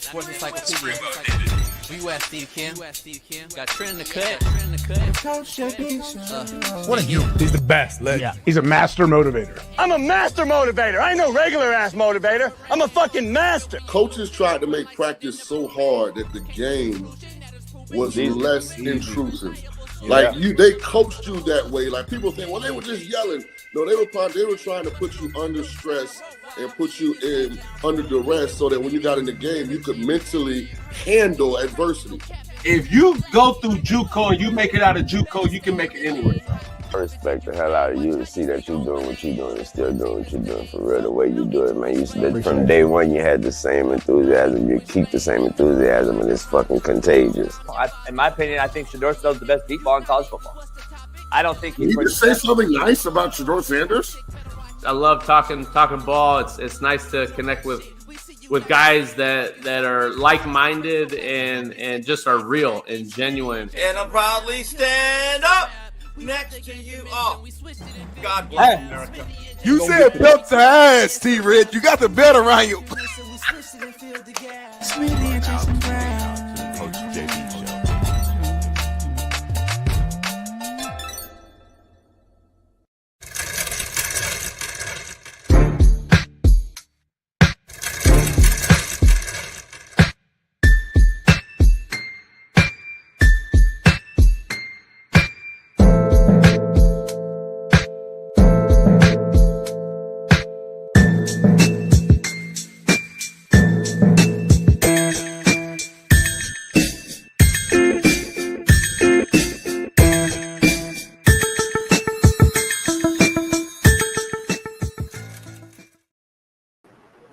Sports Encyclopedia. We West Steve Kim. Got Trent in the cut. What are you? He's the best. Yeah. He's a master motivator. I'm a master motivator. I ain't no regular ass motivator. I'm a fucking master. Coaches tried to make practice so hard that the game was less intrusive. Like they coached you that way. Like people think, well, they were just yelling. No, they were trying to put you under stress and put you in under duress so that when you got in the game, you could mentally handle adversity. If you go through JUCO and you make it out of JUCO, you can make it anywhere. I respect the hell out of you to see that you're doing what you're doing and still doing what you're doing for real, the way you do it, man. You said from day one you had the same enthusiasm. You keep the same enthusiasm, and it's fucking contagious. In my opinion, I think Shedeur Sanders the best deep ball in college football. I don't think Can you just say something nice about Shedeur Sanders? I love talking ball. It's nice to connect with guys that are like-minded and just are real and genuine. And I'll proudly stand up next to you. Oh, God bless America. You said belt to ass, T-Red. You got the belt around you.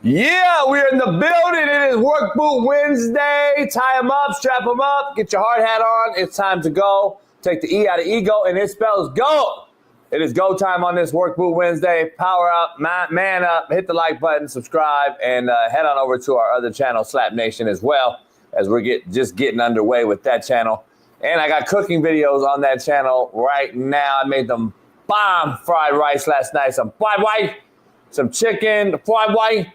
Yeah, we're in the building. It is Work Boot Wednesday. Tie them up, strap them up, get your hard hat on. It's time to go. Take the E out of ego, and it spells go. It is go time on this Work Boot Wednesday. Power up, man up, hit the like button, subscribe, and head on over to our other channel, Slap Nation, as well, as we're just getting underway with that channel. And I got cooking videos on that channel right now. I made them bomb fried rice last night, some fried white, some chicken, fried white,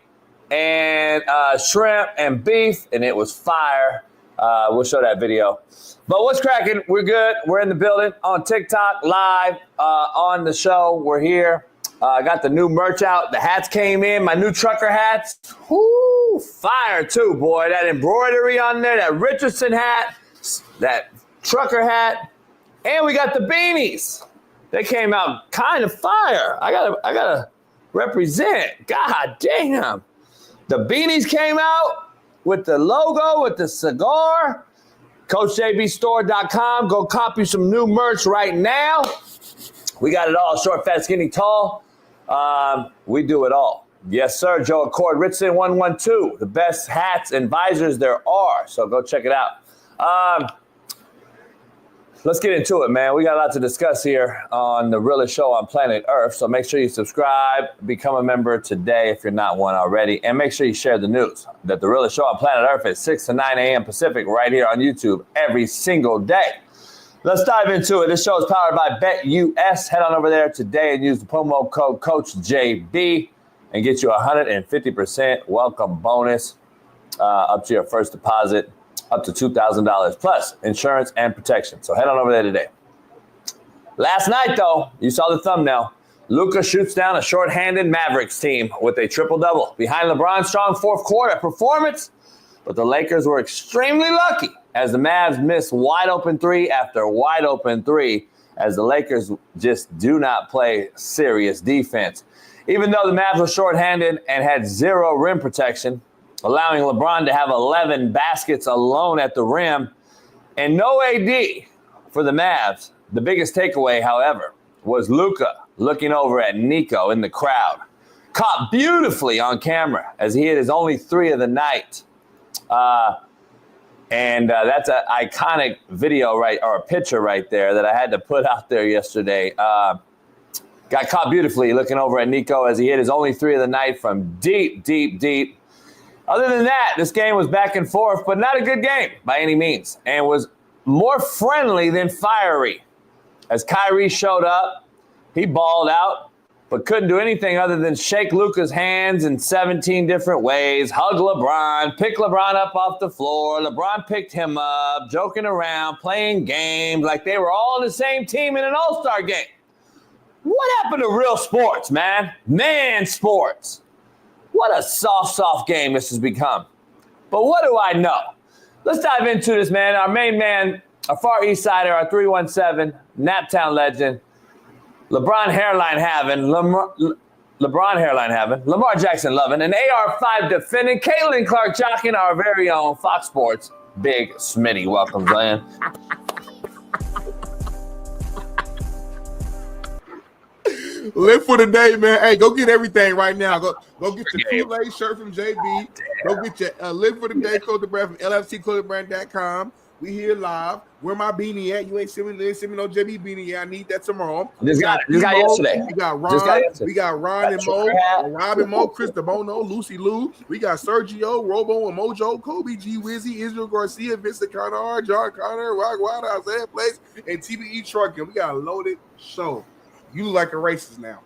and shrimp and beef, and it was fire. We'll show that video. But what's cracking? We're good. We're in the building on TikTok, live on the show. We're here. I got the new merch out. The hats came in, my new trucker hats. Whoo, fire too, boy. That embroidery on there, that Richardson hat, that trucker hat, and we got the beanies. They came out kind of fire. I gotta represent. God damn. The beanies came out with the logo, with the cigar. CoachJBStore.com. Go copy some new merch right now. We got it all. Short, fat, skinny, tall. We do it all. Yes, sir. Joe Accord, Richardson 112. The best hats and visors there are. So go check it out. Let's get into it, man. We got a lot to discuss here on the realest show on Planet ERF. So make sure you subscribe, become a member today if you're not one already, and make sure you share the news that the realest show on Planet ERF is 6 to 9 a.m. Pacific right here on YouTube every single day. Let's dive into it. This show is powered by BetUS. Head on over there today and use the promo code CoachJB and get you 150% welcome bonus up to your first deposit. Up to $2,000 plus insurance and protection. So head on over there today. Last night, though, you saw the thumbnail. Luka shoots down a shorthanded Mavericks team with a triple-double behind LeBron's strong fourth quarter performance. But the Lakers were extremely lucky as the Mavs missed wide-open three after wide-open three as the Lakers just do not play serious defense. Even though the Mavs were shorthanded and had zero rim protection, allowing LeBron to have 11 baskets alone at the rim, and no AD for the Mavs. The biggest takeaway, however, was Luka looking over at Nico in the crowd. Caught beautifully on camera as he hit his only three of the night. And that's an iconic video, or a picture right there that I had to put out there yesterday. Got caught beautifully looking over at Nico as he hit his only three of the night from deep, deep, deep. Other than that, this game was back and forth, but not a good game by any means, and was more friendly than fiery. As Kyrie showed up, he balled out. but couldn't do anything other than shake Luka's hands in 17 different ways, hug LeBron, pick LeBron up off the floor. LeBron picked him up, joking around, playing games like they were all on the same team in an all-star game. What happened to real sports, man? Man sports. What a soft game this has become. But what do I know? Let's dive into this, man. Our main man, our Far East Sider, our 317, Naptown legend, LeBron hairline having, Lamar Jackson loving, and AR5 defending, Caitlin Clark jocking, our very own Fox Sports, Big Smitty. Welcome, Glenn. Live for the day, man. Hey, go get everything right now. Go get your Kool-Aid shirt from JB. Go get your Live for the Day clothing brand from LFCclothingbrand.com. We here live. Where my beanie at? You ain't send me no JB beanie yet. I need that tomorrow. Just got yesterday. We got Ron. We got Ron and Mo, Rob and Mo, Chris DeBono, Lucy Lou. We got Sergio, Robo and Mojo, Kobe G, Wizzy, Israel Garcia, Vincent Connor, John Connor, Rock Wilder, Isaiah Place, and TBE Trucking. We got a loaded show. You look like a racist now.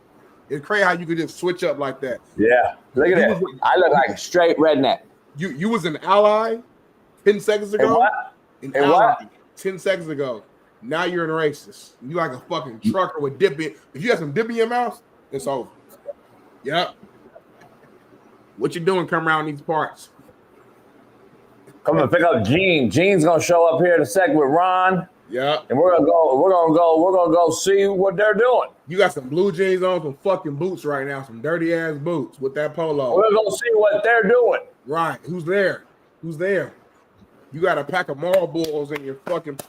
It's crazy how you could just switch up like that. Yeah, look at that. I look like a straight redneck. You was an ally 10 seconds ago. And what? An ally 10 seconds ago. Now you're a racist. You like a fucking trucker with dip in. If you got some dip in your mouth, it's over. Yep. What you doing? Come around these parts. Come and pick up Gene. Gene's gonna show up here in a second with Ron. Yeah. And we're gonna go see what they're doing. You got some blue jeans on, some fucking boots right now, some dirty ass boots with that polo. We're gonna see what they're doing. Right. Who's there? Who's there? You got a pack of Marlboros in your fucking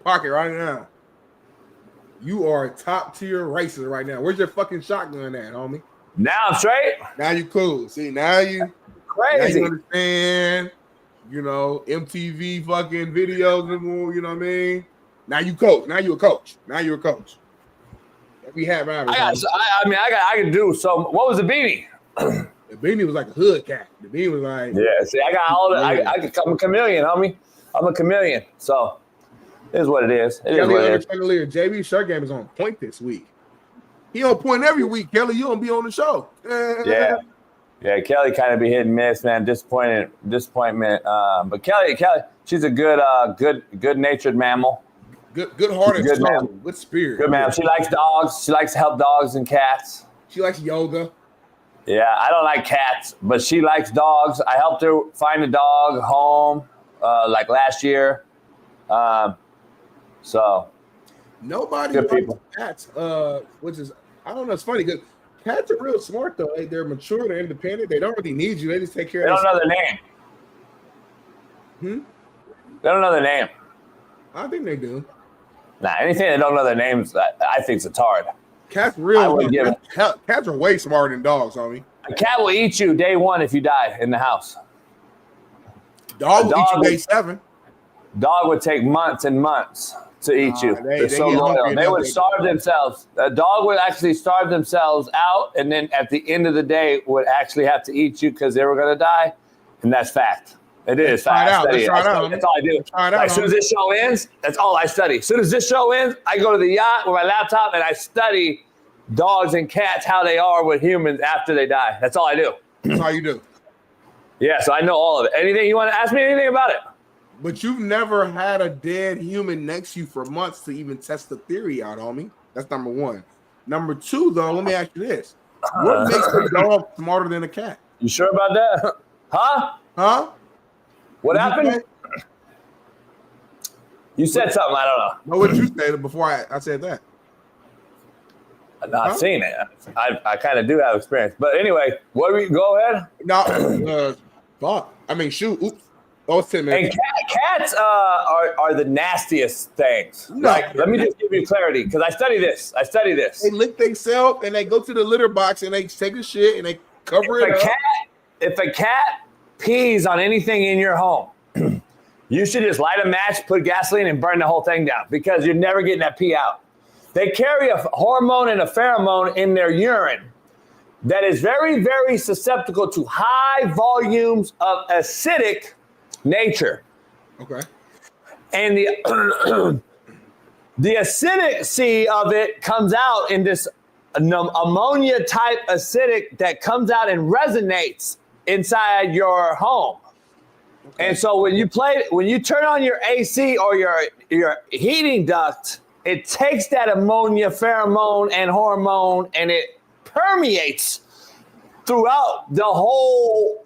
pocket right now. You are a top tier racist right now. Where's your fucking shotgun at, homie? Now I'm straight. Now you cool. See, now you crazy. Now you understand. You know, MTV fucking videos, you know what I mean? Now you coach. Now you're a coach. We have average. I can do so. What was the beanie? The beanie was like a hood cat. The beanie was like, yeah. See, I got all the. I'm a chameleon, homie. I'm a chameleon. So it is what it is. It is what it is. JB shirt game is on point this week. He on point every week. Kelly, you don't be on the show. Yeah, Kelly kind of be hit and miss, man. Disappointment. But Kelly, she's a good-natured mammal. Good-hearted, good spirit. Good man. She likes dogs. She likes to help dogs and cats. She likes yoga. Yeah, I don't like cats, but she likes dogs. I helped her find a dog home, like last year. So nobody likes cats. Which is, I don't know. It's funny because cats are real smart though. They're mature. They're independent. They don't really need you. They just take care of. They don't know their name. They don't know their name. I think they do. Nah, anything they don't know their names, I think's a tard. Cats cats are way smarter than dogs, homie. A cat will eat you day one if you die in the house. Dog will eat you day 7. Dog would take months and months to eat you. They're so loyal. They would starve themselves. A dog would actually starve themselves out, and then at the end of the day would actually have to eat you because they were going to die, and that's fact. It is fact. That's all I do. As soon as this show ends, that's all I study. As soon as this show ends, I go to the yacht with my laptop and I study dogs and cats, how they are with humans after they die. That's all I do. That's all you do. Yeah, so I know all of it. Anything you want to ask me anything about it? But you've never had a dead human next to you for months to even test the theory out, homie. That's number one. Number two, though, let me ask you this. What makes a dog smarter than a cat? You sure about that? Huh? What happened? You said something, I don't know. No, what did you say before I said that? I've seen it. I kind of do have experience. But anyway, go ahead. No, fuck. I mean, shoot. Oops. Oh, it's 10 minutes. And cats are the nastiest things. No. Like, let me just give you clarity because I study this. They lick themselves and they go to the litter box and they take a shit and they cover it up. If a cat pees on anything in your home, you should just light a match, put gasoline, and burn the whole thing down because you're never getting that pee out. They carry a hormone and a pheromone in their urine that is very, very susceptible to high volumes of acidic nature. Okay. And the acidity of it comes out in this ammonia type acidic that comes out and resonates inside your home. Okay. And so when you turn on your AC or your heating duct, it takes that ammonia, pheromone, and hormone, and it permeates throughout the whole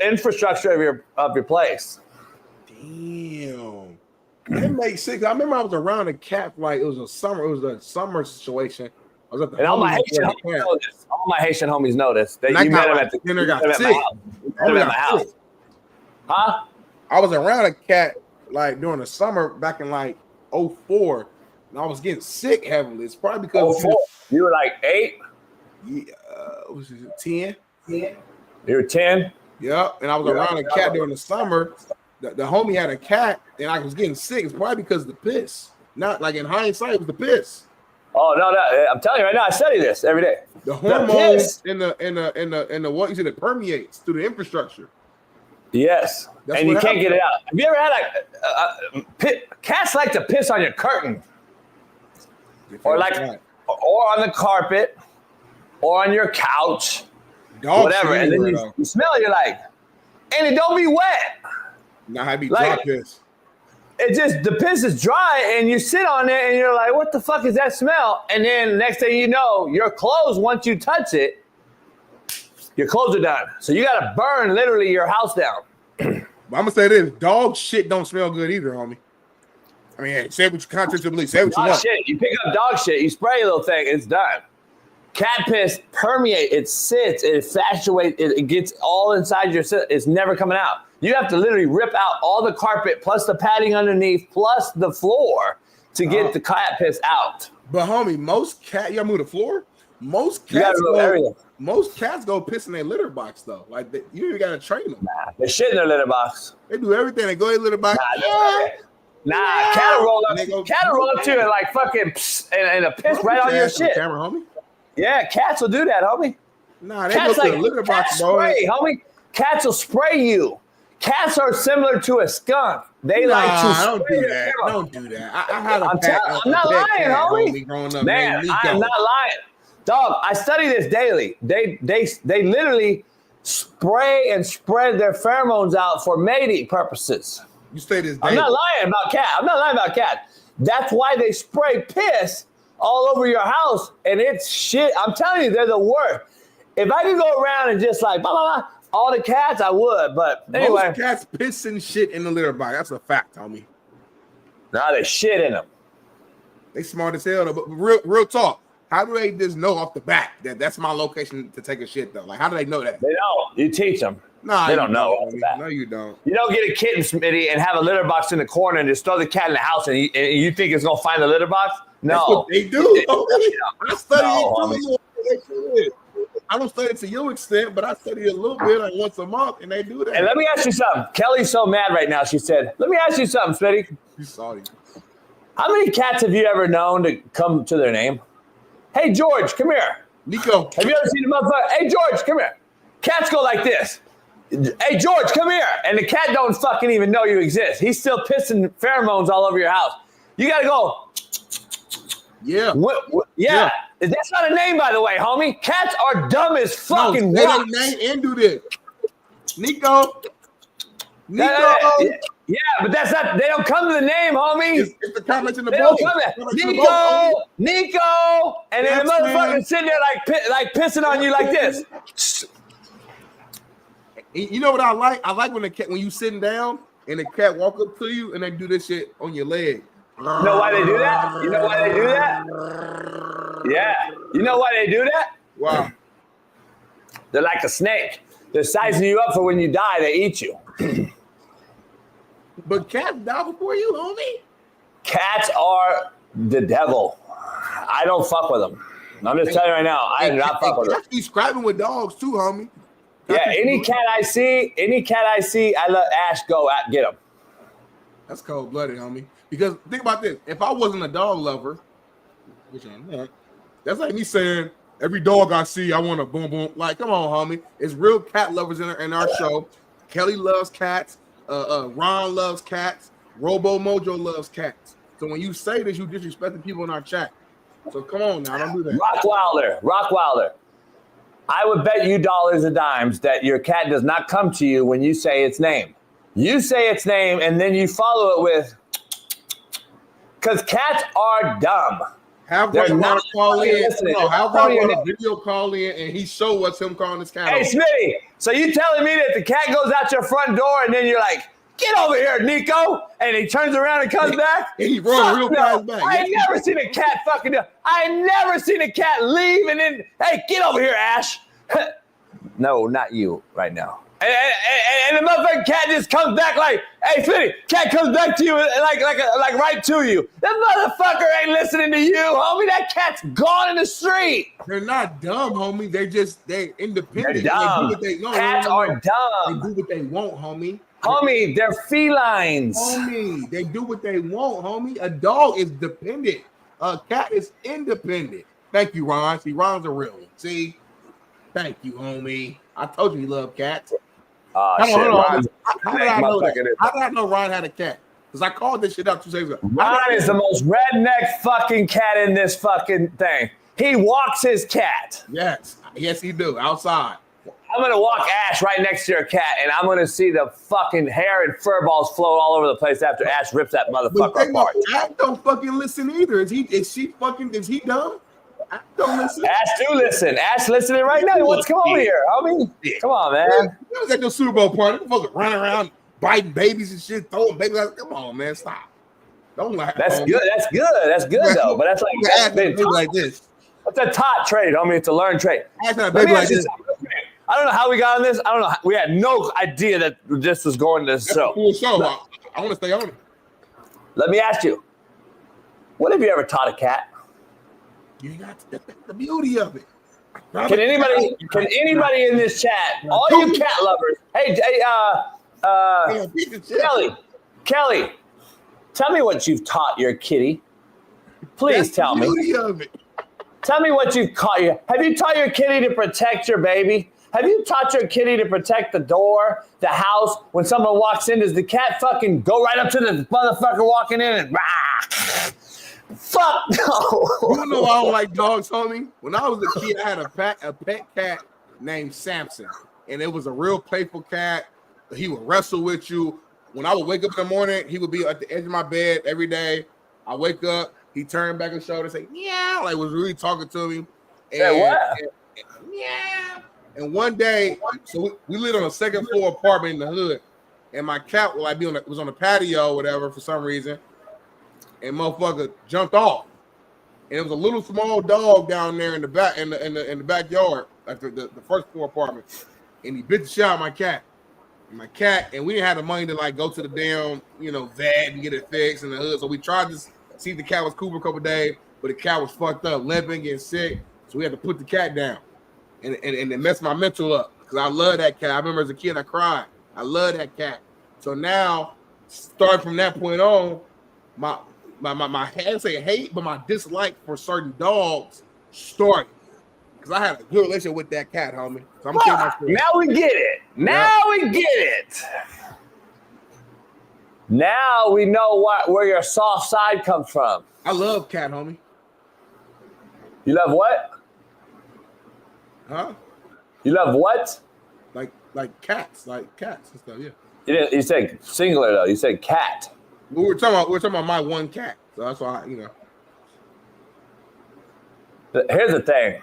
infrastructure of your place. Damn, that makes sense. I remember I was around a cat like it was a summer situation. I was at the and all my Haitian homies know this. That you met him at the dinner. Got sick. At my house. Huh? I was around a cat like during the summer back in like 2004, and I was getting sick heavily. It's probably because you were like 8. Yeah, was it 10? Yeah. You were 10? Yeah, and I was around a cat during the summer. The homie had a cat, and I was getting sick. It's probably because of the piss. Not like in hindsight, it was the piss. Oh no! I'm telling you right now, I study this every day. The hormones in the what you said, it permeates through the infrastructure. Yes, and you can't get it out. Have you ever had cats like to piss on your curtain, or on the carpet, or on your couch, whatever, and then you smell it, you're like, and it don't be wet. Nah, I be dry piss. It just, the piss is dry, and you sit on it, and you're like, what the fuck is that smell? And then next thing you know, your clothes, once you touch it, your clothes are done. So you got to burn literally your house down. I'm going to say this. Dog shit don't smell good either, homie. I mean, hey, say what you conscious believe. Say what you want. Shit. You pick up dog shit, you spray a little thing, it's done. Cat piss permeates, it sits, it infatuates, it gets all inside your system. It's never coming out. You have to literally rip out all the carpet plus the padding underneath plus the floor to get the cat piss out. But homie, most cats, you gotta move the floor. Most cats go piss in their litter box though. Like you even gotta train them. Nah, they shit in their litter box. They do everything. They go in their litter box. Cat'll roll up to you and like fucking and a piss right on your shit. Camera, homie. Yeah, cats will do that, homie. Nah, they go to the litter box, bro. Spray, homie. Cats will spray you. Cats are similar to a skunk. They like to don't do that. Don't do that. I had a pet. I'm not lying, homie. Man, I'm not lying. Dog, I study this daily. They literally spray and spread their pheromones out for mating purposes. You say this daily. I'm not lying about cat. That's why they spray piss all over your house, and it's shit. I'm telling you, they're the worst. If I could go around and just like, blah, blah, blah, all the cats, I would, but anyway. Most cats piss and shit in the litter box. That's a fact, homie. Nah, they shit in them. They smart as hell, though. But real talk. How do they just know off the bat that that's my location to take a shit, though? Like, how do they know that? They don't. You teach them. Nah, they don't know. No, you don't. You don't get a kitten, Smitty, and have a litter box in the corner and just throw the cat in the house and you think it's going to find the litter box? No. That's what they do. I study it. I don't study it to your extent, but I study it a little bit like once a month, and they do that. And let me ask you something. Kelly's so mad right now. She said, let me ask you something, Smitty. She's sorry. How many cats have you ever known to come to their name? Hey, George, come here. Nico. Have you ever seen a motherfucker? Hey, George, come here. Cats go like this. Hey, George, come here. And the cat don't fucking even know you exist. He's still pissing pheromones all over your house. You got to go. Yeah. Yeah. That's not a name, by the way, homie. Cats are dumb as fucking rocks. They name and do this. Nico. Yeah, but that's not. They don't come to the name, homie. It's the comments in the boat. Nico, and then the motherfucker sitting there like pissing on you like this. You know what I like? I like when you sitting down and the cat walk up to you and they do this shit on your leg. You know why they do that? Yeah. You know why they do that? Wow. They're like a snake. They're sizing you up for when you die, they eat you. But cats die before you, homie. Cats are the devil. I don't fuck with them. I'm just telling you right now, I do not fuck with them. Cats be scrapping with dogs too, homie. Yeah, any cat I see, I let Ash go at get him. That's cold-blooded, homie. Because think about this. If I wasn't a dog lover, which I'm not, that's like me saying, every dog I see, I want to boom, boom. Like, come on, homie. It's real cat lovers in our show. Kelly loves cats. Ron loves cats. Robo Mojo loves cats. So when you say this, you disrespecting people in our chat. So come on now, don't do that. Rockwilder. I would bet you dollars and dimes that your cat does not come to you when you say its name. You say its name and then you follow it with, because cats are dumb. Have Ron call in. No, have Ron a video call in and he show us him calling his cat. Hey, Smitty, so you telling me that the cat goes out your front door and then you're like, get over here, Nico, and he turns around and comes back? And he runs real fast back. I ain't never seen a cat fucking do. I ain't never seen a cat leave and then, hey, get over here, Ash. No, not you right now. And the motherfucking cat just comes back like, hey, Smitty, cat comes back to you like right to you. That motherfucker ain't listening to you, homie. That cat's gone in the street. They're not dumb, homie. They're independent. They're dumb. Cats are dumb. They do what they want, homie. Homie, they're felines. Homie, they do what they want, homie. A dog is dependent. A cat is independent. Thank you, Ron. See, Ron's a real one. See? Thank you, homie. I told you he loved cats. How did I know that? How did I know Ron had a cat? Because I called this shit up 2 days ago. Ron is the most redneck fucking cat in this fucking thing. He walks his cat. Yes, he do. Outside. I'm going to walk Ash right next to your cat, and I'm going to see the fucking hair and fur balls float all over the place after Ash rips that motherfucker apart. Ash don't fucking listen either. Is he dumb? Ash don't listen. Ash do listen. Ash listening right now. He wants to come over here. Homie, come on, man. He was at the Super Bowl party. Fucking running around, biting babies and shit, throwing babies. Come on, man, stop. Don't lie. That's good. That's good though. But that's like this. That's a taught trait, homie. It's a learned trait. Ash not a baby like this. I don't know how we got on this. I don't know. We had no idea that this was going to this show. Cool show. I want to stay on it. Let me ask you. What have you ever taught a cat? You got the beauty of it. Can anybody in this chat, all you cat lovers, Kelly, tell me what you've taught your kitty. Please tell me. Beauty of it. Tell me what you've taught your. Have you taught your kitty to protect your baby? Have you taught your kitty to protect the door, the house? When someone walks in, does the cat fucking go right up to the motherfucker walking in and rah? Fuck no. You know I don't like dogs, homie? When I was a kid, I had a pet cat named Samson. And it was a real playful cat. He would wrestle with you. When I would wake up in the morning, he would be at the edge of my bed every day. I wake up, he turned back his shoulder and say, meow, like was really talking to me. Meow. And one day, so we lived on a second floor apartment in the hood. And my cat was on the patio or whatever for some reason. And motherfucker jumped off, and it was a little small dog down there in the back in the backyard, like the first floor apartment, and he bit the shit out of my cat. And we didn't have the money to like go to the damn vet and get it fixed in the hood. So we tried to see if the cat was cool for a couple days, but the cat was fucked up, limping, getting sick. So we had to put the cat down, and it messed my mental up because I love that cat. I remember as a kid I cried. I love that cat. So now, starting from that point on, my I say hate, but my dislike for certain dogs started because I had a good relationship with that cat, homie. So I'm now we get it. We get it. Now we know where your soft side comes from. I love cat, homie. You love what? Huh? You love what? Like cats and stuff. Yeah. You said singular though. You said cat. We're talking about my one cat, so that's why Here's the thing.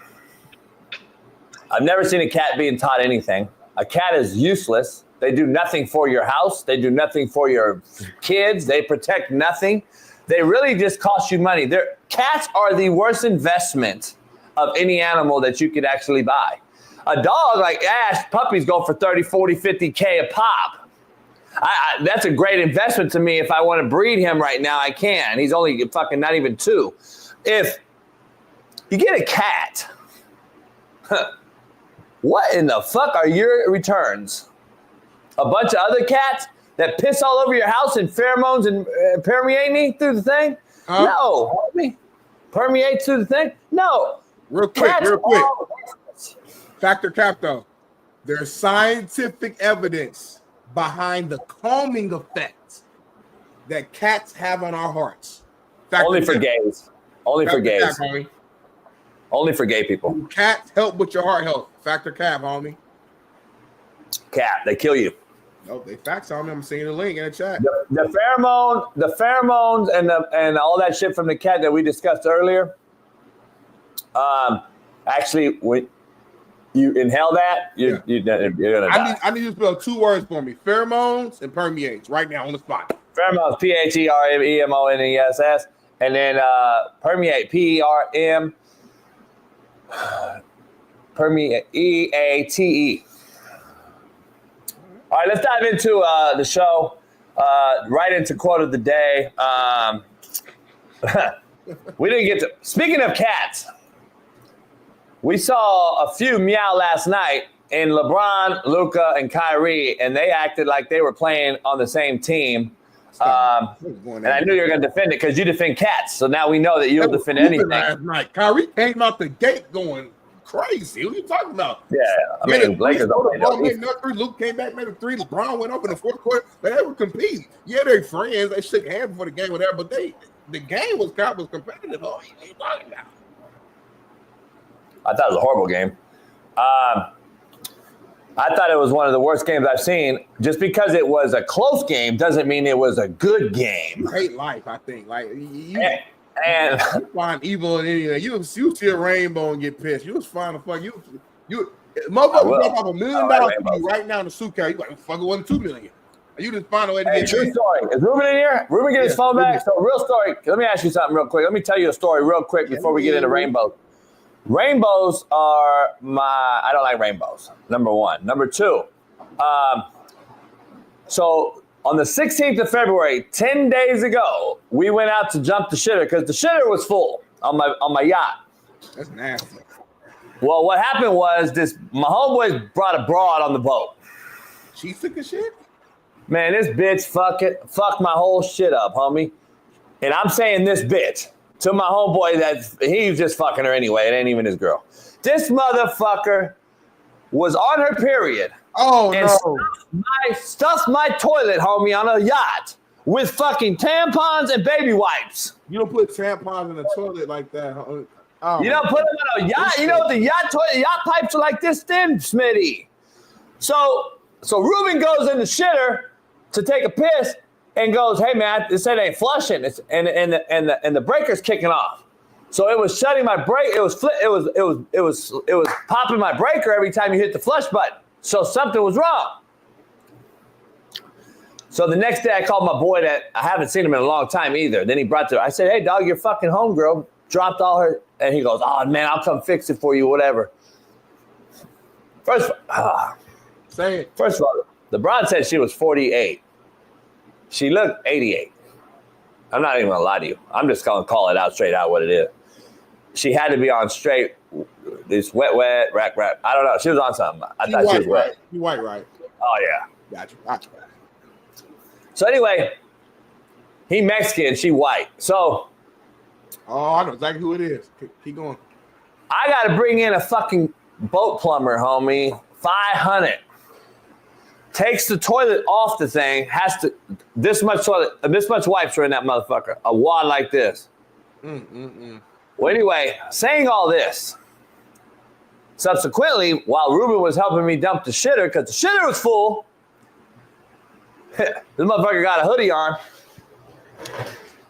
I've never seen a cat being taught anything. A cat is useless. They do nothing for your house. They do nothing for your kids. They protect nothing. They really just cost you money. Cats are the worst investment of any animal that you could actually buy. A dog like Ash, puppies go for 30, 40, 50K a pop. That's a great investment to me. If I want to breed him right now, I can. He's only fucking not even 2. If you get a cat, what in the fuck are your returns? A bunch of other cats that piss all over your house and pheromones and permeate through the thing? No. Permeate through the thing? No. Real quick. Factor cap though. There's scientific evidence behind the calming effect that cats have on our hearts. Only for gays. Only for gays. Cap, homie. Only for gay people. Cats help with your heart health. Factor cap, homie. Cap, they kill you. Oh, they facts on me. I'm seeing the link in the chat. The pheromones and all that shit from the cat that we discussed earlier. Actually, when you inhale that, you're gonna die. I need you to spell 2 words for me: pheromones and permeates. Right now on the spot. Pheromones, PHERMONESS, and then permeate, PERM, permeate, EATE. All right, let's dive into the show. Right into quote of the day. We didn't get to. Speaking of cats, we saw a few meow last night in LeBron, Luka, and Kyrie, and they acted like they were playing on the same team. And I knew you were going to defend it because you defend cats. So now we know that you'll defend anything. Last night, Kyrie came out the gate going crazy. What are you talking about? Yeah, I mean, Lakers don't made another 3. Luke came back, made a 3. LeBron went up in the 4th quarter. They were competing. Yeah, they're friends. They shook hands before the game, whatever. But the game was competitive. Oh, what are you talking about? I thought it was a horrible game. I thought it was one of the worst games I've seen. Just because it was a close game doesn't mean it was a good game. You hate life, I think. Like you find evil in anything. You see a rainbow and get pissed. You was fine to fuck. You motherfucker drop off $1 million for you right now in the suitcase. You like, fuck, it wasn't $2 million. You just find a way to get true story. Is Ruben in here? Ruben get his phone back? So real story. Let me ask you something real quick. Let me tell you a story real quick before we get into rainbows. Rainbows are I don't like rainbows, number 1. Number 2, so on the 16th of February, 10 days ago, we went out to jump the shitter because the shitter was full on my yacht. That's nasty. Well, what happened was my homeboys brought a broad on the boat. She took a shit? Man, this bitch fucked my whole shit up, homie. And I'm saying this bitch to my homeboy that he was just fucking her anyway. It ain't even his girl. This motherfucker was on her period. Oh, and no. Stuffed my toilet, homie, on a yacht with fucking tampons and baby wipes. You don't put tampons in the toilet like that. Oh, you don't put them on a yacht. You know the yacht pipes are like this thin, Smitty. So Ruben goes in the shitter to take a piss and goes, "Hey man, this ain't flushing." And the breaker's kicking off. So it was shutting my brake. It was popping my breaker every time you hit the flush button. So something was wrong. So the next day I called my boy that I haven't seen him in a long time either. Then he brought I said, "Hey dog, your fucking homegirl dropped all her," and he goes, "Oh man, I'll come fix it for you, whatever." First of all, the broad said she was 48. She looked 88. I'm not even gonna lie to you. I'm just gonna call it out straight out what it is. She had to be on straight. This wet, rack. I don't know. She was on something. I thought she was wet. You white, right? Oh yeah. Gotcha. So anyway, he Mexican, she white. So. Oh, I know exactly who it is. Keep going. I got to bring in a fucking boat plumber, homie. 500. Takes the toilet off the thing. This much wipes are in that motherfucker. A wad like this. Well, anyway, saying all this. Subsequently, while Ruben was helping me dump the shitter, because the shitter was full, this motherfucker got a hoodie on.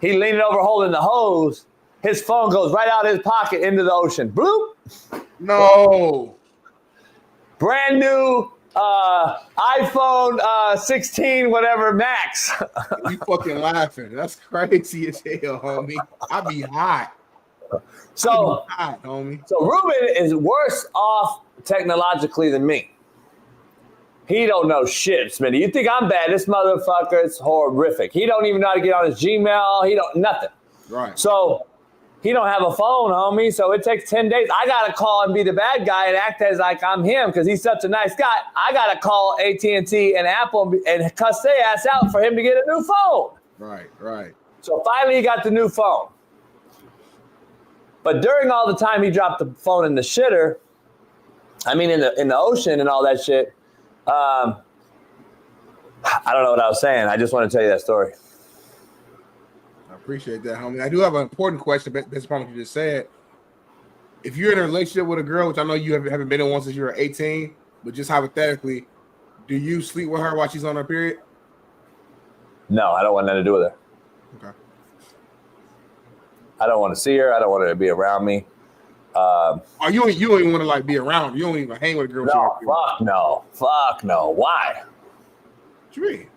He leaned over holding the hose. His phone goes right out of his pocket into the ocean. Bloop. No. Brand new iPhone 16, whatever, Max. You fucking laughing. That's crazy as hell, homie. I be hot. So, hot, homie. So Ruben is worse off technologically than me. He don't know shit, Smitty. You think I'm bad? This motherfucker is horrific. He don't even know how to get on his Gmail. He don't nothing. Right. So he don't have a phone, homie. So it takes 10 days. I gotta call and be the bad guy and act as like I'm him because he's such a nice guy. I gotta call AT&T and Apple and cuss their ass out for him to get a new phone. Right. So finally he got the new phone. But during all the time he dropped the phone in the shitter, I mean in the ocean and all that shit, I don't know what I was saying. I just want to tell you that story. appreciate that, homie. I do have an important question based upon what you just said. If you're in a relationship with a girl, which I know you haven't been in one since you were 18, but just hypothetically, do you sleep with her while she's on her period? No, I don't want nothing to do with her. Okay. I don't want to see her. I don't want her to be around me. You don't even want to like be around her. You don't even hang with a girl. Fuck no. Why? What you mean?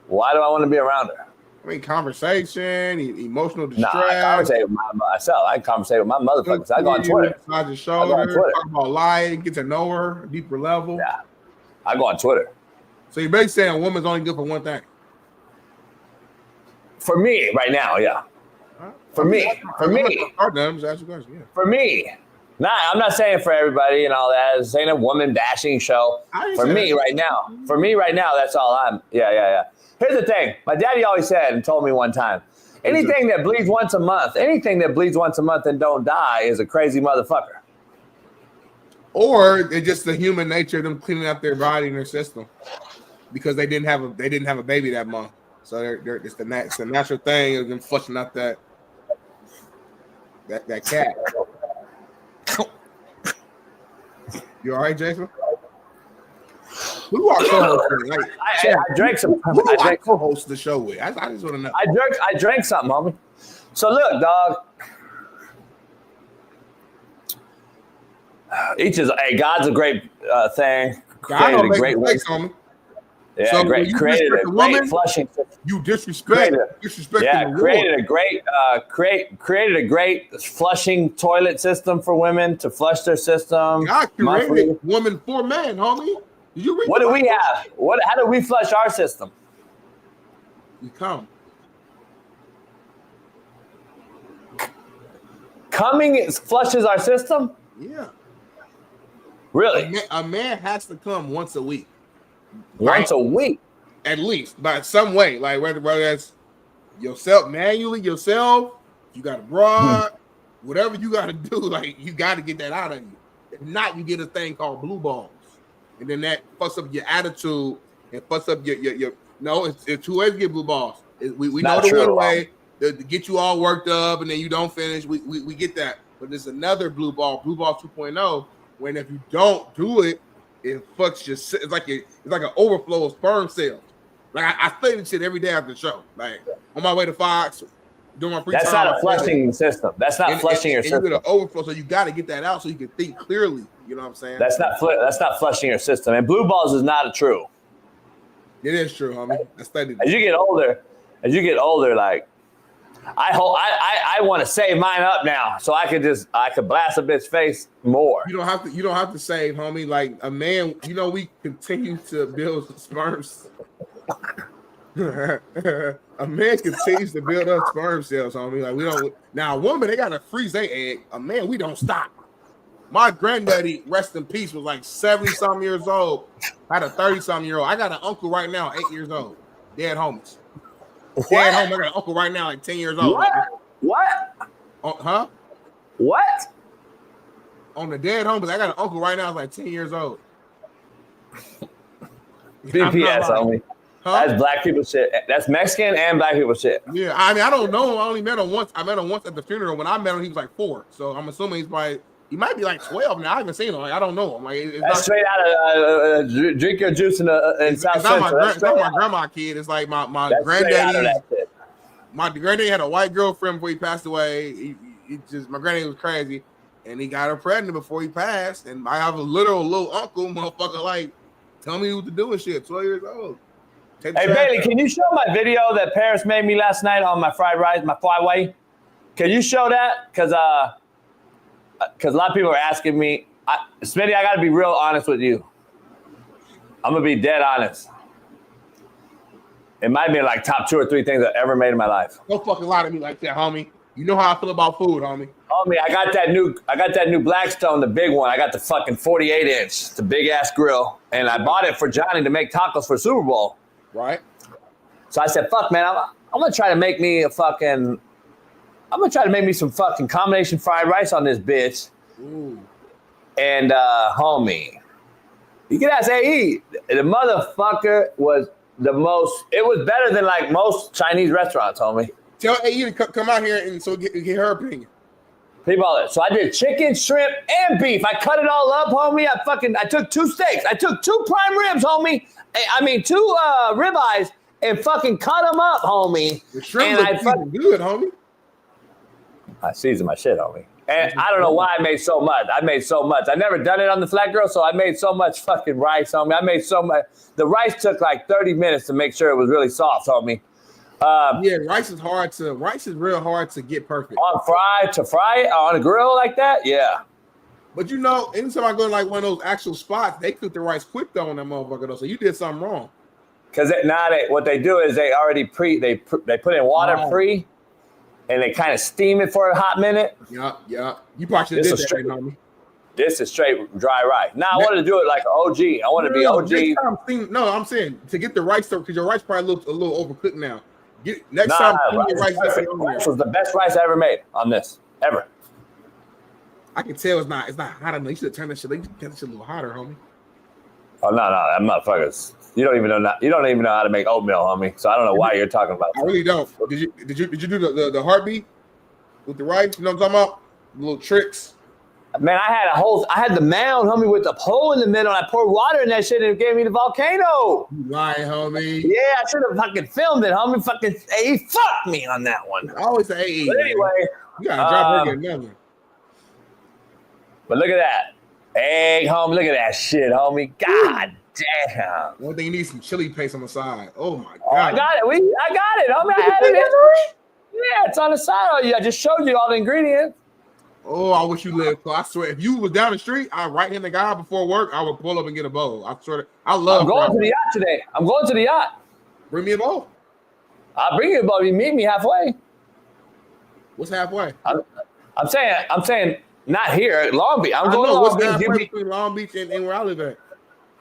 Why do I want to be around her? I mean, conversation, emotional distress. Nah, I conversate with myself. I conversate with my motherfuckers. I go on Twitter. Side your shoulder, talk about life, get to know her, deeper level. Yeah, I go on Twitter. So you're basically saying a woman's only good for one thing? For me, right now, yeah. For me. For me. Nah, I'm not saying for everybody and all that. This ain't a woman bashing show. For me right now, that's all I'm. Yeah. Here's the thing. My daddy always said and told me one time, anything that bleeds once a month and don't die is a crazy motherfucker. Or it's just the human nature of them cleaning up their body and their system because they didn't have a baby that month. So it's the natural thing of them flushing out that cat. You all right, Jason? Who are co-hosts? I drank some. I co-host the show with. I just want to know. I drank something, homie. So look, dog. God's a great thing. Created a great way, homie. Yeah, so great. Created a great flushing system. You disrespect. Created a great flushing toilet system for women to flush their system. God created woman for men, homie. What do we have? How do we flush our system? You come. Coming flushes our system? Yeah. Really? A man has to come once a week. Once a week? At least, by some way. Like whether that's yourself, manually yourself, you got a broad, whatever you got to do, like you got to get that out of you. If not, you get a thing called blue balls. And then that fucks up your attitude and fucks up your no, it's two ways to get blue balls. We know the one way to get you all worked up and then you don't finish. We get that. But there's another blue ball 2.0, when if you don't do it, it fucks your. It's like an overflow of sperm cells. Like I say this shit every day after the show. Like on my way to Fox, doing my free time. That's not a flushing system. That's not flushing your system. You get an overflow, so you got to get that out so you can think clearly. You know what I'm saying? That's not flushing your system. And blue balls is not true. It is true, homie. I studied. As you get older, like I want to save mine up now, so I could blast a bitch's face more. You don't have to save, homie. Like a man, we continue to build sperms. A man continues to build up sperm cells, homie. Like we don't. Now a woman, they gotta freeze their egg. A man, we don't stop. My granddaddy, rest in peace, was like 70-something years old. I had a 30-something year old. I got an uncle right now, 8 years old. Dead homies. Dead home. I got an uncle right now, like 10 years old. What? Huh? What? On the dead homies, I got an uncle right now, like 10 years old. BPS, homie. Huh? That's black people shit. That's Mexican and black people shit. Yeah, I mean, I don't know him. I only met him once. I met him once at the funeral. When I met him, he was like 4. So I'm assuming he might be like 12 now. I haven't seen him. Like, I don't know him. Like it's that's straight out of drink your juice in South Central. It's not my grandma kid. It's like my granddaddy. My granddaddy had a white girlfriend before he passed away. My granddaddy was crazy, and he got her pregnant before he passed. And I have a little uncle, motherfucker, like tell me what to do and shit. 12 years old. Hey Bailey, can you show my video that Paris made me last night on my fried rice, my flyway? Can you show that? Because a lot of people are asking me, Smitty, I got to be real honest with you. I'm going to be dead honest. It might be like top 2 or 3 things I've ever made in my life. Don't fucking lie to me like that, homie. You know how I feel about food, homie. Homie, I got that new Blackstone, the big one. I got the fucking 48-inch, the big ass grill, and I bought it for Johnny to make tacos for Super Bowl. Right. So I said, "Fuck, man, I'm gonna try to make me some fucking combination fried rice on this bitch." Ooh. And homie, you can ask AE. The motherfucker was the most. It was better than like most Chinese restaurants, homie. Tell AE to come out here and so get her opinion. People, so I did chicken, shrimp, and beef. I cut it all up, homie. I took 2 steaks. I took 2 prime ribs, homie. I mean 2 ribeyes and fucking cut them up, homie. The shrimp look good, homie. I seasoned my shit, homie. And I don't know why I made so much. I never done it on the Flat Grill, so I made so much fucking rice, homie. I made so much. The rice took like 30 minutes to make sure it was really soft, homie. Rice is real hard to get perfect. To fry it on a grill like that, yeah. But you know, anytime I go to like one of those actual spots, they cook the rice quick though on that motherfucker though. So you did something wrong. Because what they do is they already they put in water pre, and they kind of steam it for a hot minute. Yeah. You probably should have did that, on me. This is straight dry rice. Now I wanted to do it like OG. I want to be OG. I'm saying to get the rice though, because your rice probably looks a little overcooked now. Next time, rice was the best rice I ever made on this ever. I can tell it's not hot enough. You should have turned that shit. You should get that shit a little hotter, homie. Oh no, that motherfuckers. You don't even know how to make oatmeal, homie. So I don't know why you're talking about. I really don't. Did you do the heartbeat with the rice? You know what I'm talking about? Little tricks. Man, I had the mound, homie, with the hole in the middle, and I poured water in that shit, and it gave me the volcano. You lying, homie. Yeah, I should have fucking filmed it, homie. Fucking fuck me on that one. I always say AE. But anyway, you gotta drop her another. But look at that. Hey, homie, look at that shit, homie. God damn. One thing, you need some chili paste on the side. Oh my god. Oh, I got it. I got it, homie. I had it. Yeah, it's on the side. I just showed you all the ingredients. Oh, I wish you lived. I swear, if you was down the street, I'd right-hand the guy before work, I would pull up and get a bowl. I swear, I'm going to the yacht today. I'm going to the yacht. Bring me a bowl. I'll bring you a bowl. You meet me halfway. What's halfway? I'm saying not here at Long Beach. I'm going to Long Beach. What's halfway between Long Beach and where I live at?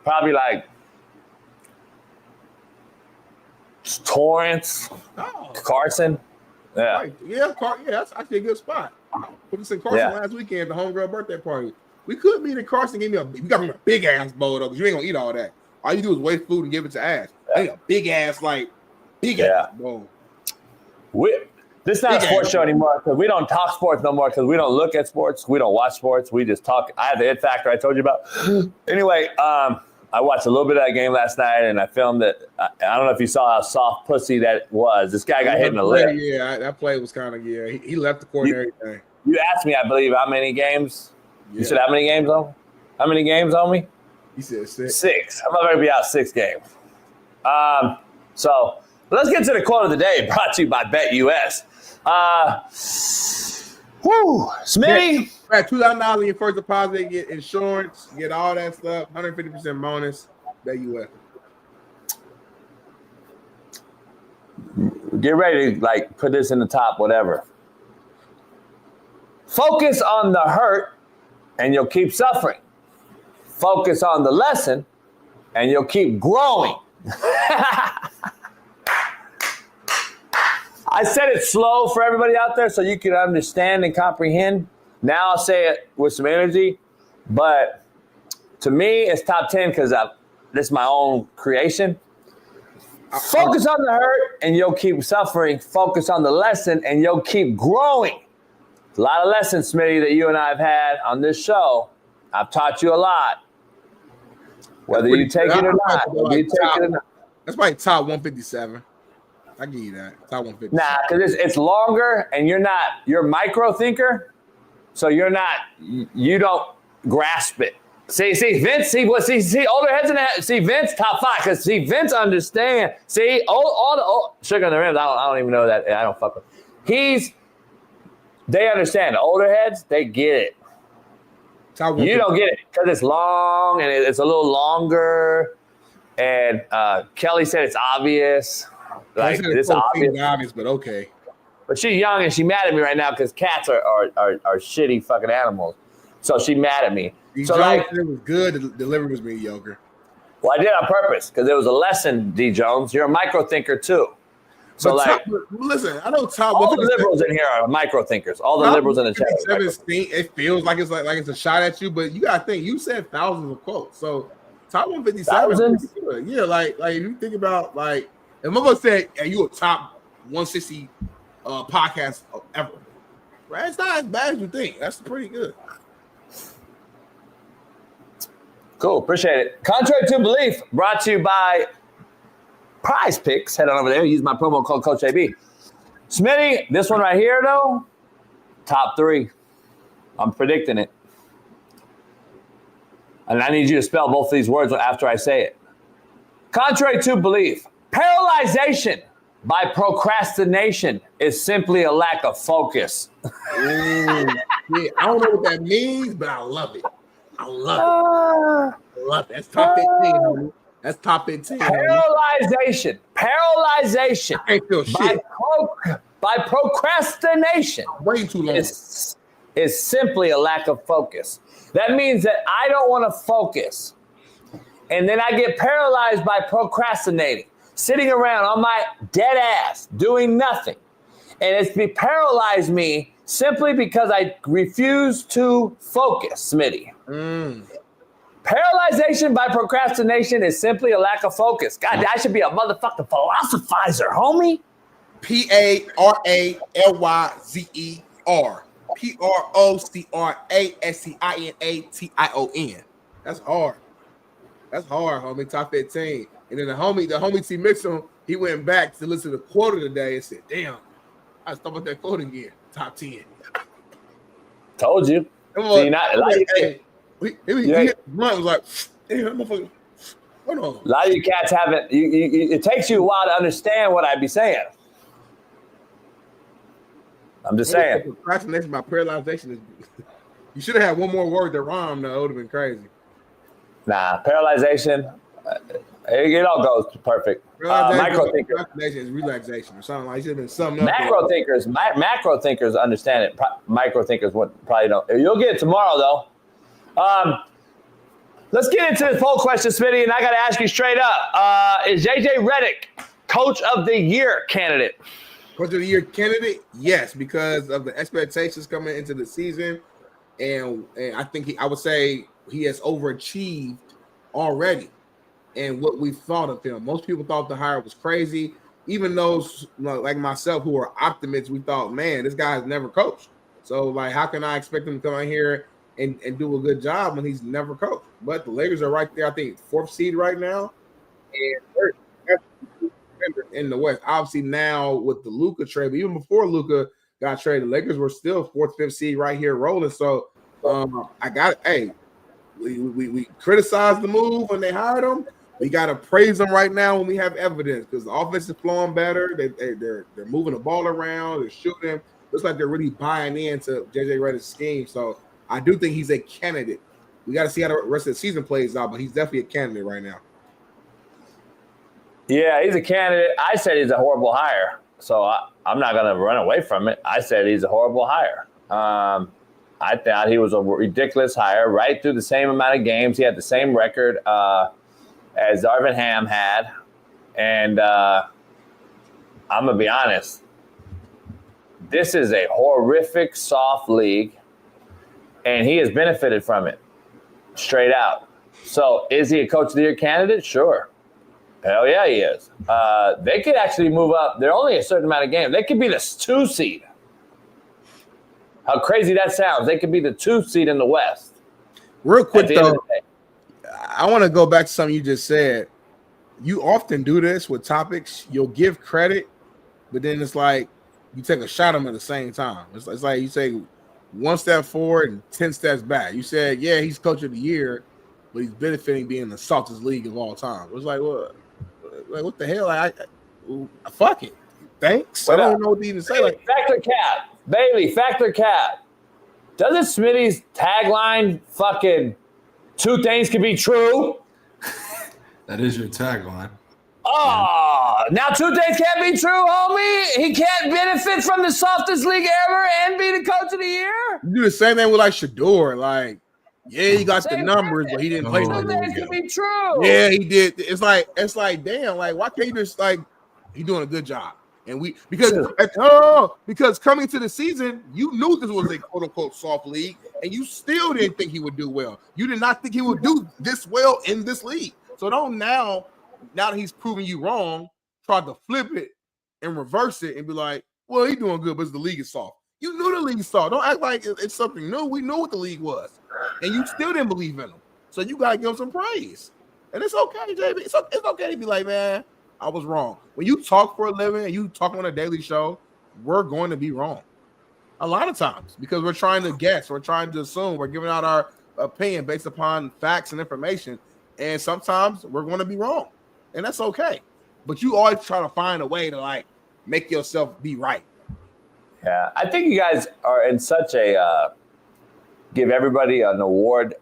Probably like Torrance, Carson. Yeah. Right. Yeah, that's actually a good spot. Put us in Carson last weekend at the homegirl birthday party. We could meet in Carson. You got me a big ass bowl though, because you ain't gonna eat all that. All you do is waste food and give it to Ash. I need a big ass bowl. This is not a sports show anymore because we don't talk sports no more because we don't look at sports. We don't watch sports. We just talk. I have the it factor I told you about. Anyway, I watched a little bit of that game last night, and I filmed it. I don't know if you saw how soft pussy that was. This guy got hit in the lip. Yeah, that play was kind of, he left the court and everything. You asked me, I believe, how many games? Yeah. You said how many games, homie? How many games, homie? He said 6. 6. I'm going to be out 6 games. So let's get to the quote of the day, brought to you by BetUS. Smitty. Right, $2,000 in your first deposit, get insurance, get all that stuff, 150% bonus. BetUS. Get ready to put this in the top, whatever. Focus on the hurt, and you'll keep suffering. Focus on the lesson, and you'll keep growing. I said it slow for everybody out there so you can understand and comprehend. Now I'll say it with some energy, but to me, it's top 10 because this is my own creation. Focus on the hurt, and you'll keep suffering. Focus on the lesson, and you'll keep growing. A lot of lessons, Smitty, that you and I have had on this show. I've taught you a lot. Whether you take it or not. That's probably top 157. I give you that. Top 157. Nah, because it's longer, and you're a micro thinker, so you don't grasp it. See, Vince, older heads in that. See, Vince, top 5, because Vince understand. See, all the sugar on the rims, I don't even know that. I don't fuck with. They understand. The older heads, they get it. You don't get it because it's long and it's a little longer. And Kelly said it's obvious. It's obvious, but okay. But she's young and she's mad at me right now because cats are shitty fucking animals. So she's mad at me. D. So Jones, it was good. The delivery was mediocre. Well, I did on purpose because it was a lesson, D. Jones. You're a micro thinker too. So listen, I know top. All the liberals in here are micro thinkers. All the liberals in the chat. It feels like it's a shot at you, but you gotta think. You said thousands of quotes, so top 157. Yeah, like if you think about if I'm gonna say, are you a top 160 podcast ever. Right? It's not as bad as you think. That's pretty good. Cool, appreciate it. Contrary to belief, brought to you by Prize Picks. Head on over there. Use my promo code Coach AB. Smitty, this one right here though, top 3. I'm predicting it. And I need you to spell both of these words after I say it. Contrary to belief, paralyzation by procrastination is simply a lack of focus. Yeah, I don't know what that means, but I love it. I love it. I love it. That's top 15, homie. That's top 15. Paralyzation. Paralyzation. I ain't feel shit. By procrastination. Way too long. Is simply a lack of focus. That means that I don't want to focus. And then I get paralyzed by procrastinating, sitting around on my dead ass, doing nothing. And it's paralyzed me simply because I refuse to focus, Smitty. Paralyzation by procrastination is simply a lack of focus. God, I should be a motherfucking philosophizer, homie. Paralyzer. Procrastination. That's hard. That's hard, homie. Top 15. And then the homie T Mixon, he went back to listen to the quote of the day and said, damn, I was talking about that quote again. Top 10. Told you. He hit was like, damn, motherfucker. Hold on. A lot of you cats haven't, it takes you a while to understand what I be saying. I'm just saying. Procrastination by paralyzation is. You should have had one more word that rhymed, though. It would have been crazy. Nah, paralyzation. It all goes perfect. Micro thinkers. Procrastination is relaxation or something like. It should have been something else. Macro thinkers understand it. Micro thinkers probably don't. You'll get it tomorrow, though. Let's get into this poll question, Smitty, and I got to ask you straight up: is JJ Redick Coach of the Year candidate? Coach of the Year candidate, yes, because of the expectations coming into the season, and I think I would say he has overachieved already. And what we thought of him, most people thought the hire was crazy. Even those like myself who are optimists, we thought, man, this guy has never coached. So like, how can I expect him to come in here and do a good job when he's never coached? But the Lakers are right there, I think, 4th seed right now, and in the West. Obviously now with the Luka trade, but even before Luka got traded, the Lakers were still 4th, 5th seed right here rolling. So we criticized the move when they hired him. We got to praise them right now when we have evidence, because the offense is flowing better. They're moving the ball around. They're shooting. Looks like they're really buying into JJ Redick's scheme. So I do think he's a candidate. We got to see how the rest of the season plays out, but he's definitely a candidate right now. Yeah, he's a candidate. I said he's a horrible hire, so I'm not going to run away from it. I said he's a horrible hire. I thought he was a ridiculous hire, right through the same amount of games. He had the same record as Darvin Ham had. And I'm going to be honest. This is a horrific, soft league, and he has benefited from it straight out. So is he a Coach of the Year candidate? Sure. Hell yeah, he is. They could actually move up. They're only a certain amount of games. They could be the 2 seed. How crazy that sounds. They could be the 2 seed in the West. Real quick, though, I want to go back to something you just said. You often do this with topics. You'll give credit, but then it's like you take a shot at them at the same time. It's like you say 1 step forward and 10 steps back. You said, yeah, he's Coach of the Year, but he's benefiting being the softest league of all time. It was like, what the hell? Fuck it. Thanks. I don't know what to even say. Like, Factor Cap. Bailey, Factor Cap. Doesn't Smitty's tagline fucking 2 things can be true? That is your tagline. Oh, now 2 things can't be true, homie. He can't benefit from the softest league ever and be the Coach of the Year. You do the same thing with like Shador. Like, yeah, he got the numbers, but he didn't play. 2 things can be true. Yeah, he did. It's like damn. Like, why can't you just like he's doing a good job? And because coming to the season, you knew this was a quote unquote soft league, and you still didn't think he would do well. You did not think he would do this well in this league. So don't now that he's proving you wrong, try to flip it and reverse it and be like, Well, he's doing good, but the league is soft. You knew the league is soft. Don't act like it's something new. We know what the league was, and you still didn't believe in him. So you gotta give him some praise, and it's okay, JB. It's okay to be like, man, I was wrong. When you talk for a living and you talk on a daily show, we're going to be wrong a lot of times because we're trying to guess, we're trying to assume, we're giving out our opinion based upon facts and information, and sometimes we're going to be wrong, and that's okay. But you always try to find a way to like make yourself be right. Yeah, I think you guys are in such a give everybody an award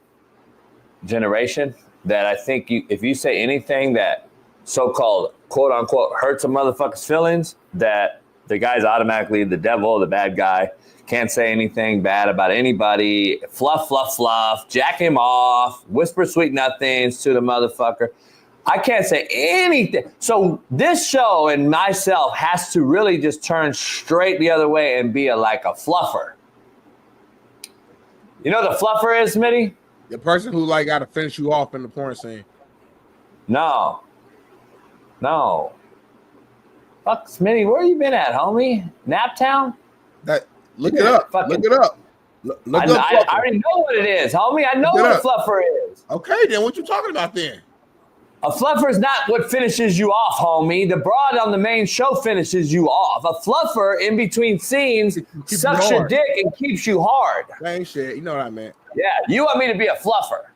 generation that I think if you say anything that so-called quote unquote hurts a motherfucker's feelings, that the guy's automatically the devil, the bad guy, can't say anything bad about anybody, fluff, jack him off, whisper sweet nothings to the motherfucker. I can't say anything. So this show and myself has to really just turn straight the other way and be like a fluffer. You know what the fluffer is, Smitty? The person who like got to finish you off in the porn scene. No. Fuck, Smitty, where you been at, homie? Naptown? Look it up. Look it up. Look up. I already know what it is, homie. I know what a fluffer is. Okay, then what you talking about then? A fluffer is not what finishes you off, homie. The broad on the main show finishes you off. A fluffer in between scenes sucks your dick and keeps you hard. Same shit. You know what I meant. Yeah, you want me to be a fluffer.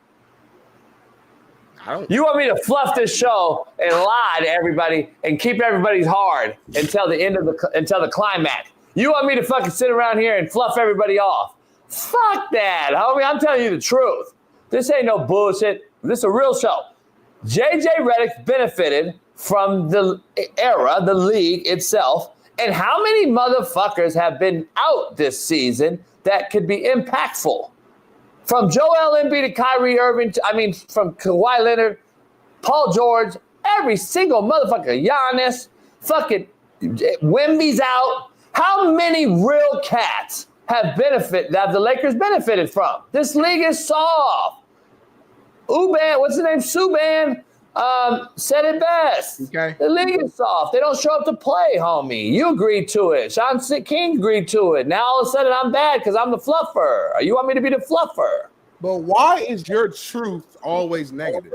You want me to fluff this show and lie to everybody and keep everybody's hard until the end of until the climax. You want me to fucking sit around here and fluff everybody off? Fuck that, homie. I'm telling you the truth. This ain't no bullshit. This is a real show. JJ Redick benefited from the era, the league itself, and how many motherfuckers have been out this season that could be impactful? From Joel Embiid to Kyrie Irving, from Kawhi Leonard, Paul George, every single motherfucker, Giannis, fucking Wemby's out. How many real cats have the Lakers benefited from? This league is soft. Uban, what's his name? Subban said it best. Okay. The league is soft. They don't show up to play, homie. You agreed to it. Shaun King agreed to it. Now all of a sudden I'm bad because I'm the fluffer. You want me to be the fluffer? But why is your truth always negative?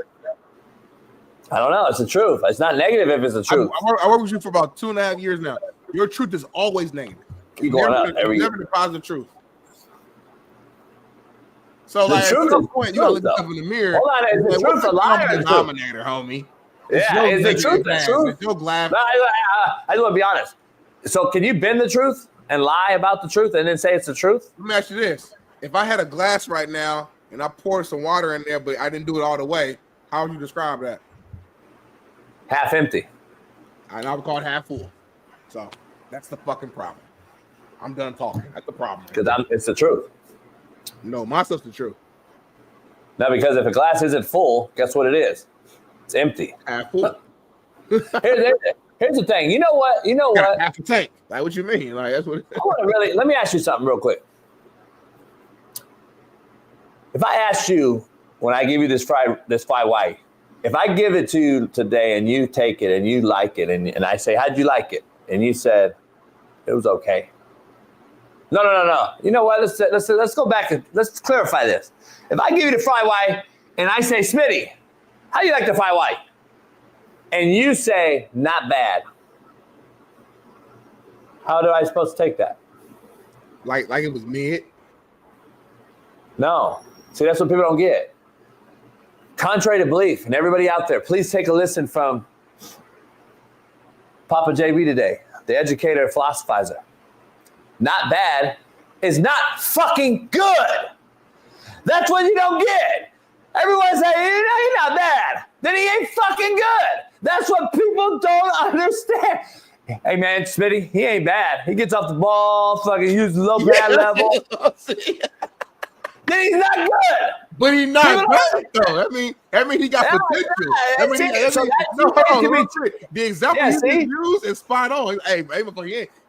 I don't know. It's the truth. It's not negative if it's the truth. I worked with you for about 2.5 years now. Your truth is always negative. Keep going up every year. Never the positive truth. So, like, at some point, you gotta look yourself in the mirror. Hold on, is the truth a lie or denominator, homie? Yeah, is the truth the truth? It's your glass. I just want to be honest. So, can you bend the truth and lie about the truth and then say it's the truth? Let me ask you this. If I had a glass right now and I poured some water in there, but I didn't do it all the way, how would you describe that? Half empty. And I would call it half full. So, that's the fucking problem. I'm done talking. That's the problem. Because it's the truth. No, my stuff's the truth. No, because if a glass isn't full, guess what it is? It's empty. Half full. Here's the thing. You know what? Half a tank. Like, what you mean? Like, that's what it is. Let me ask you something real quick. If I asked you, when I give you this fried white, if I give it to you today and you take it and you like it, and I say, how'd you like it? And you said, it was okay. No. You know what? Let's go back and let's clarify this. If I give you the fried white and I say, Smitty, how do you like the fried white? And you say, not bad. How do I supposed to take that? Like it was mid? No. See, that's what people don't get. Contrary to belief, and everybody out there, please take a listen from Papa JB today, the educator, philosophizer. Not bad is not fucking good. That's what you don't get. Everyone say, he's not bad. Then he ain't fucking good. That's what people don't understand. Hey, man, Smitty, he ain't bad. He gets off the ball, fucking uses low pad level. Then he's not good. But he's not good, though. I mean, he got potential. The example you use is spot on. Hey,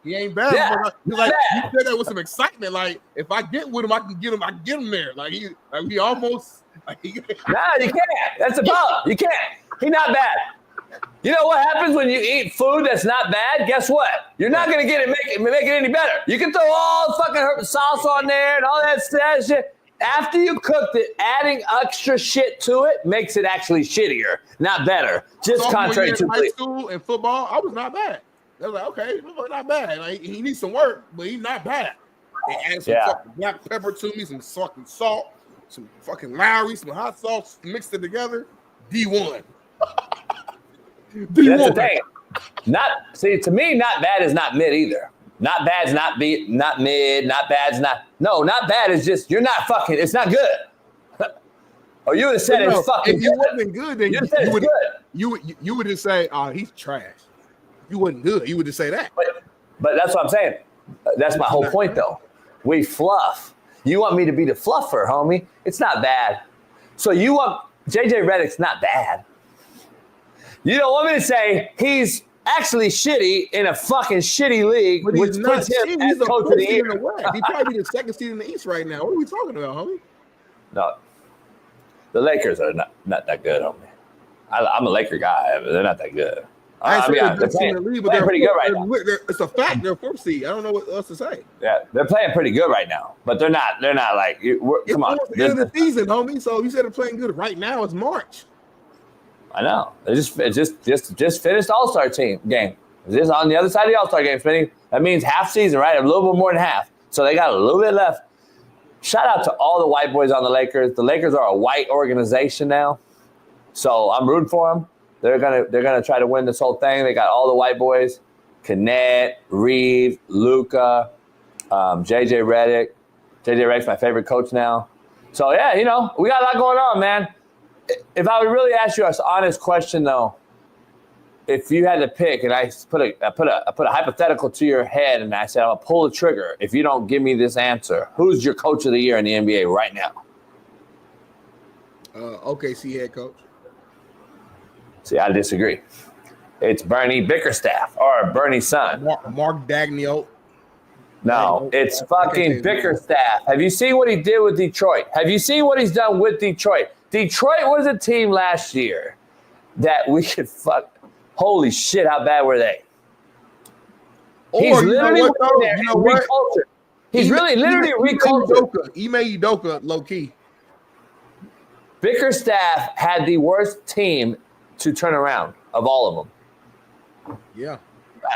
he ain't bad. Yeah, Like you said that with some excitement. Like if I get with him, I can get him there. Like he almost. Nah, you can't. That's the problem. You can't. He's not bad. You know what happens when you eat food that's not bad? Guess what? You're not going to make it any better. You can throw all the fucking sauce on there and all that shit. After you cooked it, adding extra shit to it makes it actually shittier, not better. Just contrary to high school and football, I was not bad. I was like, okay, not bad. Like, he needs some work, but he's not bad. They added some fucking black pepper to me, some fucking salt, some fucking Lowry, some hot sauce, mixed it together. D1. That's the thing. To me, not bad is not mid either. Not bad's not mid, not bad's not. No, not bad is just you're not fucking. It's not good. Or you would have said it's fucking. If you wasn't good, then you would just say, "Oh, he's trash." You wasn't good. You would just say that. But that's what I'm saying. That's my whole point, though. We fluff. You want me to be the fluffer, homie? It's not bad. So you want JJ Redick's not bad. You don't want me to say he's actually shitty in a fucking shitty league, but which puts him as coach of the year. He probably the second seed in the East right now. What are we talking about, homie? No, the Lakers are not that good, homie. I'm a Laker guy, but they're not that good. They're playing pretty good right now. It's a fact. They're fourth seed. I don't know what else to say. Yeah, they're playing pretty good right now, but they're not like. Come on, it's the end of the season, homie. So you said they're playing good right now. It's March. I know. They just finished All-Star game. Is this on the other side of the All-Star game, Smitty? That means half season, right? A little bit more than half. So they got a little bit left. Shout out to all the white boys on the Lakers. The Lakers are a white organization now. So I'm rooting for them. They're gonna try to win this whole thing. They got all the white boys. Kenneth, Reed, Luka, JJ Redick. JJ Redick's my favorite coach now. So yeah, we got a lot going on, man. If I would really ask you an honest question, though, if you had to pick, and I put a hypothetical to your head, and I said, I'll pull the trigger if you don't give me this answer, who's your coach of the year in the NBA right now? OKC head coach. See, I disagree. It's Bernie Bickerstaff or Bernie's son. Mark Dagnall. No, it's fucking Bickerstaff. Have you seen what he did with Detroit? Have you seen what he's done with Detroit? Detroit was a team last year that we could fuck. Holy shit, how bad were they? He's literally recultured. He's literally recultured. Ime Udoka, low key. Bickerstaff had the worst team to turn around of all of them. Yeah.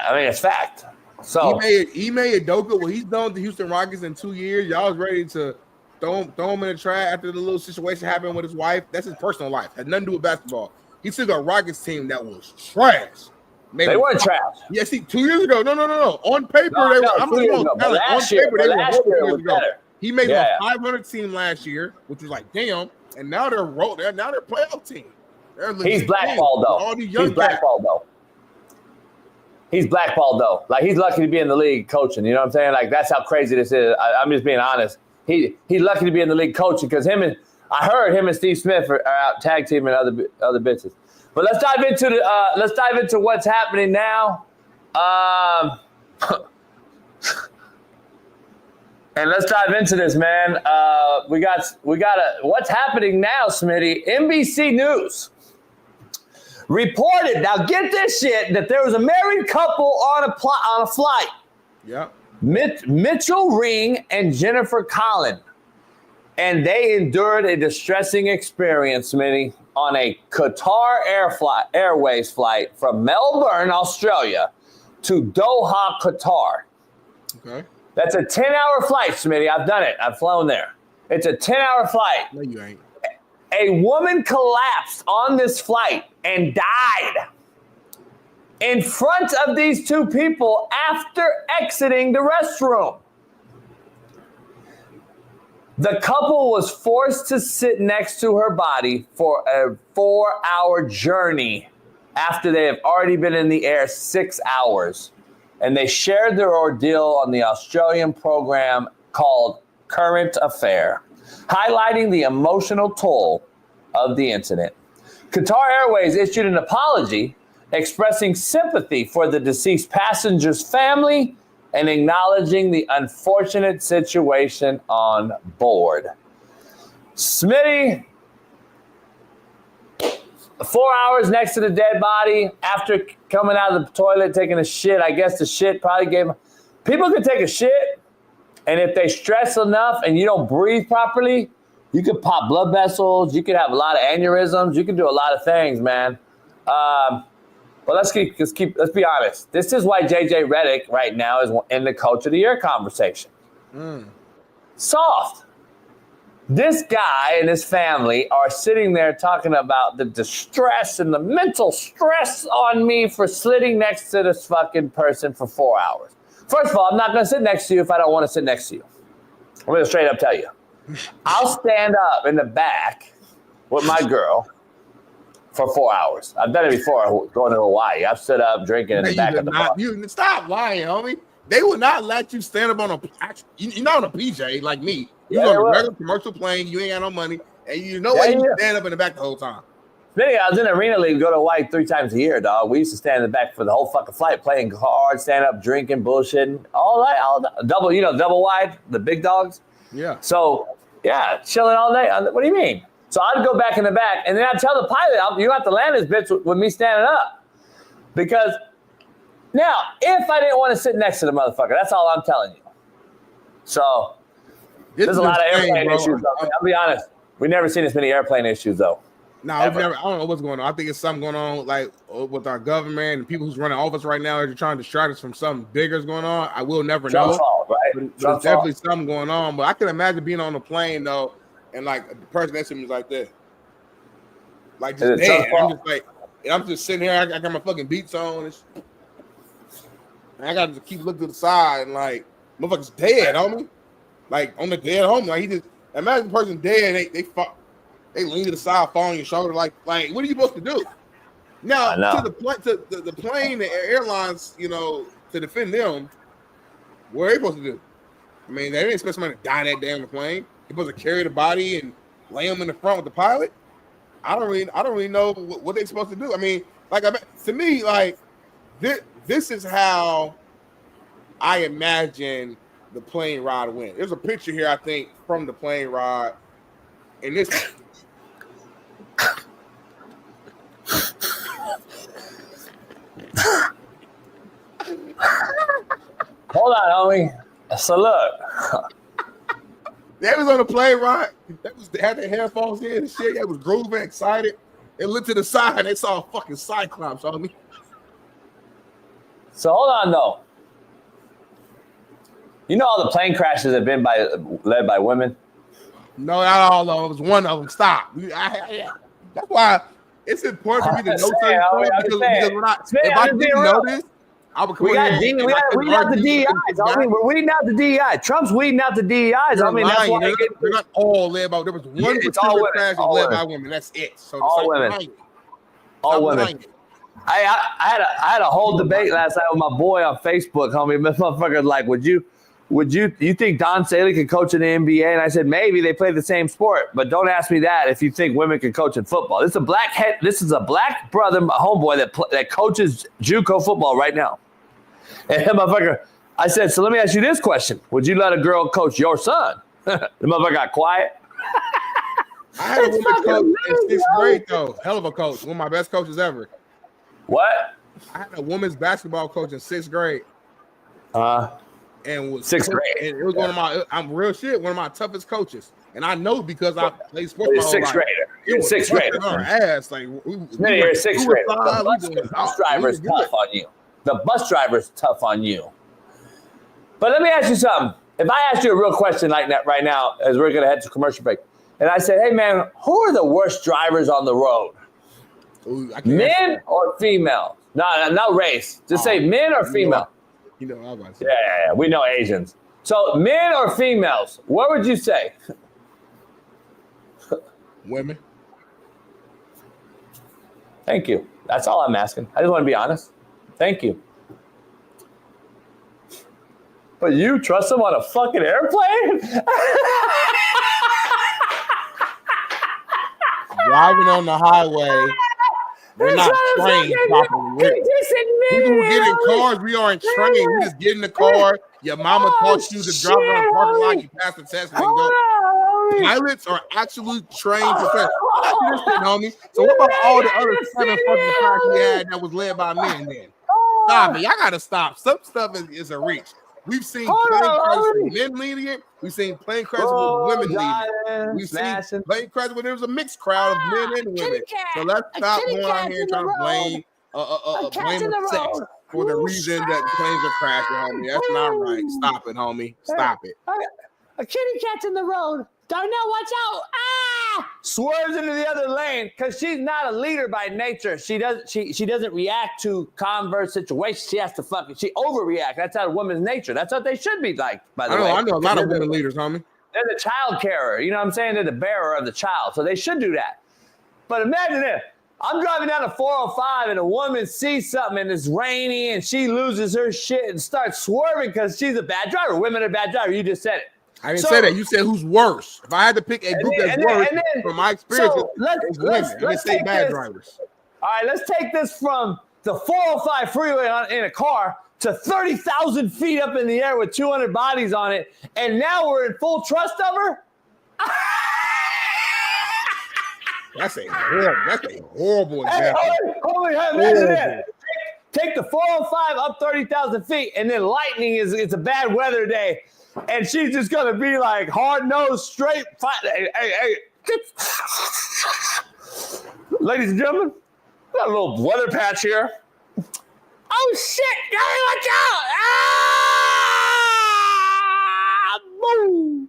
I mean, it's fact. So Ime Udoka, what he's done with the Houston Rockets in 2 years, y'all was ready to throw him in the trash after the little situation happened with his wife. That's his personal life. Had nothing to do with basketball. He took a Rockets team that was trash. They weren't trash. Yeah, see, 2 years ago. No. On paper, they were. I'm going to tell it. On paper, they were better. He made a 500 team last year, which was like, damn. And now they're playoff team. He's blackballed though. All these young He's blackballed though. He's blackballed though. Like he's lucky to be in the league coaching. You know what I'm saying? Like that's how crazy this is. I'm just being honest. He's lucky to be in the league coaching because I heard him and Steve Smith are out tag teaming other bitches. But let's dive into what's happening now. And let's dive into this, man. We got what's happening now, Smitty. NBC News reported. Now get this shit that there was a married couple on a flight. Yeah. Mitchell Ring and Jennifer Collin. And they endured a distressing experience, Smitty, on a Qatar Airways flight from Melbourne, Australia to Doha, Qatar. Okay. That's a 10-hour flight, Smitty. I've done it. I've flown there. It's a 10-hour flight. No, you ain't. A woman collapsed on this flight and died in front of these two people after exiting the restroom. The couple was forced to sit next to her body for a 4-hour journey after they have already been in the air 6 hours. And they shared their ordeal on the Australian program called Current Affair, highlighting the emotional toll of the incident. Qatar Airways issued an apology expressing sympathy for the deceased passenger's family and acknowledging the unfortunate situation on board. Smitty, 4 hours next to the dead body after coming out of the toilet, taking a shit. I guess the shit probably gave him. People can take a shit, and if they stress enough and you don't breathe properly, you could pop blood vessels. You could have a lot of aneurysms. You can do a lot of things, man. But let's be honest. This is why JJ Redick right now is in the Coach of the Year conversation. Soft. This guy and his family are sitting there talking about the distress and the mental stress on me for sitting next to this fucking person for 4 hours. First of all, I'm not going to sit next to you if I don't want to sit next to you. I'm going to straight up tell you. I'll stand up in the back with my girl for 4 hours. I've done it before going to Hawaii. I've stood up drinking in the back of the bar. You stop lying, homie. They will not let you stand up on a you're not on a PJ like me. You're on a regular commercial plane. You ain't got no money, and you know why you stand up in the back the whole time. I was in the Arena League, go to Hawaii 3 times a year, dog. We used to stand in the back for the whole fucking flight, playing hard, stand up, drinking, bullshitting, all that. Double, double wide, the big dogs. Yeah. So, yeah, chilling all day. What do you mean? So I'd go back in the back, and then I'd tell the pilot, you have to land this bitch with me standing up. Because now, if I didn't want to sit next to the motherfucker, that's all I'm telling you. So there's a lot of airplane issues, though. I'll be honest. We've never seen this many airplane issues, though. No, I don't know what's going on. I think it's something going on, like with our government and people who's running office right now. They're trying to distract us from something bigger is going on. I will never know. Fault, right? But there's definitely something going on. But I can imagine being on a plane though, and like the person next to me is like this, like just dead. I'm just sitting here. I got my fucking beats on, and I got to keep looking to the side and like motherfucker's dead, homie. Like on the dead homie. Like he just imagine the person dead. They lean to the side, fall on your shoulder. Like what are you supposed to do? Now to the plane, the airlines, to defend them, what are they supposed to do? I mean, they didn't expect somebody to die that damn plane. They're supposed to carry the body and lay them in the front with the pilot. I don't really know what they're supposed to do. I mean, to me, this is how I imagine the plane ride went. There's a picture here, I think, from the plane ride, and this. Hold on, homie. So look. They was on the plane ride. They had their headphones in and shit. They was grooving, excited. They looked to the side and they saw a fucking cyclops, homie. So hold on, though. You know all the plane crashes have been led by women? No, not all of them. It was one of them. Stop. That's why it's important for me to know certain stuff because if I didn't know this, I would come in here. We got the DEIs. We're weeding out the DEI. Trump's weeding out the DEIs. I mean, that's why they're not all led by. There was one particular crash led by women. That's it. So all women. All women. I had a whole debate last night with my boy on Facebook, homie. This motherfucker's like, you think Don Staley could coach in the NBA? And I said, maybe. They play the same sport. But don't ask me that if you think women can coach in football. This is a black brother, a homeboy that coaches JUCO football right now. And motherfucker, I said, so let me ask you this question. Would you let a girl coach your son? The motherfucker got quiet. I had a woman coach in 6th grade, though. Hell of a coach. One of my best coaches ever. What? I had a women's basketball coach in 6th grade. And was 6th grade. And it was one of my toughest coaches. And I know because I played sports. You're 6th grader. You're 6th grader. Our ass. Like, you're 6th grader. The bus driver's tough on you. The bus driver's tough on you. But let me ask you something. If I asked you a real question like that right now, as we're going to head to commercial break, and I said, hey, man, who are the worst drivers on the road? Men or female? No race. Just say men or female. I was about to say. Yeah. We know Asians. So men or females, what would you say? Women. Thank you. That's all I'm asking. I just want to be honest. Thank you. But you trust them on a fucking airplane? Driving on the highway. We're not trained properly. People who get in cars, we aren't trained. We just get in the car. Your mama taught you to drive around the parking lot. You pass the test and go. Pilots are actually trained professionals. Listen, homie. So what about all the other 7 fucking cars we had that was led by men then? Stop it. Y'all gotta stop. Some stuff is a reach. We've seen plane crashes with men leading it. We've seen plane crashes with women leading it. We've seen plane crashes where there was a mixed crowd of men and women. So let's stop going out here and trying to blame the sex for the reason that planes are crashing, homie. That's not right. Stop it, homie. Stop it. A kitty cat's in the road. Darnell, watch out. Ah! Swerves into the other lane because she's not a leader by nature. She doesn't react to converse situations. She has to she overreact. That's out of woman's nature. That's what they should be like, by the way. I know a lot of women leaders, homie. They're the child carer. You know what I'm saying? They're the bearer of the child. So they should do that. But imagine this. I'm driving down the 405 and a woman sees something and it's rainy and she loses her shit and starts swerving because she's a bad driver. Women are bad drivers. You just said it. I didn't say that. You said who's worse. If I had to pick a group that's worse, from my experience, it's women. Let's say bad drivers. All right, let's take this from the 405 freeway in a car to 30,000 feet up in the air with 200 bodies on it, and now we're in full trust of her? That's a horrible example. Hey, take the 405 up 30,000 feet, and then lightning it's a bad weather day. And she's just going to be like hard-nosed, straight. Hey. Ladies and gentlemen, we got a little weather patch here. Oh, shit. Guys, watch out. Boom.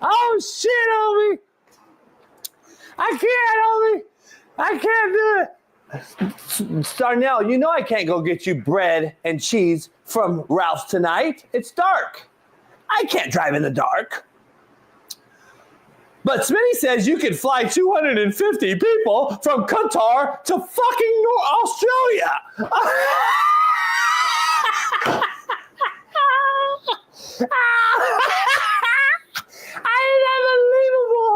Oh, shit, homie. I can't do it. Darnell, you know I can't go get you bread and cheese from Ralph's tonight. It's dark. I can't drive in the dark. But Smitty says you can fly 250 people from Qatar to fucking Australia.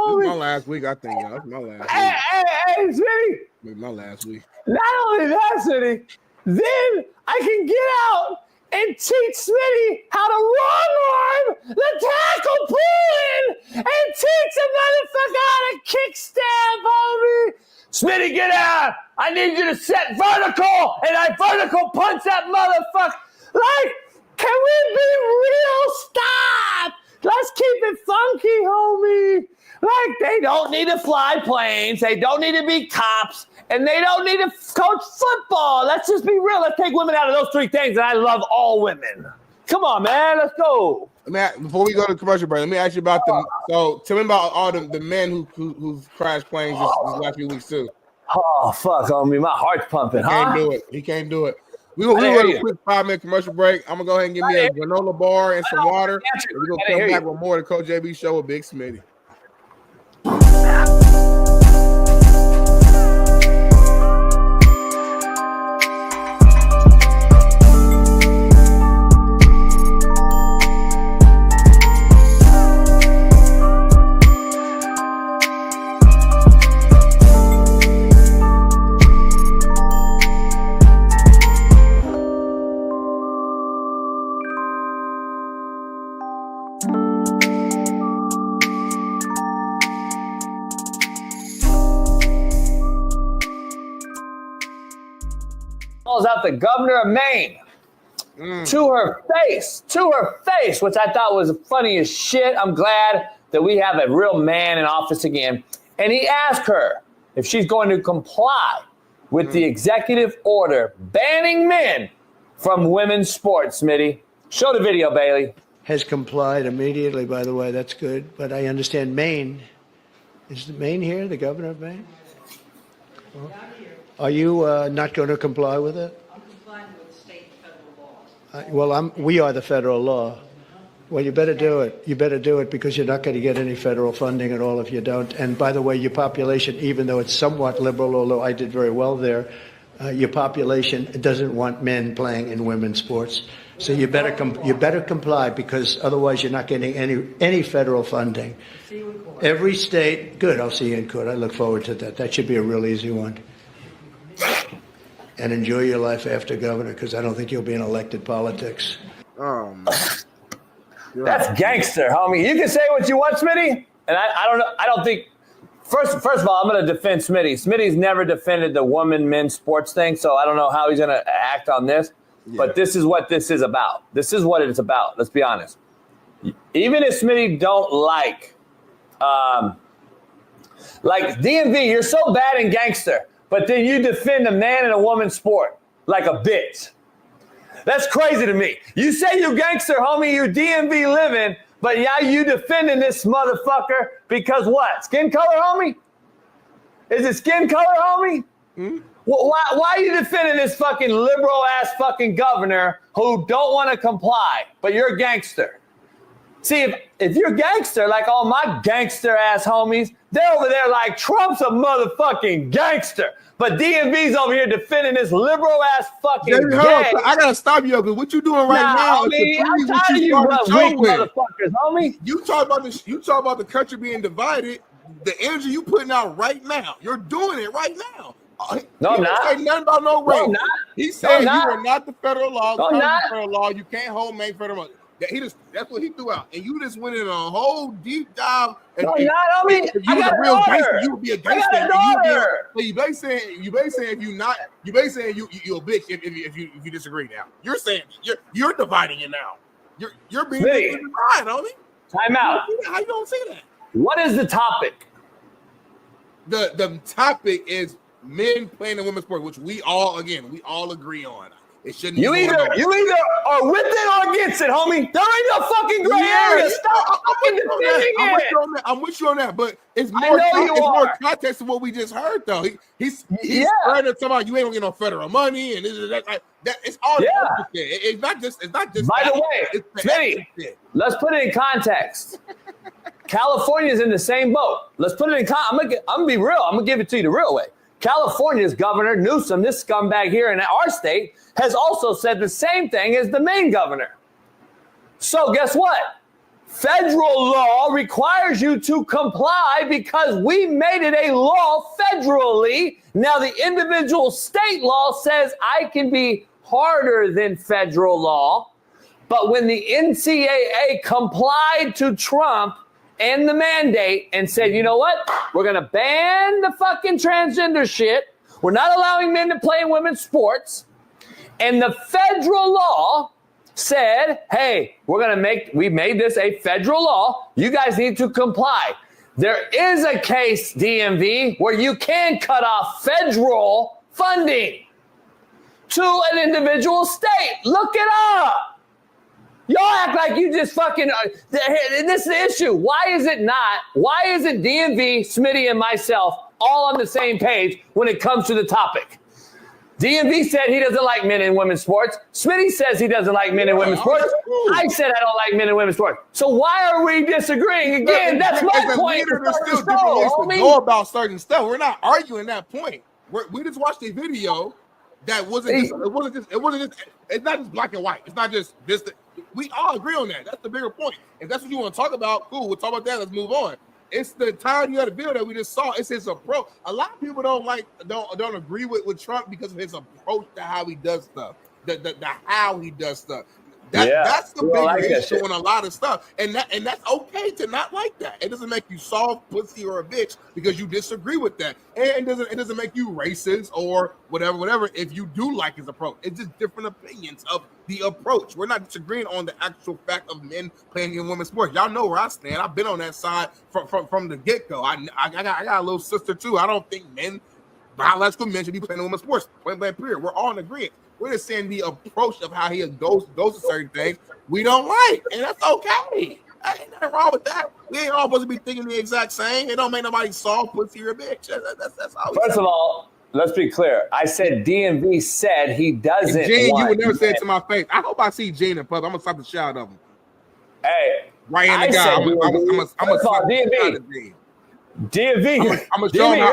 This is my last week, I think, y'all. This is my last week. Hey, Smitty. Maybe my last week. Not only that, Smitty, then I can get out and teach Smitty how to wrong arm the tackle pull-in and teach the motherfucker how to kick stab, homie. Smitty, get out. I need you to set vertical, and I vertical punch that motherfucker. Like, can we be real? Stop. Let's keep it funky, homie. Like, they don't need to fly planes. They don't need to be cops. And they don't need to coach football. Let's just be real. Let's take women out of those 3 things. And I love all women. Come on, man. Let's go. Before we go to commercial break, let me ask you about them. So tell me about all the men who've crashed planes this last few weeks, too. Oh, fuck, homie. My heart's pumping, He can't do it. We're going to do a quick 5-minute commercial break. I'm going to go ahead and give me a granola bar and some water. And we're going to come back with more of the Coach JB Show with Big Smitty. Out the governor of Maine to her face, which I thought was funny as shit. I'm glad that we have a real man in office again. And he asked her if she's going to comply with the executive order banning men from women's sports, Smitty. Show the video, Bailey. Has complied immediately, by the way. That's good. But I understand Maine. Is Maine here, the governor of Maine? Well, are you not going to comply with it? I'm complying with state and federal laws. We are the federal law. Well, you better do it. You better do it because you're not going to get any federal funding at all if you don't. And by the way, your population, even though it's somewhat liberal, although I did very well there, your population doesn't want men playing in women's sports. So you better comply because otherwise you're not getting any federal funding. See you in court. Every state, good. I'll see you in court. I look forward to that. That should be a real easy one. And enjoy your life after governor because I don't think you'll be in elected politics. Oh, man. That's gangster, homie. You can say what you want, Smitty. And I don't know. I don't think. First of all, I'm going to defend Smitty. Smitty's never defended the woman-men sports thing, so I don't know how he's going to act on this. Yeah. But this is what this is about. This is what it's about. Let's be honest. Even if Smitty don't like DMV, you're so bad and gangster, but then you defend a man and a woman sport like a bitch. That's crazy to me. You say you gangster, homie, you DMV living, but yeah, you defending this motherfucker because what? Skin color, homie? Is it skin color, homie? Mm-hmm. Why are you defending this fucking liberal-ass fucking governor who don't want to comply, but you're a gangster? See, if you're gangster, like all my gangster-ass homies, they're over there like Trump's a motherfucking gangster. But DMV's over here defending this liberal-ass fucking gang. I got to stop you, because what you doing right now is I'm tired of you weak motherfuckers, homie. You talk about the country being divided, the energy you putting out right now, you're doing it right now. No, I'm not. Say nothing about no race. No, he said you are not the federal law. No, not. Federal law. You can't hold main federal law. That's what he threw out, and you just went in a whole deep dive. No, not. I mean, if you was a real gangster, you would be a gangster. So you basically saying if you not, you basically saying you a bitch if you disagree now. You're saying you're dividing it now. You're being divided, homie. Time out. How you don't see that? What is the topic? The topic is men playing in women's sports, which we all agree on. It shouldn't. You either are with it or against it, homie. There ain't no fucking gray area. Stop fucking defending it. I'm with you on that, but it's more context of what we just heard, though. He's trying to talk about you ain't gonna get no federal money and this is that. It's all it's not just. By the way, Smitty, let's put it in context. California's in the same boat. Let's put it in context. I'm gonna be real. I'm gonna give it to you the real way. California's Governor Newsom, this scumbag here in our state, has also said the same thing as the Maine governor. So guess what? Federal law requires you to comply because we made it a law federally. Now the individual state law says I can be harder than federal law. But when the NCAA complied to Trump and the mandate and said, you know what? We're going to ban the fucking transgender shit. We're not allowing men to play in women's sports. And the federal law said, hey, we made this a federal law. You guys need to comply. There is a case, DMV, where you can cut off federal funding to an individual state. Look it up. Y'all act like you just fucking, this is the issue. Why is it DMV, Smitty, and myself all on the same page when it comes to the topic? DMV said he doesn't like men and women's sports. Smitty says he doesn't like men and women's sports. I said I don't like men and women's sports. So why are we disagreeing? Again, that's my point. There's still different ways to go about certain stuff. We're not arguing that point. We just watched a video that it's not just black and white. It's not just this. We all agree on that. That's the bigger point. If that's what you want to talk about, cool. We'll talk about that. Let's move on. It's the entirety of the video that we just saw. It's his approach. A lot of people don't agree with Trump because of his approach to how he does stuff. The how he does stuff. That's the big issue in a lot of stuff. And that's okay to not like that. It doesn't make you soft, pussy, or a bitch because you disagree with that. And it doesn't make you racist or whatever if you do like his approach. It's just different opinions of the approach. We're not disagreeing on the actual fact of men playing in women's sports. Y'all know where I stand. I've been on that side from the get-go. I got a little sister too. I don't think biological men should be playing in women's sports. Point blank period. We're all in agreement. We're just saying the approach of how he goes to certain things we don't like, and that's okay. Ain't nothing wrong with that. We ain't all supposed to be thinking the exact same. It don't make nobody soft, pussy, or a bitch. That's all. First of all, let's be clear. I said DMV said he doesn't. Gene, you would never say it to my face. I hope I see Gene in public. I'm gonna stop the shit out of him. Hey, right in the guy. I'm gonna stop DMV. DMV. I'm gonna show him how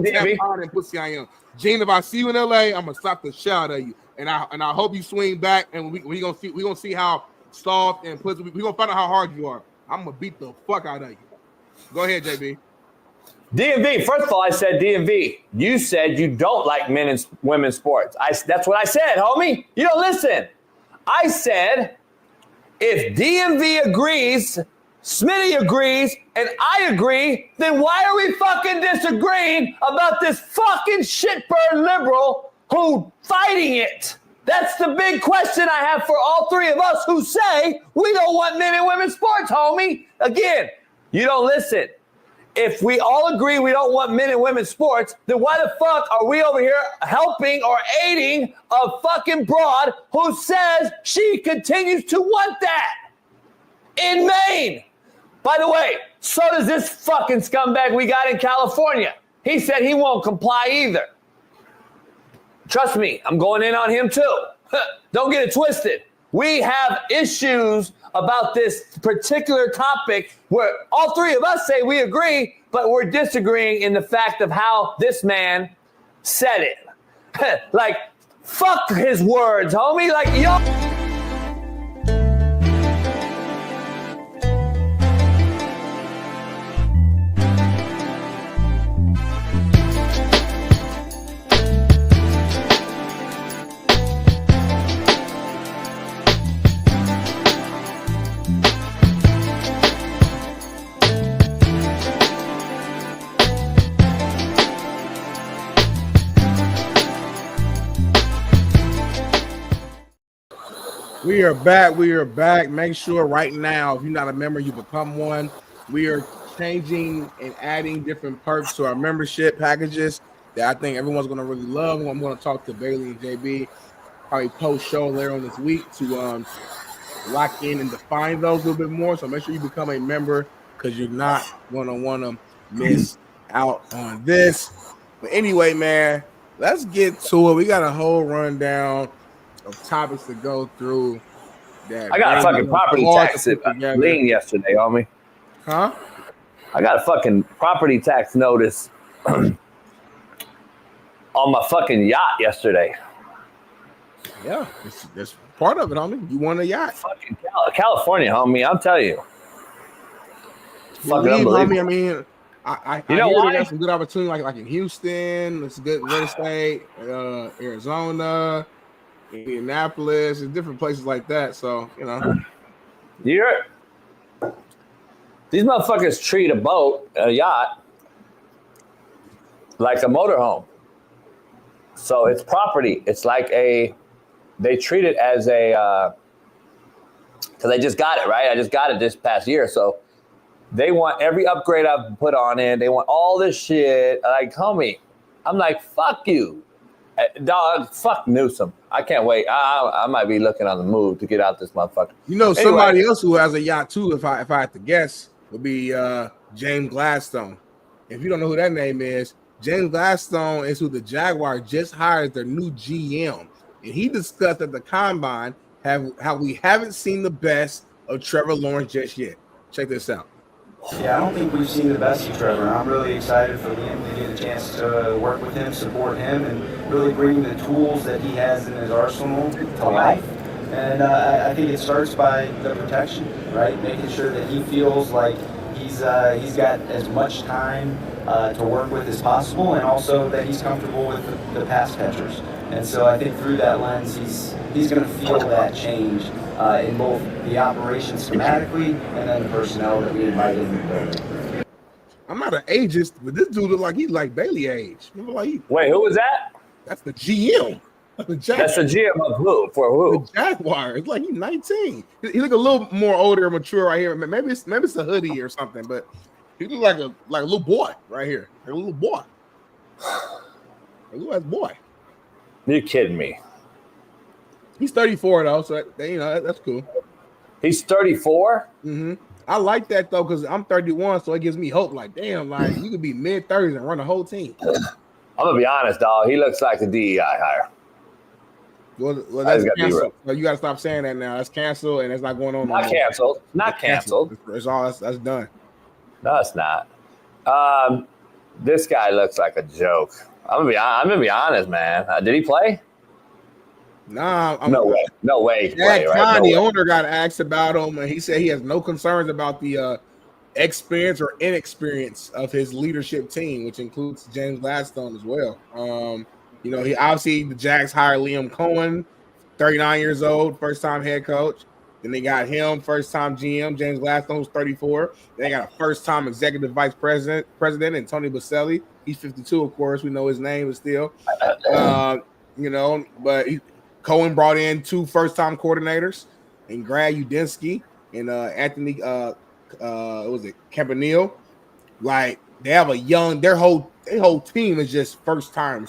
talented and pussy I am. Gene, if I see you in LA, I'm gonna stop the shit out of you, and I hope you swing back, and we gonna see how soft and pussy. We gonna find out how hard you are. I'm gonna beat the fuck out of you. Go ahead, JB. DMV. First of all, I said DMV. You said you don't like men and women's sports. That's what I said, homie. You don't listen. I said if DMV agrees, Smitty agrees, and I agree, then why are we fucking disagreeing about this fucking shitbird liberal who fighting it? That's the big question I have for all three of us who say we don't want men and women's sports, homie. Again, you don't listen. If we all agree we don't want men and women's sports, then why the fuck are we over here helping or aiding a fucking broad who says she continues to want that in Maine? By the way, so does this fucking scumbag we got in California. He said he won't comply either. Trust me, I'm going in on him too. Don't get it twisted. We have issues about this particular topic where all three of us say we agree, but we're disagreeing in the fact of how this man said it. Like, fuck his words, homie. Like, yo. We are back. We are back. Make sure right now, if you're not a member, you become one. We are changing and adding different perks to our membership packages that I think everyone's going to really love. I'm going to talk to Bailey and JB probably post-show later on this week to lock in and define those a little bit more. So make sure you become a member because you're not going to want to miss out on this. But anyway, man, let's get to it. We got a whole rundown of topics to go through. That I got a fucking property tax lien yesterday, homie. Huh? I got a fucking property tax notice on my fucking yacht yesterday. Yeah, it's part of it, homie. You want a yacht? Fucking California, homie. I'm telling you. Fucking unbelievable. Homie, I mean, I you know why? There's some good opportunity, like in Houston. It's good real estate. Arizona. Indianapolis and different places like that. So, you know. These motherfuckers treat a yacht, like a motorhome. So it's property. It's like they treat it as because I just got it, right? I just got it this past year. So they want every upgrade I've put on it. They want all this shit. Like, homie, I'm like, fuck you. Dog, fuck Newsom. I can't wait. I might be looking on the move to get out this motherfucker. You know, somebody else who has a yacht too, if I had to guess, would be James Gladstone. If you don't know who that name is, James Gladstone is who the Jaguars just hired their new GM. And he discussed at the combine how we haven't seen the best of Trevor Lawrence just yet. Check this out. Yeah, I don't think we've seen the best of Trevor. I'm really excited for Liam to get a chance to work with him, support him, and really bring the tools that he has in his arsenal to life. And I think it starts by the protection, right? Making sure that he feels like he's got as much time to work with as possible, and also that he's comfortable with the pass catchers. And so I think through that lens, he's going to feel that change in both the operation schematically and then the personnel that we invite in the building. I'm not an ageist, but this dude look like he's like Bailey age. Wait, who was that? That's the GM. That's the GM of who? For who? The Jaguars. It's like he's 19. He look a little more older and mature right here. Maybe it's a hoodie or something, but he look like a little boy right here. Like a little boy. A little ass boy. You're kidding me. He's 34 though, so that's cool. He's 34. Mm-hmm. I like that though because I'm 31, so it gives me hope. Like, damn, like you could be mid-30s and run a whole team. I'm gonna be honest, dog. He looks like a DEI hire. Well, that's canceled. So you gotta stop saying that now. That's canceled, and it's not going on. Not canceled. Not canceled. It's all that's done. No, it's not. This guy looks like a joke. I'm gonna be honest, man. Did he play? Nah, no way. Jack Conn, the owner, got asked about him, and he said he has no concerns about the experience or inexperience of his leadership team, which includes James Gladstone as well. He obviously the Jags hired Liam Cohen, 39 years old, first time head coach. Then they got him, first-time GM, James Gladstone's 34. Then they got a first-time executive vice president, and Tony Baselli. He's 52, of course. We know his name is still. But Cohen brought in 2 first-time coordinators, and Grad Udinski and Anthony Campanile. Like, they have a young, their whole team is just first time.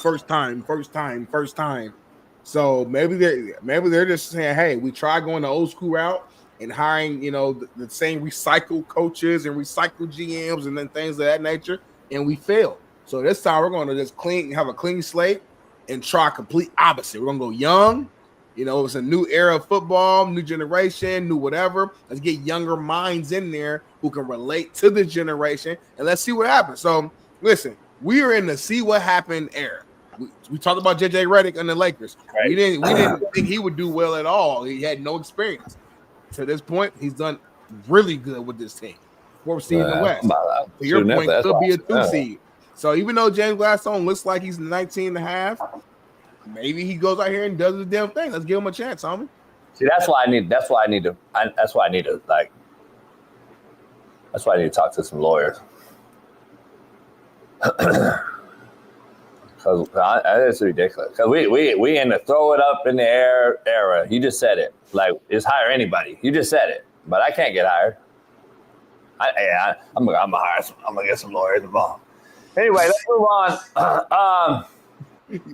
So maybe they're just saying, hey, we try going the old school route and hiring, the same recycled coaches and recycled GMs and then things of that nature, and we failed. So this time we're going to just have a clean slate and try complete opposite. We're going to go young. It's a new era of football, new generation, new whatever. Let's get younger minds in there who can relate to this generation, and let's see what happens. So listen, we are in the see what happened era. We talked about JJ Redick and the Lakers. Right. We didn't think he would do well at all. He had no experience. To this point, he's done really good with this team. 4th seed in the West. To your point, could be a 2 seed. So even though James Gladstone looks like he's 19 and a half, maybe he goes out here and does the damn thing. Let's give him a chance, homie. See, that's why I need to talk to some lawyers. Because it's ridiculous. Because we in the throw it up in the air era. You just said it. Like, just hire anybody. You just said it. But I can't get hired. I'm gonna get some lawyers involved. Anyway, let's move on.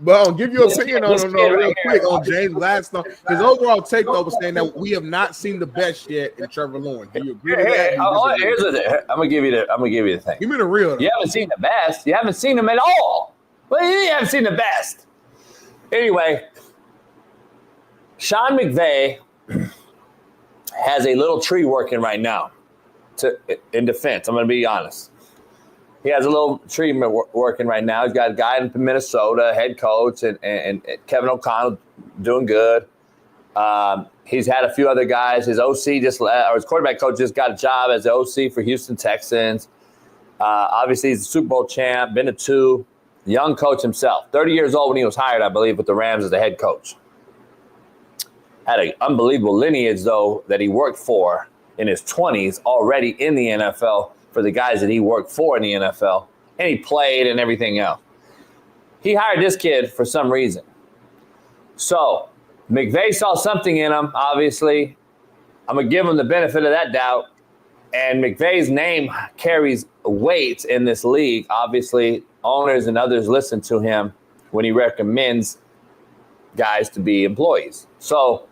But give your opinion on real quick on James Gladstone. His overall take was saying that we have not seen the best yet in Trevor Lawrence. Do you agree with that? Here's the thing. I'm gonna give you the thing. Give me the real. You haven't seen the best. You haven't seen him at all. Well, you haven't seen the best. Anyway, Sean McVay has a little tree working right now. In defense, I'm going to be honest. He has a little tree working right now. He's got a guy in Minnesota, head coach, and Kevin O'Connell doing good. He's had a few other guys. His OC his quarterback coach just got a job as the OC for Houston Texans. Obviously, he's a Super Bowl champ, been to 2. Young coach himself, 30 years old when he was hired, I believe, with the Rams as the head coach. Had an unbelievable lineage, though, that he worked for in his 20s already in the NFL for the guys that he worked for in the NFL. And he played and everything else. He hired this kid for some reason. So McVay saw something in him, obviously. I'm going to give him the benefit of that doubt. And McVay's name carries weight in this league. Obviously, owners and others listen to him when he recommends guys to be employees. So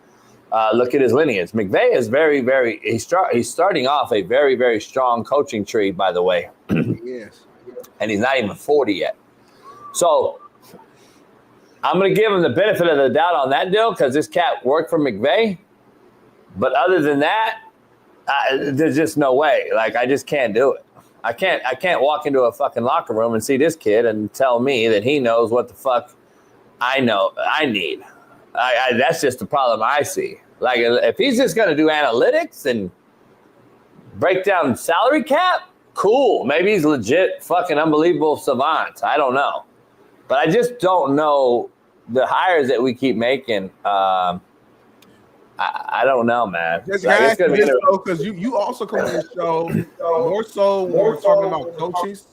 look at his lineage. McVay is very, very – he's starting off a very, very strong coaching tree, by the way. Yes. And he's not even 40 yet. So I'm going to give him the benefit of the doubt on that deal because this cat worked for McVay. But other than that, there's just no way. Like, I just can't do it. I can't walk into a fucking locker room and see this kid and tell me that he knows what the fuck I know I need. That's just the problem I see. Like, if he's just going to do analytics and break down salary cap, cool. Maybe he's legit fucking unbelievable savant. I don't know. But I just don't know the hires that we keep making. I don't know, man. Because you also come on the show more so when we're talking about coaches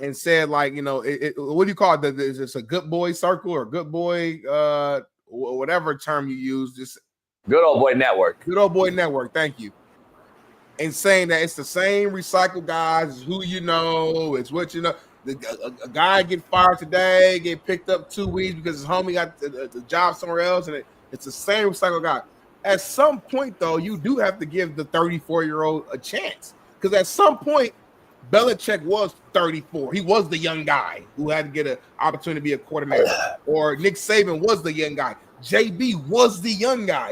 and said, like, what do you call it? Is this a good boy circle or good boy, whatever term you use? Just good old boy network. Good old boy network. Thank you. And saying that it's the same recycled guys, it's who you know, it's what you know. A guy get fired today, get picked up 2 weeks because his homie got the job somewhere else, and it's the same recycled guy. At some point, though, you do have to give the 34-year-old a chance. Because at some point, Belichick was 34. He was the young guy who had to get an opportunity to be a coordinator. Or Nick Saban was the young guy. JB was the young guy.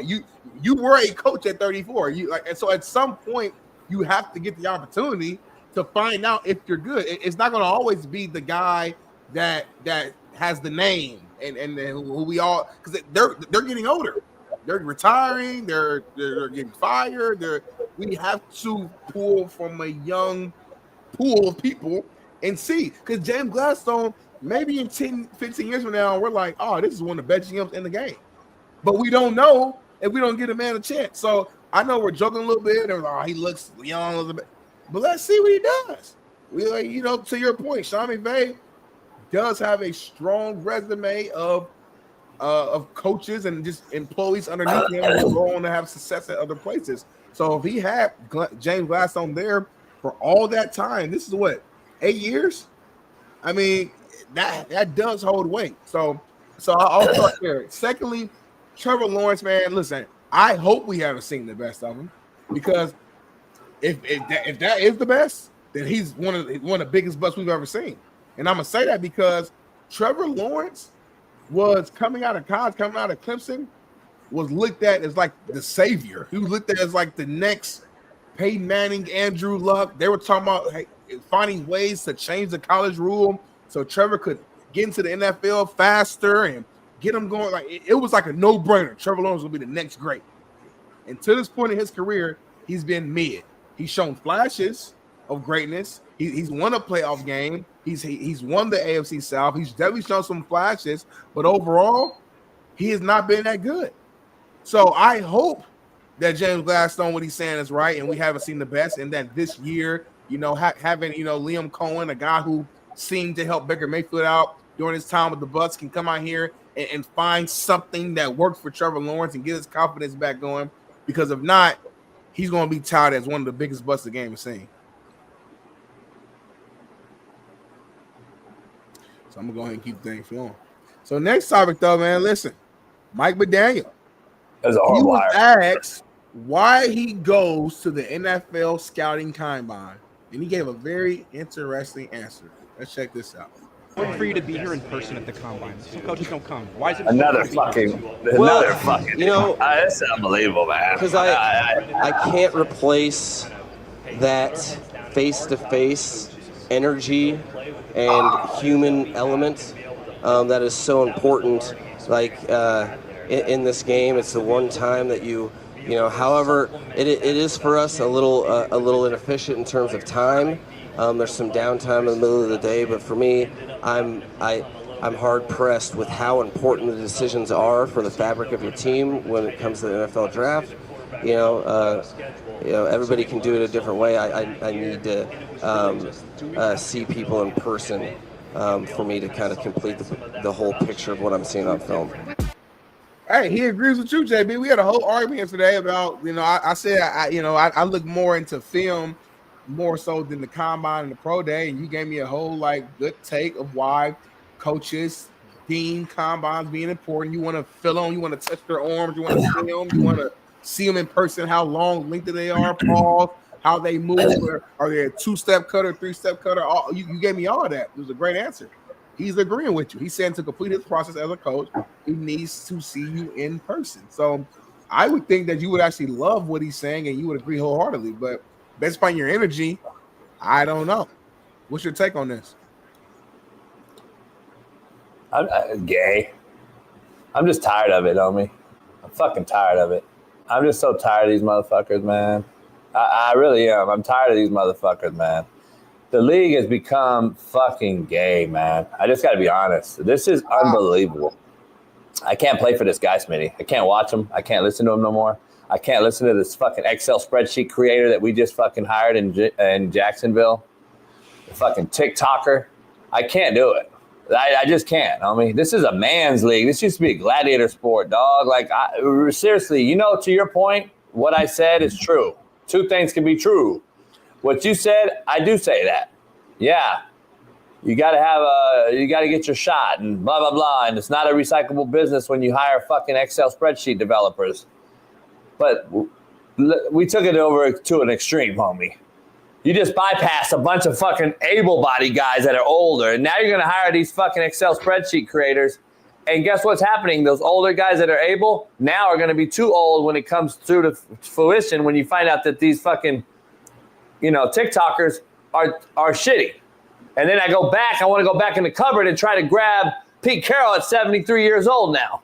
You were a coach at 34. And so at some point, you have to get the opportunity to find out if you're good. It's not going to always be the guy that has the name and who we all, because they're getting older. They're retiring. They're getting fired. We have to pull from a young pool of people and see. Because James Gladstone, maybe in 10, 15 years from now, we're like, oh, this is one of the best GMs in the game. But we don't know if we don't give a man a chance. So I know we're joking a little bit, and he looks young a little bit, but let's see what he does. To your point, Sean McVay does have a strong resume of coaches and just employees underneath him who go on to have success at other places. So if he had James Gladstone there for all that time, this is what, 8 years? I mean, that does hold weight. So I'll start there. Secondly, Trevor Lawrence, man, listen, I hope we haven't seen the best of him, because if that is the best, then he's one of the biggest busts we've ever seen. And I'm gonna say that because Trevor Lawrence was coming out of college, coming out of Clemson, was looked at as like the savior. He was looked at as like the next Peyton Manning, Andrew Luck. They were talking about finding ways to change the college rule so Trevor could get into the NFL faster and get him going. Like it was like a no-brainer. Trevor Lawrence will be the next great. And to this point in his career, he's been mid. He's shown flashes of greatness. He's won a playoff game. He's won the AFC South. He's definitely shown some flashes, but overall, he has not been that good. So I hope that James Gladstone, what he's saying is right, and we haven't seen the best, and that this year, having Liam Cohen, a guy who seemed to help Baker Mayfield out during his time with the Bucs, can come out here and find something that works for Trevor Lawrence and get his confidence back going. Because if not, he's going to be touted as one of the biggest busts the game has seen. So I'm going to go ahead and keep things flowing. So next topic, though, man, listen. Mike McDaniel. That's a hard He was wire. asked why he goes to the NFL scouting combine, and he gave a very interesting answer. Let's check this out. Important for you to be here in person at the combine. Some coaches don't come. Why is it Another fucking. That's unbelievable, man. Because I can't replace that face-to-face energy and human element that is so important. Like in this game, it's the one time that however it is for us a little inefficient in terms of time. There's some downtime in the middle of the day, but for me, I'm hard pressed with how important the decisions are for the fabric of your team when it comes to the NFL draft. Everybody can do it a different way. I need to see people in person for me to kind of complete the whole picture of what I'm seeing on film. Hey, he agrees with you, JB. We had a whole argument today about, I said, I look more into film more so than the combine and the pro day, and you gave me a whole good take of why coaches deem combines being important. You want to feel them, you want to touch their arms, you want to see them, you want to see them in person, how long, length they are, pause, how they move, are they a 2-step cutter, 3-step cutter? You gave me all of that. It was a great answer. He's agreeing with you. He's saying to complete his process as a coach, he needs to see you in person. So I would think that you would actually love what he's saying and you would agree wholeheartedly. But based upon your energy, I don't know. What's your take on this? I'm gay. I'm just tired of it, homie. I'm fucking tired of it. I'm just so tired of these motherfuckers, man. I really am. I'm tired of these motherfuckers, man. The league has become fucking gay, man. I just got to be honest. This is unbelievable. I can't play for this guy, Smitty. I can't watch him. I can't listen to him no more. I can't listen to this fucking Excel spreadsheet creator that we just fucking hired in Jacksonville. The fucking TikToker. I can't do it. I just can't. I mean, this is a man's league. This used to be a gladiator sport, dog. Seriously, to your point, what I said is true. Two things can be true. What you said, I do say that. Yeah. You got to get your shot and blah, blah, blah. And it's not a recyclable business when you hire fucking Excel spreadsheet developers. But we took it over to an extreme, homie. You just bypassed a bunch of fucking able-bodied guys that are older. And now you're going to hire these fucking Excel spreadsheet creators. And guess what's happening? Those older guys that are able now are going to be too old when it comes through to fruition when you find out that these fucking, TikTokers are shitty. And then I want to go back in the cupboard and try to grab Pete Carroll at 73 years old now.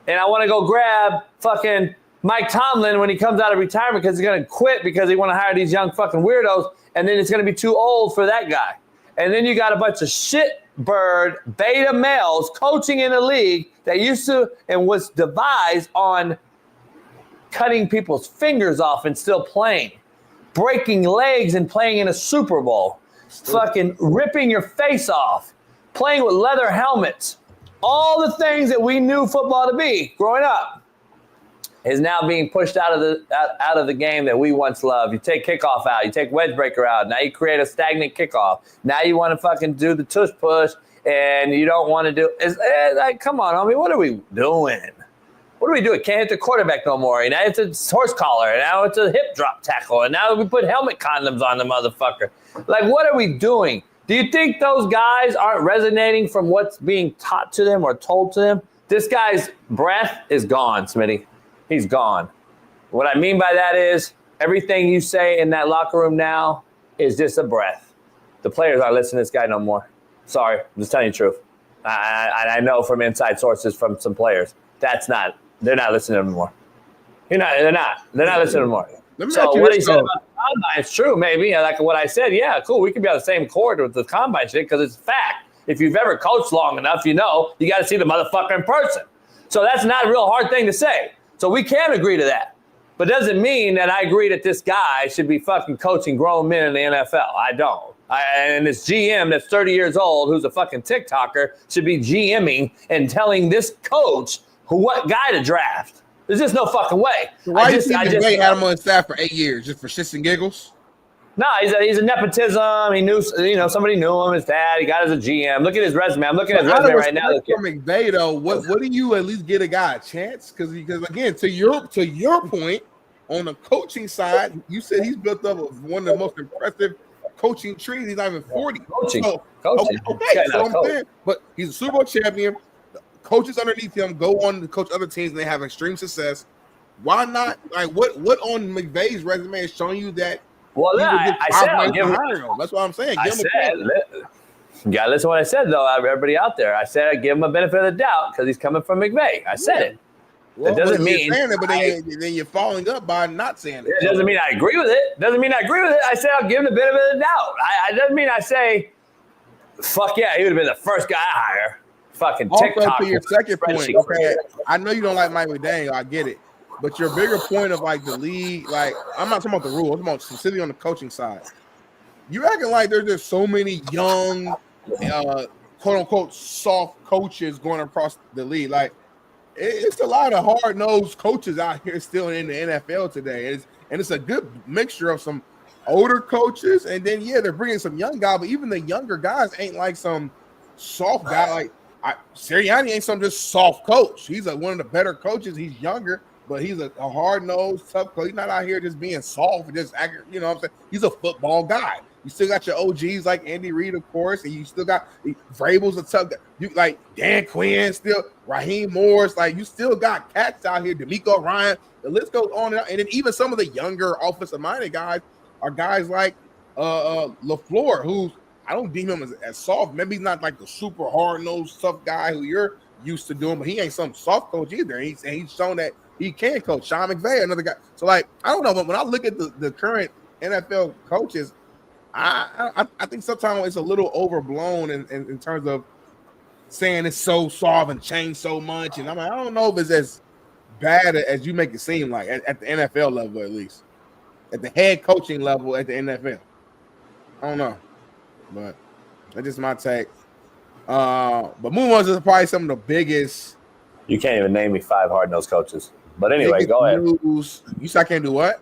And I want to go grab fucking Mike Tomlin when he comes out of retirement because he's going to quit because he want to hire these young fucking weirdos. And then it's going to be too old for that guy. And then you got a bunch of shitbird beta males coaching in a league that used to and was devised on cutting people's fingers off and still playing, breaking legs and playing in a Super Bowl, fucking ripping your face off, playing with leather helmets, all the things that we knew football to be growing up is now being pushed out of the game that we once loved. You take kickoff out, you take wedge breaker out, now you create a stagnant kickoff. Now you want to fucking do the tush push, and you don't want to do like, come on, homie, what are we doing? What do we do? Can't hit the quarterback no more. And now it's a horse collar, and now it's a hip drop tackle, and now we put helmet condoms on the motherfucker. Like, what are we doing? Do you think those guys aren't resonating from what's being taught to them or told to them? This guy's breath is gone, Smitty. He's gone. What I mean by that is everything you say in that locker room now is just a breath. The players aren't listening to this guy no more. Sorry, I'm just telling you the truth. I know from inside sources from some players. They're not listening anymore. They're not listening anymore. So what he said about the combine is true, maybe. Like what I said, yeah, cool. We could be on the same court with the combine shit because it's fact. If you've ever coached long enough, you know you got to see the motherfucker in person. So that's not a real hard thing to say. So we can agree to that. But doesn't mean that I agree that this guy should be fucking coaching grown men in the NFL. I don't. And this GM that's 30 years old, who's a fucking TikToker, should be GMing and telling this coach what guy to draft. There's just no fucking way. So why do you think McVay had him on staff for 8 years just for shits and giggles? No, he's a nepotism. He knew, somebody knew him. His dad. He got as a GM. Look at his resume. I'm looking at his resume right now. For McVay though, what do you at least get a guy a chance? Because again, to your point on the coaching side, you said he's built up one of the most impressive coaching trees. He's not even 40. Coaching. So I'm saying, but he's a Super Bowl champion. Coaches underneath him go on to coach other teams and they have extreme success. Why not? Like what on McVay's resume is showing you that? Well, I said I'll give him. That's what I'm saying. You gotta listen to what I said, though. Everybody out there, I said I'd give him a benefit of the doubt because he's coming from McVay. I said it. Well, it doesn't mean saying it, but then you're following up by not saying it. It doesn't mean I agree with it. Doesn't mean I agree with it. I said I'll give him the benefit of the doubt. It doesn't mean I say, fuck yeah, he would have been the first guy I hire. Fucking TikTok. Also, to your second point, okay, I know you don't like Mike McDaniel. I get it. But your bigger point of like the league, like I'm not talking about the rules, I'm talking about specifically on the coaching side. You acting like there's just so many young, quote unquote, soft coaches going across the league. Like it's a lot of hard nosed coaches out here still in the NFL today. It's a good mixture of some older coaches, and then they're bringing some young guys. But even the younger guys ain't like some soft guy. Like Sirianni ain't some just soft coach. He's one of the better coaches. He's younger. But he's a hard-nosed, tough coach. He's not out here just being soft, just acting, you know what I'm saying? He's a football guy. You still got your OGs like Andy Reid, of course, and you still got Vrabel's a tough guy. You like Dan Quinn, still Raheem Morris, like you still got cats out here, D'Amico Ryan. The list goes on and on. And then even some of the younger offensive-minded guys are guys like LaFleur, who I don't deem him as soft. Maybe he's not like the super hard-nosed, tough guy who you're used to doing, but he ain't some soft coach either. He's shown that he can coach. Sean McVay, another guy. So, like, I don't know, but when I look at the current NFL coaches, I think sometimes it's a little overblown in terms of saying it's so soft and changed so much. And I don't know if it's as bad as you make it seem like at the NFL level, at least. At the head coaching level at the NFL. I don't know. But that's just my take. But moving on to probably some of the biggest. You can't even name me 5 hard-nosed coaches. But anyway, go ahead. You said I can't do what?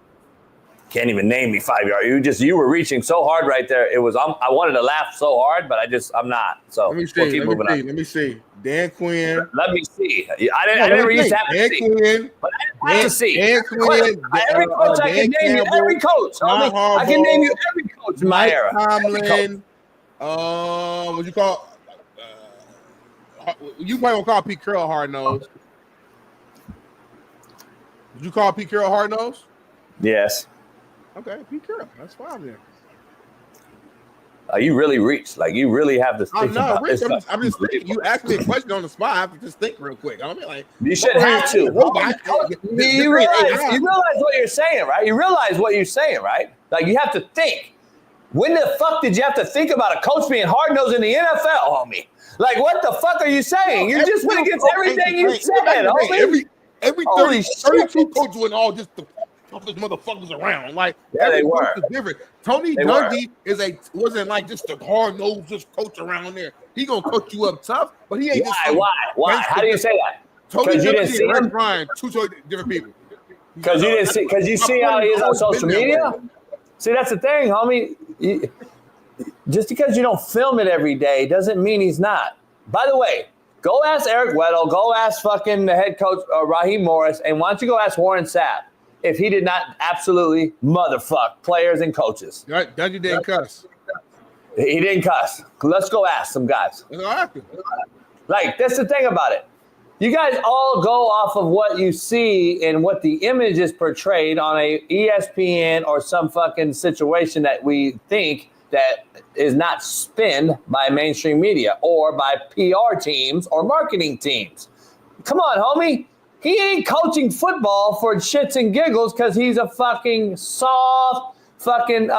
Can't even name me 5 yards. You were reaching so hard right there. It was I wanted to laugh so hard, but I'm not. So let me see. Let me see. Dan Quinn. Let me see. I never used to have to see. Quinn, but I have to see. Dan Quinn. Every coach I can name you. Every coach. I can name you every coach in my era. Tomlin. What you call? You might want to call Pete Carroll hard nose. Did you call Pete Carroll hard nose? Yes. Okay, Pete Carroll. That's fine then. You really reached. Like you really have to think about Rich, I'm just thinking. You asked me a question on the spot. I have to just think real quick. I mean, like you should have to. You realize what you're saying, right? You realize what you're saying, right? Like you have to think. When the fuck did you have to think about a coach being hard nosed in the NFL, homie? Like, what the fuck are you saying? You just went against everything you said, homie. Every 32 coaches were all just the toughest motherfuckers around. Like, every coach is different. Tony Dungy wasn't like just a hard-nosed just coach around there. He gonna coach you up tough, but he ain't Why? How do you say that? Tony Dungy and Rex Ryan, two totally different people. Because you see how he is on social media? See, that's the thing, homie. Just because you don't film it every day doesn't mean he's not. By the way, go ask Eric Weddle, go ask fucking the head coach Raheem Morris, and why don't you go ask Warren Sapp if he did not absolutely motherfuck players and coaches. Dungy didn't cuss. He didn't cuss. Let's go ask some guys. Like, that's the thing about it. You guys all go off of what you see and what the image is portrayed on a ESPN or some fucking situation that we think that is not spun by mainstream media or by PR teams or marketing teams. Come on, homie. He ain't coaching football for shits and giggles because he's a fucking soft, fucking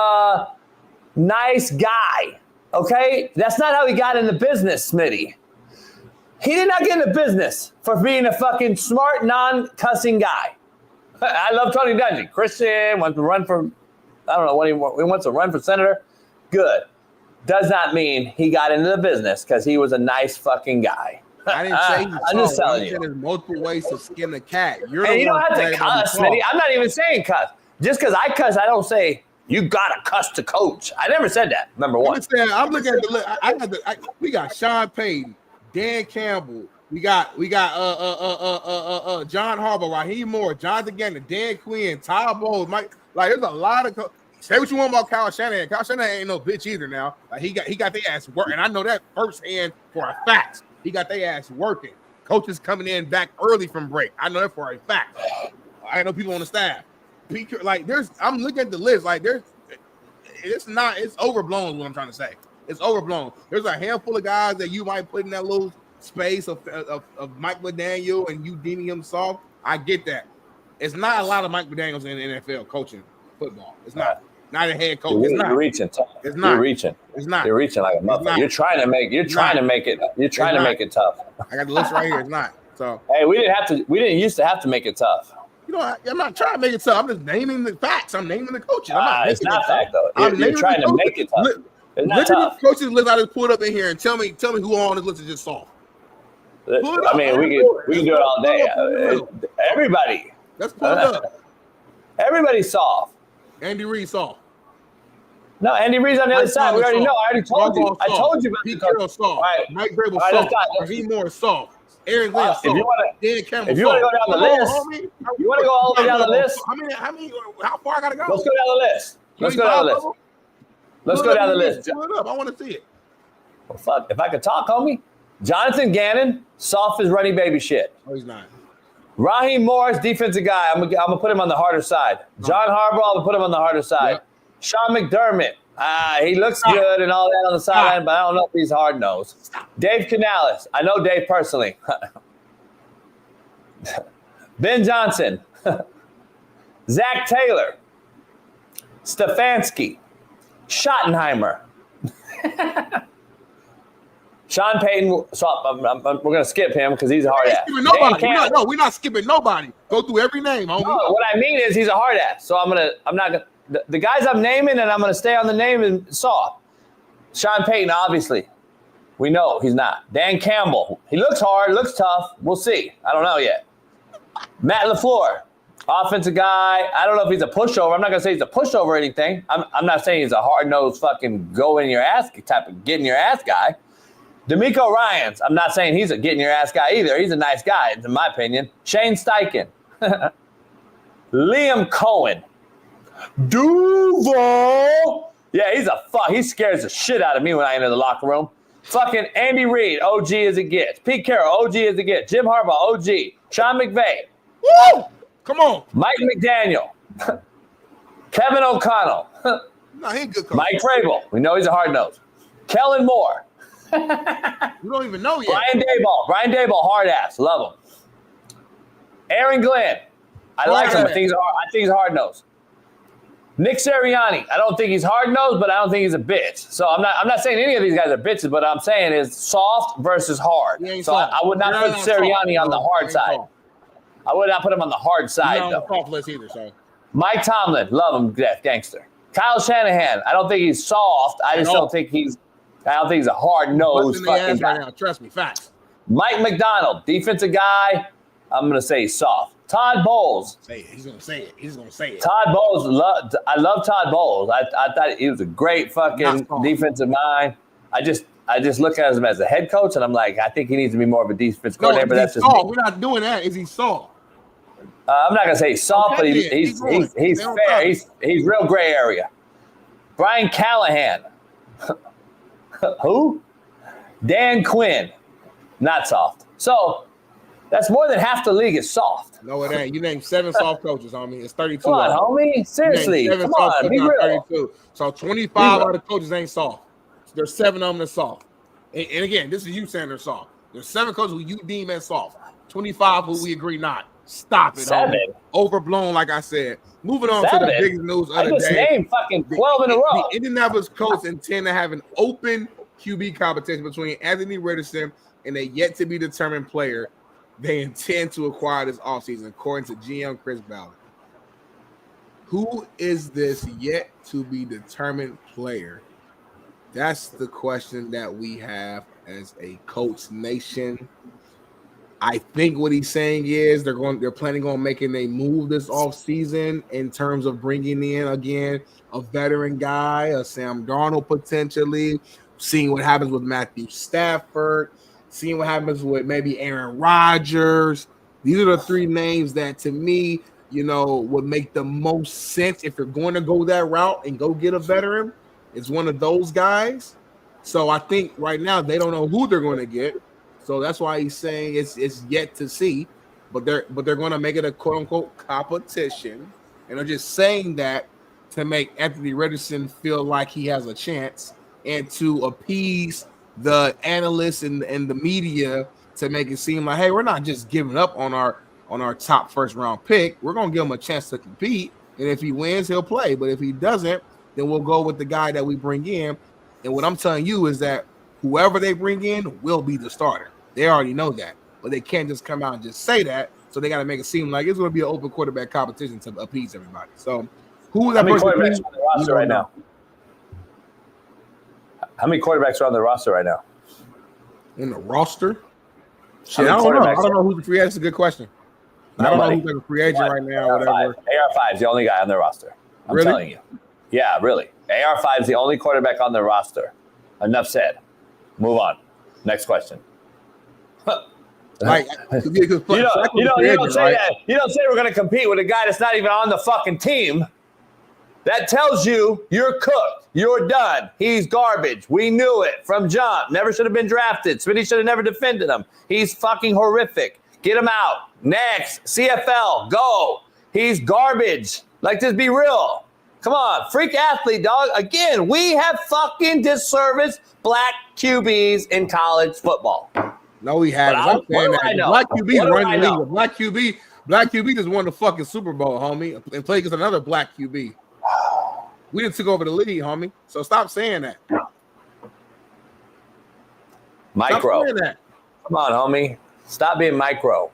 nice guy. Okay? That's not how he got in the business, Smitty. He did not get in the business for being a fucking smart, non-cussing guy. I love Tony Dungy. Christian wants to run for, I don't know what he wants to run for senator. Good. Does not mean he got into the business because he was a nice fucking guy. I didn't say he I'm just telling you. There's multiple ways to skin the cat. And you don't have to cuss, Smitty. I'm not even saying cuss. Just because I cuss, I don't say you gotta cuss to coach. I never said that. Number one. I'm looking at the list. We got Sean Payton, Dan Campbell. We got John Harbaugh, Raheem Moore, Jonathan Gannon, Dan Quinn, Todd Bowles, Mike. Like, there's a lot of say what you want about Kyle Shanahan. Kyle Shanahan ain't no bitch either now. Like, he got their ass working. And I know that firsthand for a fact. He got their ass working. Coaches coming in back early from break. I know that for a fact. I know people on the staff. Like, I'm looking at the list. Like, it's overblown is what I'm trying to say. It's overblown. There's a handful of guys that you might put in that little space of Mike McDaniel and you deeming him soft. I get that. It's not a lot of Mike McDaniels in the NFL coaching football. It's not. Not a head coach. It's not. You're reaching. It's not. You're reaching. It's not. You're reaching like a motherfucker. You're trying to make it tough. I got the list right here. It's not. So hey, we didn't used to have to make it tough. You know, I'm not trying to make it tough. I'm just naming the facts. I'm naming the coaches. It's not fact though. You're trying to make it tough. It's not tough. The coaches list I just pulled up in here and tell me who on this list is just soft. I mean, we can do it all day. Everybody. Let's pull it up. Everybody's soft. Andy Reid soft. No, Andy Reid's on the other side. We already know. I already told you. I told you about Pete Carroll soft. Mike Vrabel soft. Raheem Morris soft. Aaron Glenn soft. Dan Campbell if you want to go down the list, you want to go all the way down the list. How far I gotta go? Let's go down the list. Let's go down the list. Let's go down the list. Pull it up. I want to see it. Well, fuck. If I could talk, homie. Jonathan Gannon, soft as running baby shit. Oh, he's not. Raheem Morris, defensive guy. I'm gonna put him on the harder side. John Harbaugh, I'm gonna put him on the harder side. Yep. Sean McDermott, he looks good and all that on the sideline, but I don't know if he's hard nosed. Dave Canales, I know Dave personally. Ben Johnson, Zach Taylor, Stefanski, Schottenheimer. Sean Payton, so we're going to skip him because he's a hard ass. We're not skipping nobody. Go through every name, homie. No, what I mean is he's a hard ass. So the guys I'm naming and I'm going to stay on the name and soft. Sean Payton, obviously. We know he's not. Dan Campbell, he looks hard, looks tough. We'll see. I don't know yet. Matt LaFleur, offensive guy. I don't know if he's a pushover. I'm not going to say he's a pushover or anything. I'm not saying he's a hard-nosed fucking go in your ass type of getting your ass guy. D'Amico Ryans, I'm not saying he's a getting your ass guy either. He's a nice guy, in my opinion. Shane Steichen. Liam Cohen. Duval. Yeah, he's a fuck. He scares the shit out of me when I enter the locker room. Fucking Andy Reid, OG as it gets. Pete Carroll, OG as it gets. Jim Harbaugh, OG. Sean McVay. Woo! Come on. Mike McDaniel. Kevin O'Connell. No, he ain't good coach. Mike Vrabel. We know he's a hard nose. Kellen Moore. You don't even know yet. Brian Daboll, hard ass. Love him. Aaron Glenn. I like him. I think he's a hard nose. Nick Sirianni. I don't think he's hard nosed, but I don't think he's a bitch. So I'm not saying any of these guys are bitches, but I'm saying is soft versus hard. So I would not put Sirianni on the hard side. I would not put him on the hard side, Not on though. the soft list either, so. Mike Tomlin, love him, gangster. Kyle Shanahan, I don't think he's soft. I don't think he's a hard-nosed fucking guy. Right now. Trust me, facts. Mike McDonald, defensive guy, I'm going to say soft. Todd Bowles. Say it. He's going to say it. He's going to say it. Todd Bowles, I love Todd Bowles. I thought he was a great fucking defensive mind. I just look at him as a head coach, and I'm like, I think he needs to be more of a defense coordinator, but that's just me. We're not doing that. Is he soft? I'm not going to say he's soft, but he's fair. He's real gray area. Brian Callahan. Who? Dan Quinn. Not soft. So that's more than half the league is soft. No, it ain't. You named 7 soft coaches, homie. It's 32. Come on, homie. Seriously. Come on, be real. 32. So 25 out of the coaches ain't soft. There's 7 of them that's soft. And again, this is you saying they're soft. There's 7 coaches who you deem as soft. 25 who we agree not. Stop it. 7. Homie. Overblown, like I said. Moving on to the biggest news of the day. I just named fucking 12 in a row. The Indianapolis Colts intend to have an open QB competition between Anthony Richardson and a yet-to-be-determined player they intend to acquire this offseason, according to GM Chris Ballard. Who is this yet-to-be-determined player? That's the question that we have as a Colts nation. I think what he's saying is they're planning on making a move this offseason in terms of bringing in, again, a veteran guy, a Sam Darnold potentially, seeing what happens with Matthew Stafford, seeing what happens with maybe Aaron Rodgers. These are the 3 names that, to me, would make the most sense if you're going to go that route and go get a veteran. It's one of those guys. So I think right now they don't know who they're going to get. So that's why he's saying it's yet to see. But they're going to make it a quote-unquote competition. And they're just saying that to make Anthony Richardson feel like he has a chance and to appease the analysts and the media to make it seem like, hey, we're not just giving up on our top first-round pick. We're going to give him a chance to compete. And if he wins, he'll play. But if he doesn't, then we'll go with the guy that we bring in. And what I'm telling you is that whoever they bring in will be the starter. They already know that. But they can't just come out and just say that. So they got to make it seem like it's going to be an open quarterback competition to appease everybody. So who is that? How many quarterbacks on the roster right now? How many quarterbacks are on the roster right now? In the roster? Shit, I don't know. I don't know who's the free agent. That's a good question. I don't know who's the free agent right now or whatever. AR5 is the only guy on the roster. I'm telling you. Yeah, really. AR5 is the only quarterback on the roster. Enough said. Move on. Next question. Like, you don't say that. You don't say we're going to compete with a guy that's not even on the fucking team. That tells you you're cooked. You're done. He's garbage. We knew it from jump. Never should have been drafted. Smitty should have never defended him. He's fucking horrific. Get him out. Next. CFL. Go. He's garbage. Like, just be real. Come on. Freak athlete, dog. Again, we have fucking disserviced black QBs in college football. No, we haven't. I'm saying that. Black QB running the league. Black QB just won the fucking Super Bowl, homie, and played against another black QB. We done took over the league, homie. So stop saying that. Micro. Stop saying that. Come on, homie. Stop being micro.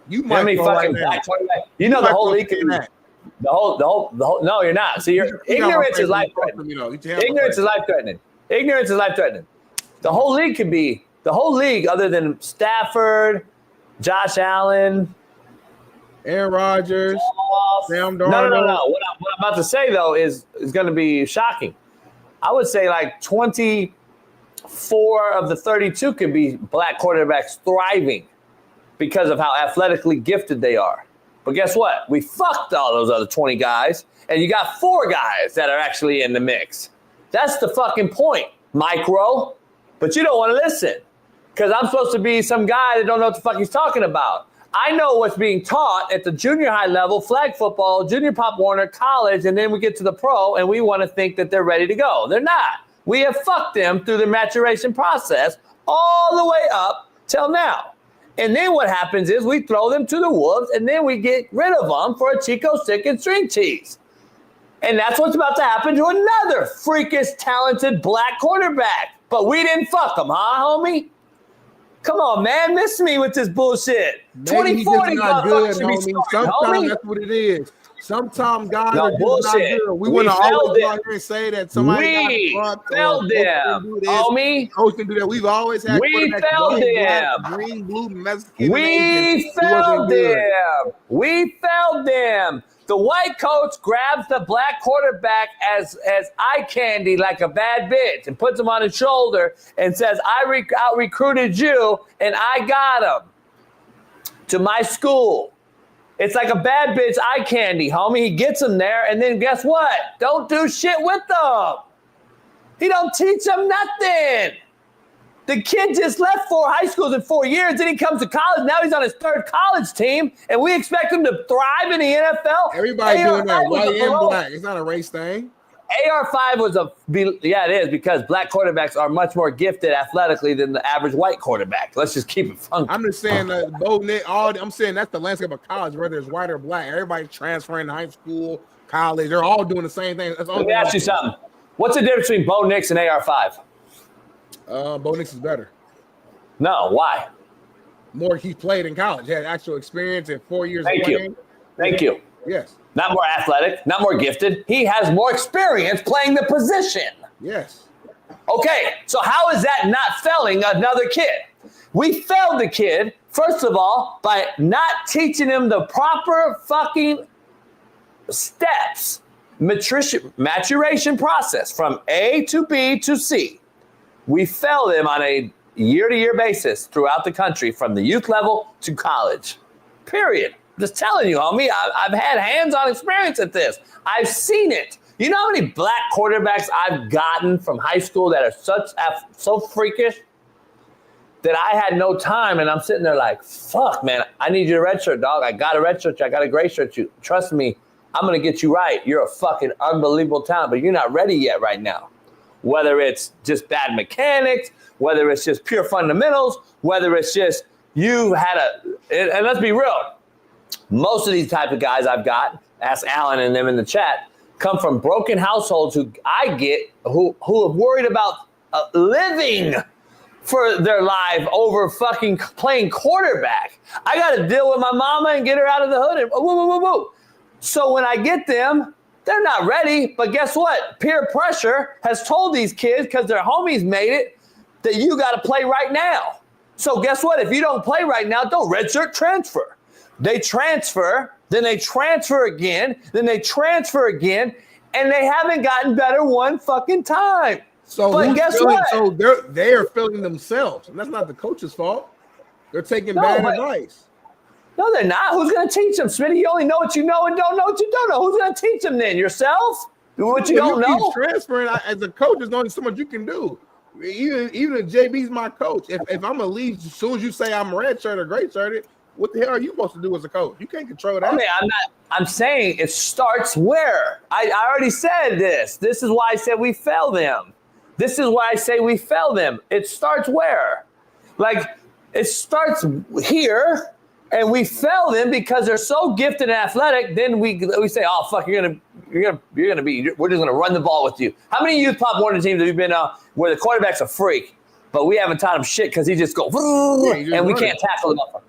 You micro fucking black quarterback. You know the whole league can be. The whole. No, you're not. See, ignorance is life-threatening. Ignorance is life-threatening. Ignorance is life-threatening. The whole league could be. The whole league, other than Stafford, Josh Allen, Aaron Rodgers, Sam Darnold. No. What I'm about to say, though, is going to be shocking. I would say like 24 of the 32 could be black quarterbacks thriving because of how athletically gifted they are. But guess what? We fucked all those other 20 guys, and you got 4 guys that are actually in the mix. That's the fucking point, micro. But you don't want to listen because I'm supposed to be some guy that don't know what the fuck he's talking about. I know what's being taught at the junior high level, flag football, junior Pop Warner, college, and then we get to the pro, and we want to think that they're ready to go. They're not. We have fucked them through the maturation process all the way up till now. And then what happens is we throw them to the wolves, and then we get rid of them for a Chico stick and string cheese. And that's what's about to happen to another freakish, talented black quarterback. But we didn't fuck them, huh, homie? Come on, man. Miss me with this bullshit. Maybe 2040 not good, should be homie. starting, Sometimes homie. that's what it is. Sometimes guys No are just bullshit. not good. We We want to always go failed out here and say that somebody We got fucked failed them, homie. Coach can do that. We've always had We quarterbacks failed white, black, them. green, blue, Mexican. We failed them. We failed them. The white coach grabs the black quarterback as eye candy like a bad bitch and puts him on his shoulder and says, I out-recruited you and I got him to my school. It's like a bad bitch eye candy, homie. He gets him there, and then guess what? Don't do shit with them. He don't teach them nothing. The kid just left 4 high schools in 4 years. Then he comes to college. Now he's on his 3rd college team, and we expect him to thrive in the NFL. Everybody doing that, white and black. It's not a race thing. AR5 was it is, because black quarterbacks are much more gifted athletically than the average white quarterback. Let's just keep it funky. I'm just saying I'm saying that's the landscape of college, whether it's white or black. Everybody's transferring to high school, college. They're all doing the same thing. Let me ask you something. What's the difference between Bo Nix and AR5? Bo Nix is better. No, why? More he played in college. He had actual experience in 4 years. Thank you. Yes. Not more athletic, not more gifted. He has more experience playing the position. Yes. Okay, so how is that not failing another kid? We failed the kid, first of all, by not teaching him the proper fucking steps, maturation process from A to B to C. We failed him on a year-to-year basis throughout the country from the youth level to college, period. Just telling you, homie, I've had hands-on experience at this. I've seen it. You know how many black quarterbacks I've gotten from high school that are so freakish that I had no time, and I'm sitting there like, fuck, man, I need you to redshirt, dog. I got a redshirt you. I got a gray shirt you. Trust me, I'm going to get you right. You're a fucking unbelievable talent, but you're not ready yet right now. Whether it's just bad mechanics, whether it's just pure fundamentals, whether it's just you had and let's be real, most of these type of guys I've got, ask Alan and them in the chat, come from broken households who are worried about living for their life over fucking playing quarterback. I got to deal with my mama and get her out of the hood. And woo. So when I get them, they're not ready. But guess what? Peer pressure has told these kids, because their homies made it, that you got to play right now. So guess what? If you don't play right now, don't redshirt, transfer. They transfer, then they transfer again, then they transfer again, and they haven't gotten better one fucking time. So but guess what? So they are failing themselves, and that's not the coach's fault. They're taking bad advice. No, they're not. Who's going to teach them, Smitty? You only know what you know and don't know what you don't know. Who's going to teach them then? Yourself? Do what you don't know? Transferring as a coach, there's only so much you can do. Even if JB's my coach, if I'm going to leave as soon as you say I'm red shirt or gray shirted, what the hell are you supposed to do as a coach? You can't control that. I mean, I'm saying it starts where? I already said this. This is why I said we fail them. This is why I say we fail them. It starts where? Like, it starts here, and we fail them because they're so gifted and athletic. Then we say, oh fuck, we're just gonna run the ball with you. How many youth Pop Warner teams have you been on where the quarterback's a freak, but we haven't taught him shit because he just goes and we can't tackle him up.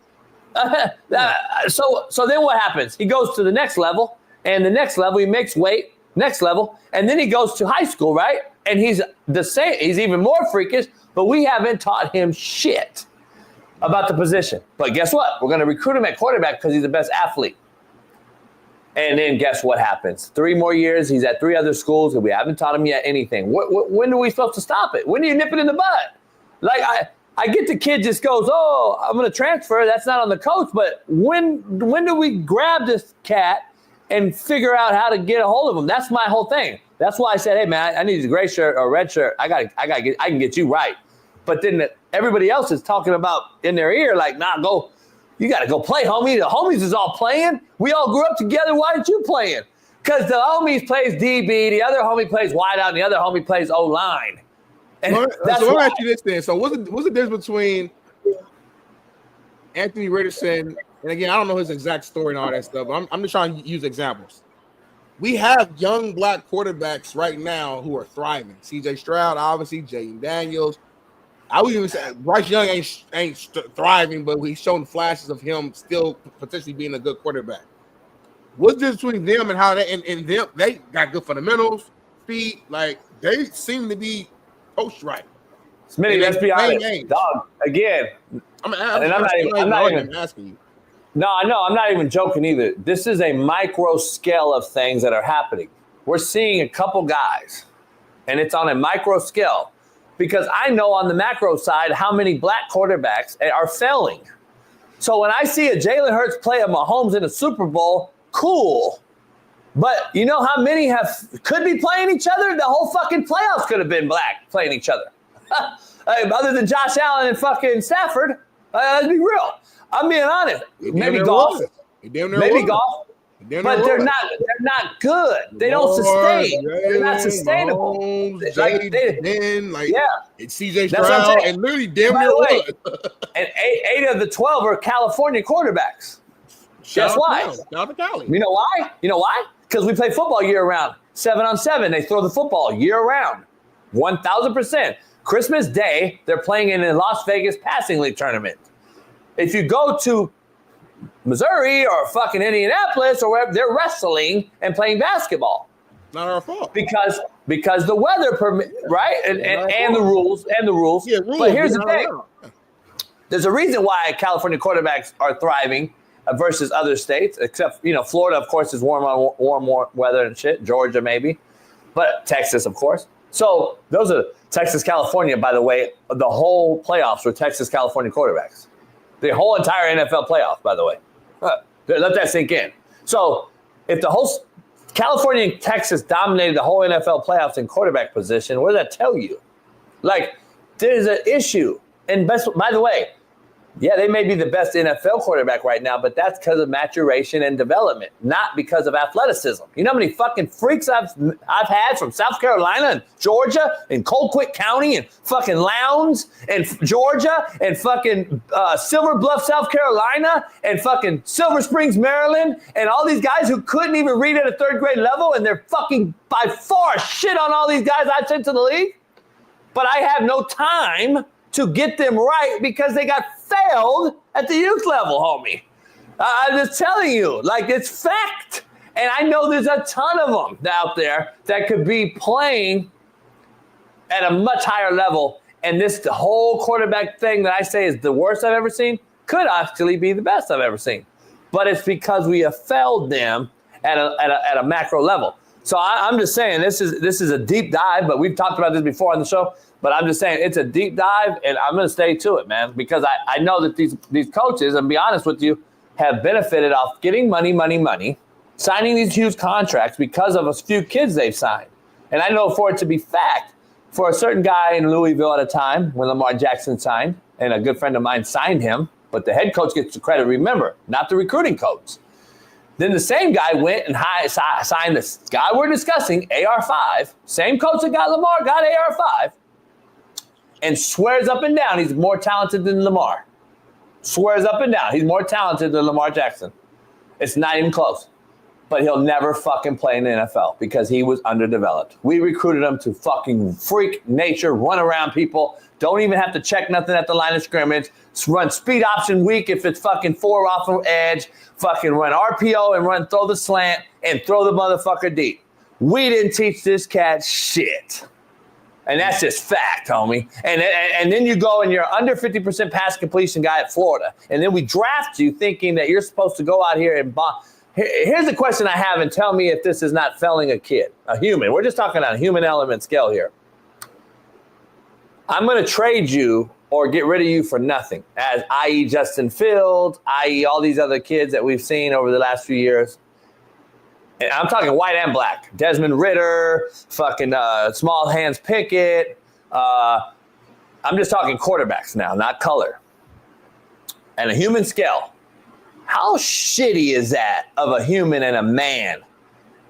So then what happens? He goes to the next level, and the next level he makes weight, next level, and then he goes to high school, right? And he's the same. He's even more freakish, but we haven't taught him shit about the position. But guess what? We're going to recruit him at quarterback because he's the best athlete. And then guess what happens? 3 more years, he's at 3 other schools, and we haven't taught him yet anything. When are we supposed to stop it? When do you nip it in the bud? Like, I get the kid just goes, oh, I'm going to transfer. That's not on the coach. But when do we grab this cat and figure out how to get a hold of him? That's my whole thing. That's why I said, hey, man, I need a gray shirt or red shirt. I can get you right. But then everybody else is talking about in their ear, like, nah, go. You got to go play, homie. The homies is all playing. We all grew up together. Why aren't you playing? Because the homies plays DB, the other homie plays wideout, and the other homie plays O-line. So I'll ask you this then. So what's the difference between Anthony Richardson, and again, I don't know his exact story and all that stuff. I'm just trying to use examples. We have young black quarterbacks right now who are thriving. C.J. Stroud, obviously, Jaden Daniels. I would even say Bryce Young ain't thriving, but he's shown flashes of him still potentially being a good quarterback. What's the difference between them and how and them? They got good fundamentals, feet. Like they seem to be coached right. Smitty, let's be honest, dog. Again, I'm not even asking you. No, I know. I'm not even joking either. This is a micro scale of things that are happening. We're seeing a couple guys, and it's on a micro scale. Because I know on the macro side how many black quarterbacks are failing. So when I see a Jalen Hurts play a Mahomes in a Super Bowl, cool. But you know how many could be playing each other? The whole fucking playoffs could have been black playing each other. Other than Josh Allen and fucking Stafford, let's be real. I'm being honest. Maybe golf. Maybe golf. But they're not good. They don't sustain. They're not sustainable. It's CJ That's what I'm Stroud saying. and literally damn By near the way, won. and 8 of the 12 are California quarterbacks. Guess why? Shout out to Cali. You know why? You know why? Because we play football year round. 7-on-7. They throw the football year round. 1,000%. Christmas Day, they're playing in a Las Vegas passing league tournament. If you go to Missouri or fucking Indianapolis or wherever, they're wrestling and playing basketball. Not our fault. Because the weather permit, right? And the rules. Yeah, rules. But here's the thing. There's a reason why California quarterbacks are thriving versus other states, except, Florida, of course, is warm weather and shit. Georgia, maybe. But Texas, of course. So those are Texas, California, by the way. The whole playoffs were Texas, California quarterbacks. The whole entire NFL playoff, by the way. Let that sink in. So if the whole California and Texas dominated the whole NFL playoffs in quarterback position, what does that tell you? Like, there's an issue. And by the way, yeah, they may be the best NFL quarterback right now, but that's because of maturation and development, not because of athleticism. You know how many fucking freaks I've had from South Carolina and Georgia and Colquitt County and fucking Lowndes and Georgia and fucking Silver Bluff, South Carolina and fucking Silver Springs, Maryland, and all these guys who couldn't even read at a third grade level, and they're fucking by far shit on all these guys I sent to the league. But I have no time to get them right because they got failed at the youth level, homie. I'm just telling you, like, it's fact. And I know there's a ton of them out there that could be playing at a much higher level. And the whole quarterback thing that I say is the worst I've ever seen could actually be the best I've ever seen. But it's because we have failed them at a macro level. So I'm just saying this is a deep dive, but we've talked about this before on the show. But I'm just saying it's a deep dive, and I'm going to stay to it, man, because I know that these coaches, and be honest with you, have benefited off getting money, signing these huge contracts because of a few kids they've signed. And I know for it to be fact, for a certain guy in Louisville at a time when Lamar Jackson signed, and a good friend of mine signed him, but the head coach gets the credit, remember, not the recruiting coach. Then the same guy went and signed this guy we're discussing, AR5, same coach that got Lamar, got AR5, and swears up and down he's more talented than Lamar. Swears up and down he's more talented than Lamar Jackson. It's not even close. But he'll never fucking play in the NFL because he was underdeveloped. We recruited him to fucking freak nature, run around people, don't even have to check nothing at the line of scrimmage, run speed option weak if it's fucking 4 off the edge, fucking run RPO and throw the slant and throw the motherfucker deep. We didn't teach this cat shit. And that's just fact, homie. And then you go and you're under 50% pass completion guy at Florida. And then we draft you thinking that you're supposed to go out here and Here's the question I have, and tell me if this is not failing a kid, a human. We're just talking on a human element scale here. I'm going to trade you or get rid of you for nothing, as i.e. Justin Fields, i.e. all these other kids that we've seen over the last few years. And I'm talking white and black. Desmond Ridder, fucking Small Hands Pickett. I'm just talking quarterbacks now, not color. And a human scale. How shitty is that of a human and a man?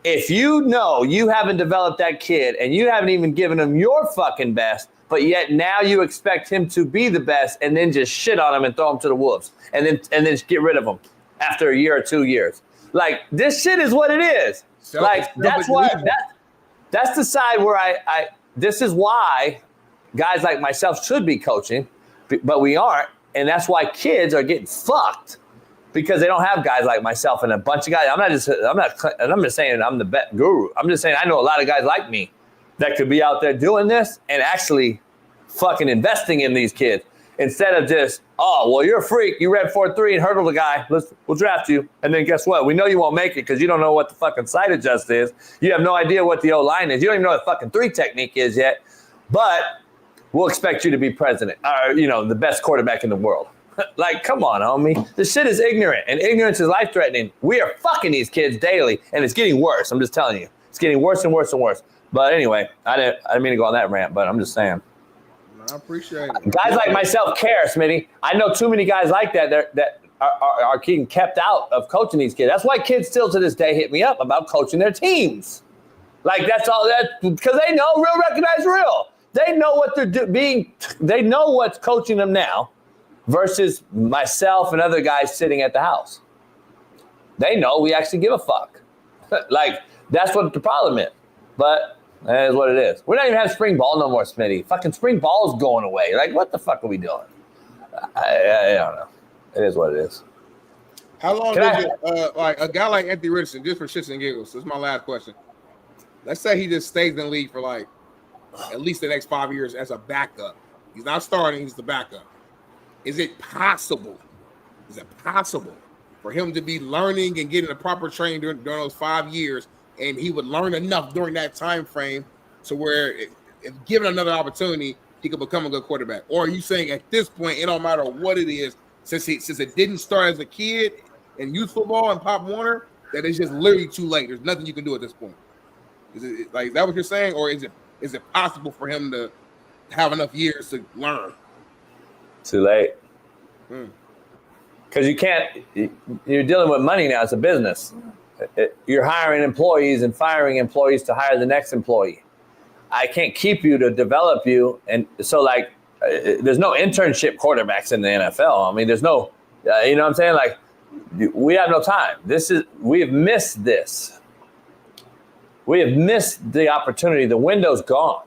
If you know you haven't developed that kid and you haven't even given him your fucking best, but yet now you expect him to be the best and then just shit on him and throw him to the wolves and then get rid of him after a year or 2 years. Like, this shit is what it is. Like, that's why that's the side where this is why guys like myself should be coaching, but we aren't. And that's why kids are getting fucked because they don't have guys like myself and a bunch of guys. I'm just saying I'm the best guru. I'm just saying I know a lot of guys like me that could be out there doing this and actually fucking investing in these kids instead of just, oh, well, you're a freak. You read 4.3 and hurdled a guy. We'll draft you. And then guess what? We know you won't make it because you don't know what the fucking sight adjust is. You have no idea what the O-line is. You don't even know what the fucking 3 technique is yet. But we'll expect you to be president or, the best quarterback in the world. Like, come on, homie. This shit is ignorant, and ignorance is life-threatening. We are fucking these kids daily, and it's getting worse. I'm just telling you. It's getting worse and worse and worse. But anyway, I didn't mean to go on that rant, but I'm just saying. I appreciate it. Guys like myself care, Smitty. I know too many guys like that are getting kept out of coaching these kids. That's why kids still to this day hit me up about coaching their teams. Like, that's all that, because they know real recognize real. They know what they're doing. They know what's coaching them now versus myself and other guys sitting at the house. They know we actually give a fuck. Like, that's what the problem is. But that is what it is. We're not even having spring ball no more, Smitty. Fucking spring ball is going away. Like, what the fuck are we doing? I don't know. It is what it is. How long does it, like a guy like Anthony Richardson, just for shits and giggles, this is my last question. Let's say he just stays in the league for like at least the next 5 years as a backup. He's not starting, he's the backup. Is it possible for him to be learning and getting the proper training during those 5 years, and he would learn enough during that time frame to where if given another opportunity, he could become a good quarterback? Or are you saying at this point, it don't matter what it is, since it didn't start as a kid in youth football and Pop Warner, that it's just literally too late? There's nothing you can do at this point. Is that what you're saying? Or is it possible for him to have enough years to learn? Too late. Because you're dealing with money now. It's a business. You're hiring employees and firing employees to hire the next employee. I can't keep you to develop you. And so, there's no internship quarterbacks in the NFL. I mean, there's no, you know what I'm saying? Like, we have no time. We have missed this. We have missed the opportunity. The window's gone.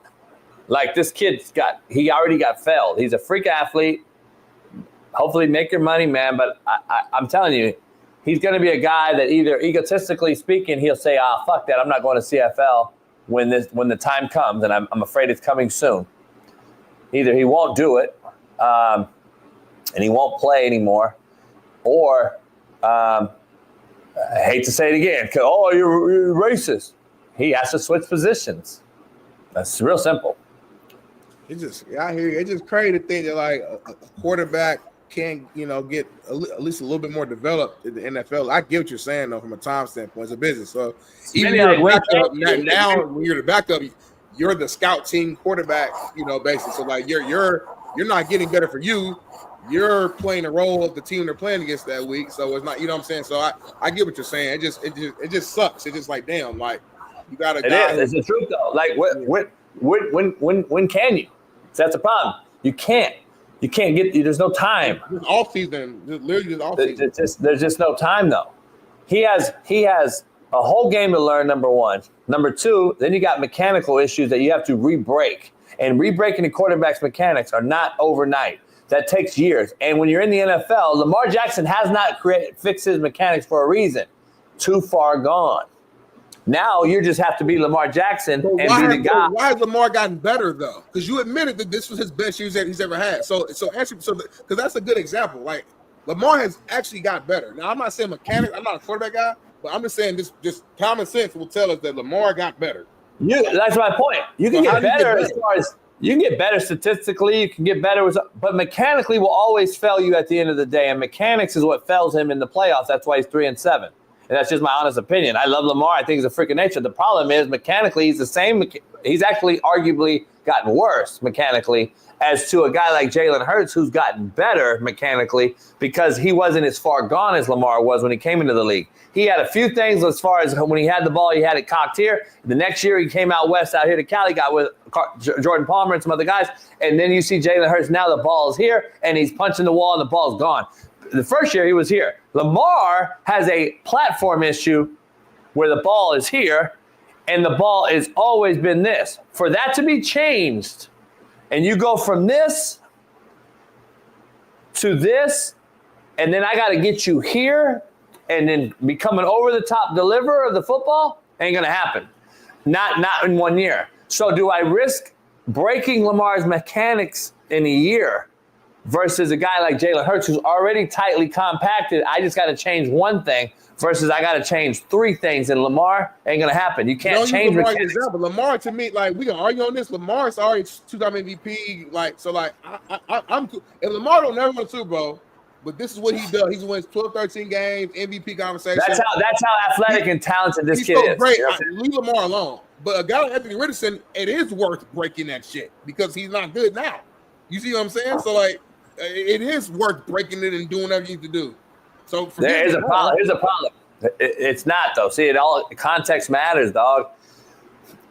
Like, this kid's he already got failed. He's a freak athlete. Hopefully make your money, man. But I'm telling you, he's going to be a guy that either egotistically speaking, he'll say, fuck that, I'm not going to CFL when the time comes, and I'm afraid it's coming soon. Either he won't do it, and he won't play anymore, or I hate to say it again, because, you're racist. He has to switch positions. That's real simple. I hear you. It's just crazy to think that like a quarterback can, get at least a little bit more developed in the NFL. I get what you're saying though, from a time standpoint, it's a business. So even when you're the backup, you're the scout team quarterback, basically. So like you're not getting better for you. You're playing the role of the team they're playing against that week. So it's not, you know what I'm saying? So I get what you're saying. It just sucks. It's just like, damn, like you got to. It is. It's the truth though. Like when can you? So that's the problem. You can't get. There's no time. Off season, literally just off season. There's just no time though. He has a whole game to learn. Number one. Number two. Then you got mechanical issues that you have to re-break. And re-breaking the quarterback's mechanics are not overnight. That takes years. And when you're in the NFL, Lamar Jackson has not fixed his mechanics for a reason. Too far gone. Now you just have to be Lamar Jackson and be the guy. Why has Lamar gotten better though? Because you admitted that this was his best years that he's ever had. Because that's a good example. Like Lamar has actually got better. Now I'm not saying mechanic. I'm not a quarterback guy, but I'm just saying just common sense will tell us that Lamar got better. That's my point. You can get better as far as you can get better statistically. You can get better, but mechanically will always fail you at the end of the day. And mechanics is what fails him in the playoffs. That's why he's 3-7. And that's just my honest opinion. I love Lamar. I think he's a freak of nature. The problem is mechanically, he's the same. He's actually arguably gotten worse mechanically as to a guy like Jalen Hurts, who's gotten better mechanically because he wasn't as far gone as Lamar was when he came into the league. He had a few things as far as when he had the ball, he had it cocked here. The next year, he came out west out here to Cali, got with Jordan Palmer and some other guys. And then you see Jalen Hurts. Now the ball is here, and he's punching the wall, and the ball's gone. The first year he was here. Lamar has a platform issue where the ball is here and the ball has always been this. For that to be changed, and you go from this to this, and then I got to get you here, and then become an over-the-top deliverer of the football, ain't going to happen. Not in 1 year. So do I risk breaking Lamar's mechanics in a year versus a guy like Jalen Hurts who's already tightly compacted? I just got to change one thing versus I got to change 3 things, and Lamar ain't going to happen. You can't change mechanics. But Lamar, to me, like, we can argue on this. Lamar's already 2-time MVP. Like, so, like, I'm cool. And Lamar don't never win a Super Bowl. But this is what he does. He wins 12, 13 games, MVP conversation. That's how athletic and talented this kid is. Great. Leave Lamar alone. But a guy like Anthony Richardson, it is worth breaking that shit because he's not good now. You see what I'm saying? So, like, it is worth breaking it and doing whatever you need to do. So here's a problem. Here's a problem. It's not, though. See, context matters, dog.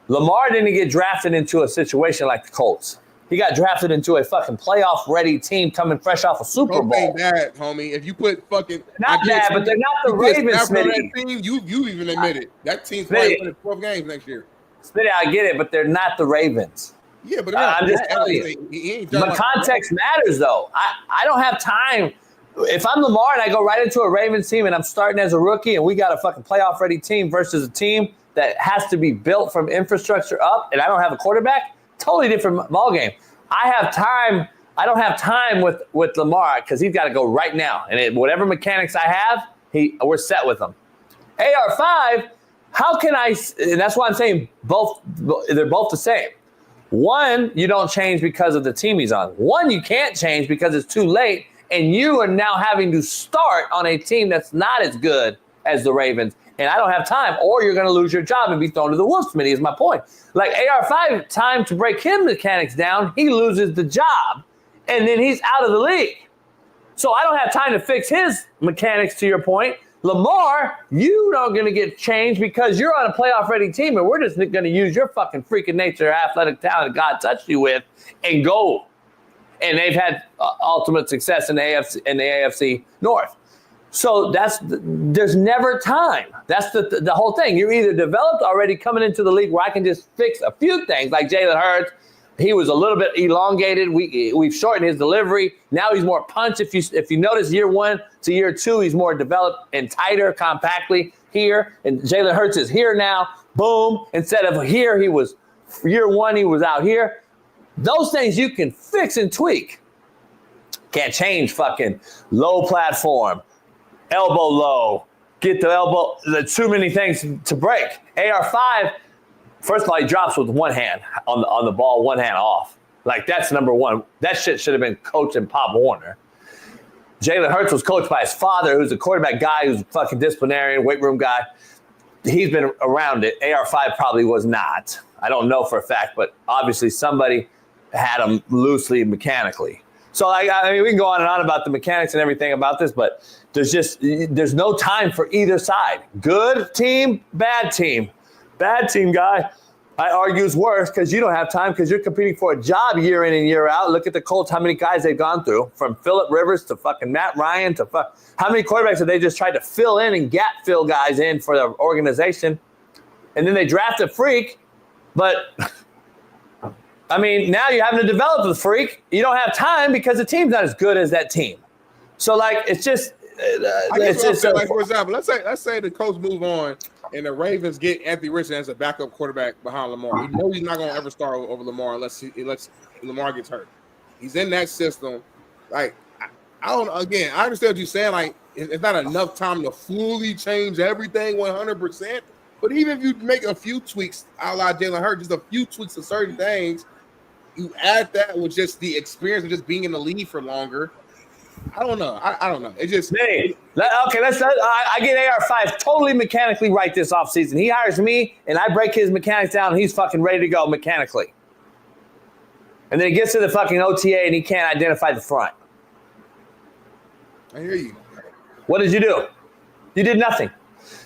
Lamar didn't get drafted into a situation like the Colts. He got drafted into a fucking playoff-ready team coming fresh off a Super Bowl. Ain't bad, homie. If you put fucking not bad, but they're not the Ravens, Smitty. Team, you even admitted that team's probably winning 12 games next year. Smitty, I get it, but they're not the Ravens. Yeah, but I'm just telling you. But context matters, though. I don't have time. If I'm Lamar and I go right into a Ravens team and I'm starting as a rookie and we got a fucking playoff-ready team versus a team that has to be built from infrastructure up and I don't have a quarterback, totally different ballgame. I have time. I don't have time with Lamar because he's got to go right now. And whatever mechanics I have, we're set with him. AR5, how can I – and that's why I'm saying they're both the same. One, you don't change because of the team he's on. One, you can't change because it's too late, and you are now having to start on a team that's not as good as the Ravens. And I don't have time, or you're going to lose your job and be thrown to the wolves committee is my point. Like AR5, time to break him mechanics down, he loses the job, and then he's out of the league. So I don't have time to fix his mechanics, to your point. Lamar, you are going to get changed because you're on a playoff-ready team, and we're just going to use your fucking freaking nature, athletic talent God touched you with, and go. And they've had ultimate success in the AFC North. So there's never time. That's the whole thing. You're either developed already coming into the league where I can just fix a few things like Jalen Hurts. He was a little bit elongated. We've shortened his delivery. Now he's more punch. If you notice year 1 to year 2, he's more developed and tighter, compactly here. And Jalen Hurts is here now. Boom. Instead of here, he was year 1, he was out here. Those things you can fix and tweak. Can't change fucking low platform. Elbow low, get the elbow. There's too many things to break. AR5, first of all, he drops with one hand on the ball, one hand off. Like, that's number one. That shit should have been coached in Pop Warner. Jalen Hurts was coached by his father, who's a quarterback guy, who's a fucking disciplinarian, weight room guy. He's been around it. AR5 probably was not. I don't know for a fact, but obviously somebody had him loosely mechanically. So I mean, we can go on and on about the mechanics and everything about this, but there's no time for either side. Good team, bad team. Bad team guy, I argue, is worse because you don't have time because you're competing for a job year in and year out. Look at the Colts, how many guys they've gone through, from Phillip Rivers to fucking Matt Ryan to how many quarterbacks have they just tried to fill in and gap fill guys in for the organization? And then they draft a freak, but I mean, now you're having to develop the freak. You don't have time because the team's not as good as that team. So, like, it's just like, for example, let's say the Colts move on and the Ravens get Anthony Richardson as a backup quarterback behind Lamar. We know he's not going to ever start over Lamar unless Lamar gets hurt. He's in that system. Like, I don't. Again, I understand what you're saying. Like, it's not enough time to fully change everything 100%. But even if you make a few tweaks, a la Jalen Hurts, just a few tweaks to certain things, you add that with just the experience of just being in the league for longer. I don't know. I don't know. It just okay. I get AR5 totally mechanically right this offseason. He hires me, and I break his mechanics down, and he's fucking ready to go mechanically. And then he gets to the fucking OTA, and he can't identify the front. I hear you. What did you do? You did nothing.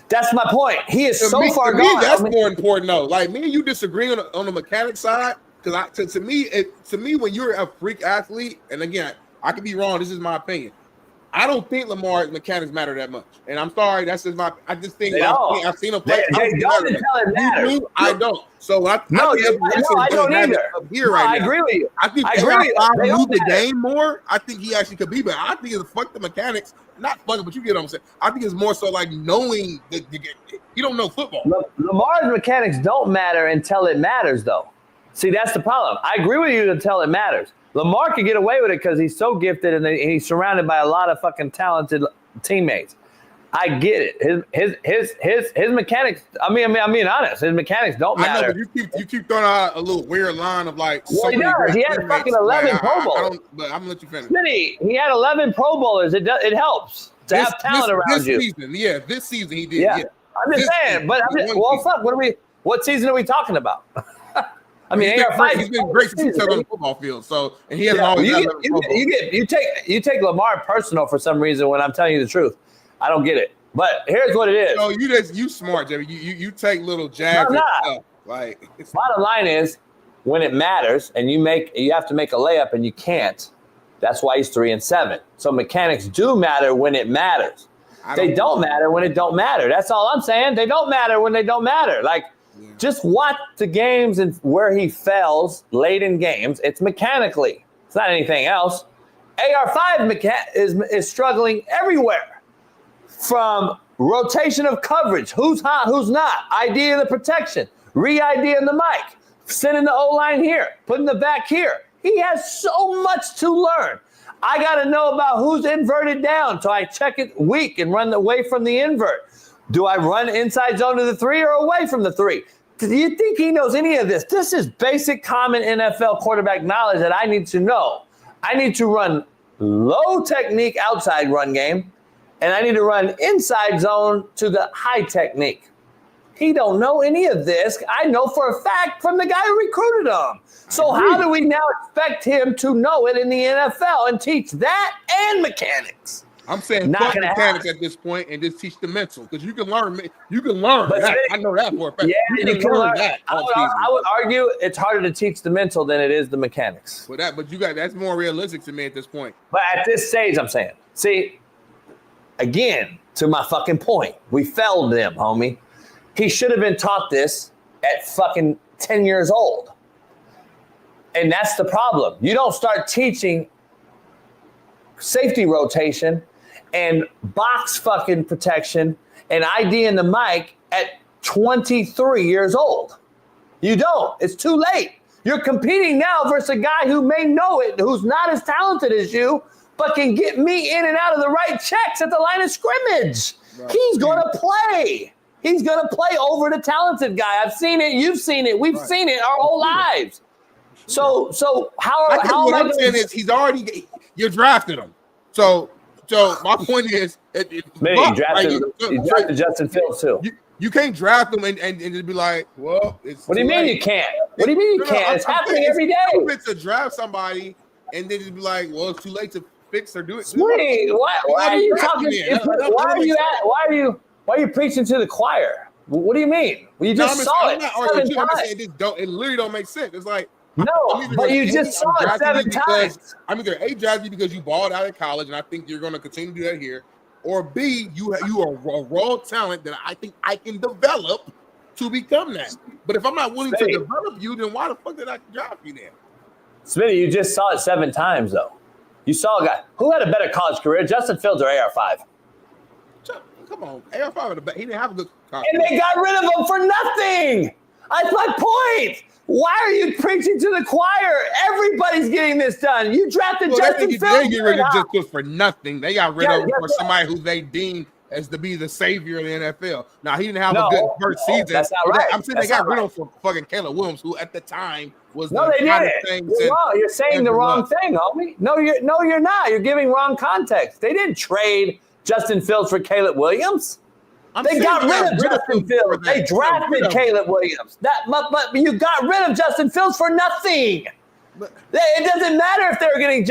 That's my point. He is so far gone. That's more important, though. Like, me and you disagree on the mechanic side. Because to me, when you're a freak athlete, and again, I could be wrong. This is my opinion. I don't think Lamar's mechanics matter that much. And I'm sorry, that's just I just think I've seen him play. They don't until it matters. I don't. So I don't either. I agree with you. I think AR5 move the game more. I think he actually could be, but I think it's fuck the mechanics. Not fuck it, but you get what I'm saying. I think it's more so like knowing that you don't know football. Lamar's mechanics don't matter until it matters, though. See, that's the problem. I agree with you until it matters. Lamar can get away with it because he's so gifted and he's surrounded by a lot of fucking talented teammates. I get it. His mechanics. I'm being honest. His mechanics don't matter. I know, but you keep throwing out a little weird line of like. Well, he does. He had fucking 11 Pro Bowlers. But I'm gonna let you finish. Smitty, he had 11 Pro Bowlers. It helps to have talent around you. This season he did. Yeah. I'm just saying. But fuck. What season are we talking about? I mean, he's been great since he's on the football field. So, and he hasn't always. You take Lamar personal for some reason when I'm telling you the truth. I don't get it. But here's what it is. No, you smart, Jimmy. You take little jabs. No. Like bottom line is, when it matters, and you have to make a layup and you can't. That's why he's 3-7. So mechanics do matter when it matters. They don't matter when it don't matter. That's all I'm saying. They don't matter when they don't matter. Like. Yeah. Just watch the games and where he fails late in games. It's mechanically. It's not anything else. AR5 is struggling everywhere. From rotation of coverage, who's hot, who's not, ID in the protection, re-ID in the mic, sending the O-line here, putting the back here. He has so much to learn. I got to know about who's inverted down, so I check it weak and run away from the invert. Do I run inside zone to the 3 or away from the 3? Do you think he knows any of this? This is basic common NFL quarterback knowledge that I need to know. I need to run low technique outside run game, and I need to run inside zone to the high technique. He don't know any of this. I know for a fact from the guy who recruited him. So how do we now expect him to know it in the NFL and teach that and mechanics? I'm saying fuck mechanics at this point and just teach the mental because you can learn. You can learn that. I know that for a fact. Yeah, you can learn that. I would argue it's harder to teach the mental than it is the mechanics. But that's more realistic to me at this point. But at this stage, I'm saying, see, again, to my fucking point, we failed them, homie. He should have been taught this at fucking 10 years old. And that's the problem. You don't start teaching safety rotation and box fucking protection and ID in the mic at 23 years old. You don't. It's too late. You're competing now versus a guy who may know it, who's not as talented as you, but can get me in and out of the right checks at the line of scrimmage. Right. He's going to play. He's going to play over the talented guy. I've seen it. You've seen it. We've seen it our whole lives. So how what I'm saying is you drafted him. So my point is, you drafted Justin Fields too. You can't draft him and just be like, well, it's. What do you mean you can't? What do you mean you can't? It's happening every day. It's to draft somebody and then just be like, well, it's too late to fix or do it. Wait, why are you talking? Why are you preaching to the choir? What do you mean? Well, you just saw it 7 times. It literally don't make sense. It's like. No, but you just saw it 7 times. I'm either A, drafted you because you balled out of college, and I think you're going to continue to do that here, or B, you are raw talent that I think I can develop to become that. But if I'm not willing to develop you, then why the fuck did I draft you then? Smitty, you just saw it 7 times, though. You saw a guy who had a better college career, Justin Fields or AR5. Come on, AR5 he didn't have a good college career. And they got rid of him for nothing. That's my point. Why are you preaching to the choir? Everybody's getting this done. You drafted Justin Fields. They get rid of just for nothing. They got rid of him for somebody who they deem as to be the savior of the NFL. Now, he didn't have a good first season. That's not right. I'm saying they got rid of him for fucking Caleb Williams, who at the time was they didn't. You're saying the wrong thing, homie. No, you're not. You're giving wrong context. They didn't trade Justin Fields for Caleb Williams. They got rid of Justin Fields. They drafted Caleb Williams. But you got rid of Justin Fields for nothing. It doesn't matter if they were getting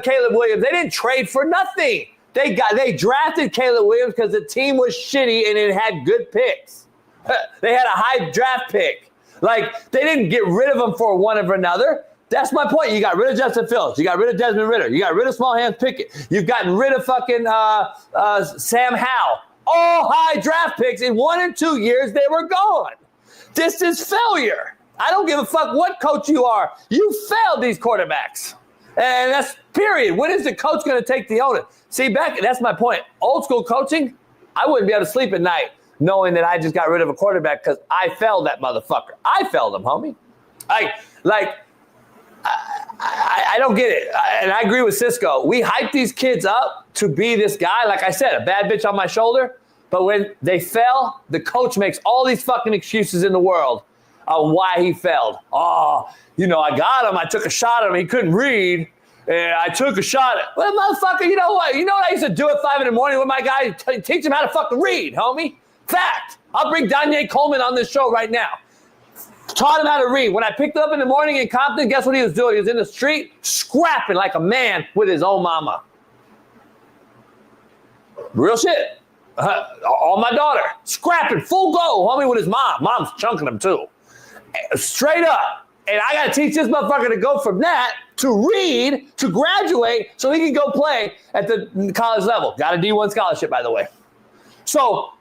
Caleb Williams. They didn't trade for nothing. They drafted Caleb Williams because the team was shitty and it had good picks. They had a high draft pick. Like, they didn't get rid of him for one of another. That's my point. You got rid of Justin Fields. You got rid of Desmond Ridder. You got rid of Small Hands Pickett. You've gotten rid of fucking Sam Howell. All high draft picks. In 1 and 2 years, they were gone. This is failure. I don't give a fuck what coach you are. You failed these quarterbacks. And that's period. When is the coach going to take the onus? See, that's my point. Old school coaching, I wouldn't be able to sleep at night knowing that I just got rid of a quarterback because I failed that motherfucker. I failed him, homie. I don't get it. And I agree with Cisco. We hype these kids up to be this guy. Like I said, a bad bitch on my shoulder. But when they fail, the coach makes all these fucking excuses in the world on why he failed. Oh, I got him. I took a shot at him. He couldn't read. And I took a shot at him. Well, motherfucker, you know what? You know what I used to do at 5 a.m. with my guy? Teach him how to fucking read, homie. Fact. I'll bring Danye Coleman on this show right now. Taught him how to read. When I picked him up in the morning in Compton, guess what he was doing? He was in the street scrapping like a man with his own mama. Real shit. On my daughter. Scrapping full go, homie, with his mom. Mom's chunking him too. Straight up. And I got to teach this motherfucker to go from that to read, to graduate, so he can go play at the college level. Got a D1 scholarship, by the way. So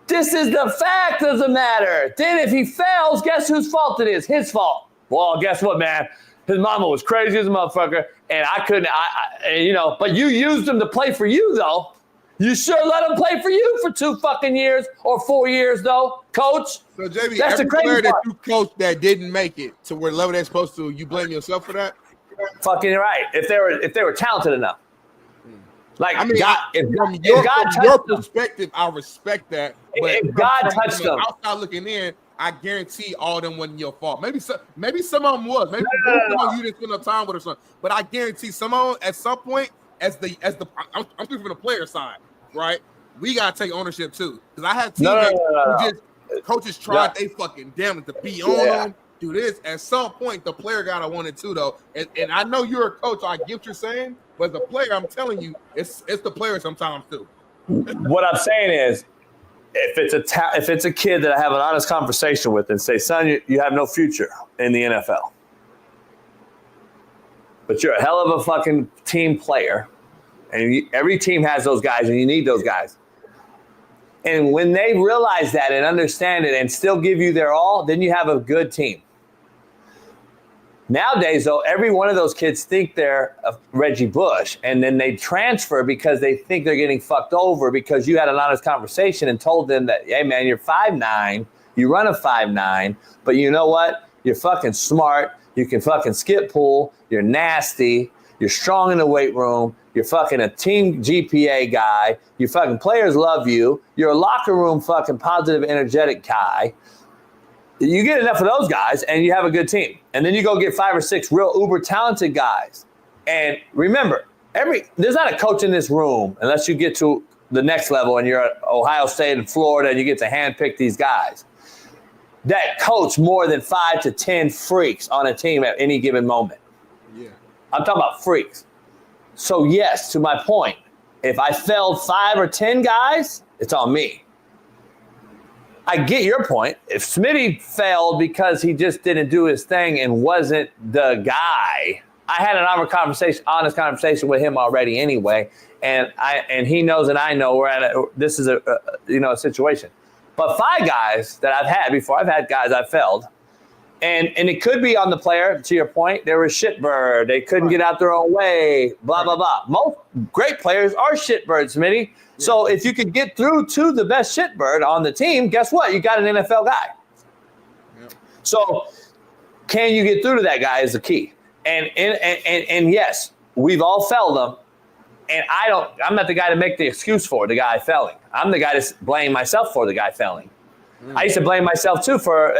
this is the fact of the matter. Then if he fails, guess whose fault it is? His fault. Well, guess what, man? His mama was crazy as a motherfucker, and I couldn't, but you used him to play for you, though. You sure let him play for you for 2 fucking years or 4 years, though, coach. So, JB, that's every the crazy player part. that you coached that didn't make it to where level they're supposed to, you blame yourself for that? Fucking right. If they were talented enough. Like, I mean, from your perspective, I respect that. But if God touched them, outside looking in, I guarantee all of them wasn't your fault. Maybe some of them was. Maybe some of you didn't spend enough time with or something. But I guarantee some of them at some point, I'm speaking from the player side, right? We gotta take ownership too, because I had teammates who just coaches tried they fucking damn it to be on them, do this. At some point, the player gotta want it too, though. And I know you're a coach, so I get what you're saying. But as a player, I'm telling you, it's the player sometimes too. What I'm saying is, if it's a kid that I have an honest conversation with and say, son, you have no future in the NFL, but you're a hell of a fucking team player, and every team has those guys, and you need those guys. And when they realize that and understand it and still give you their all, then you have a good team. Nowadays, though, every one of those kids think they're Reggie Bush, and then they transfer because they think they're getting fucked over because you had an honest conversation and told them that, hey, man, you're 5'9", you run a 5'9", but you know what? You're fucking smart. You can fucking skip pool. You're nasty. You're strong in the weight room. You're fucking a team GPA guy. Your fucking players love you. You're a locker room fucking positive, energetic guy. You get enough of those guys, and you have a good team. And then you go get 5 or 6 real uber talented guys. And remember, there's not a coach in this room unless you get to the next level and you're at Ohio State and Florida and you get to handpick these guys that coach more than 5 to 10 freaks on a team at any given moment. Yeah, I'm talking about freaks. So yes, to my point, if I failed 5 or 10 guys, it's on me. I get your point. If Smitty failed because he just didn't do his thing and wasn't the guy, I had an honest conversation with him already anyway, and he knows and I know this is a situation. But 5 guys that I've had before, I've had guys I've failed, and it could be on the player. To your point, they were shitbird. They couldn't get out their own way. Blah blah blah. Most great players are shitbirds, Smitty. So if you could get through to the best shitbird on the team, guess what? You got an NFL guy. Yep. So can you get through to that guy is the key. And yes, we've all failed them. And I'm not the guy to make the excuse for the guy failing. I'm the guy to blame myself for the guy failing. I used to blame myself too for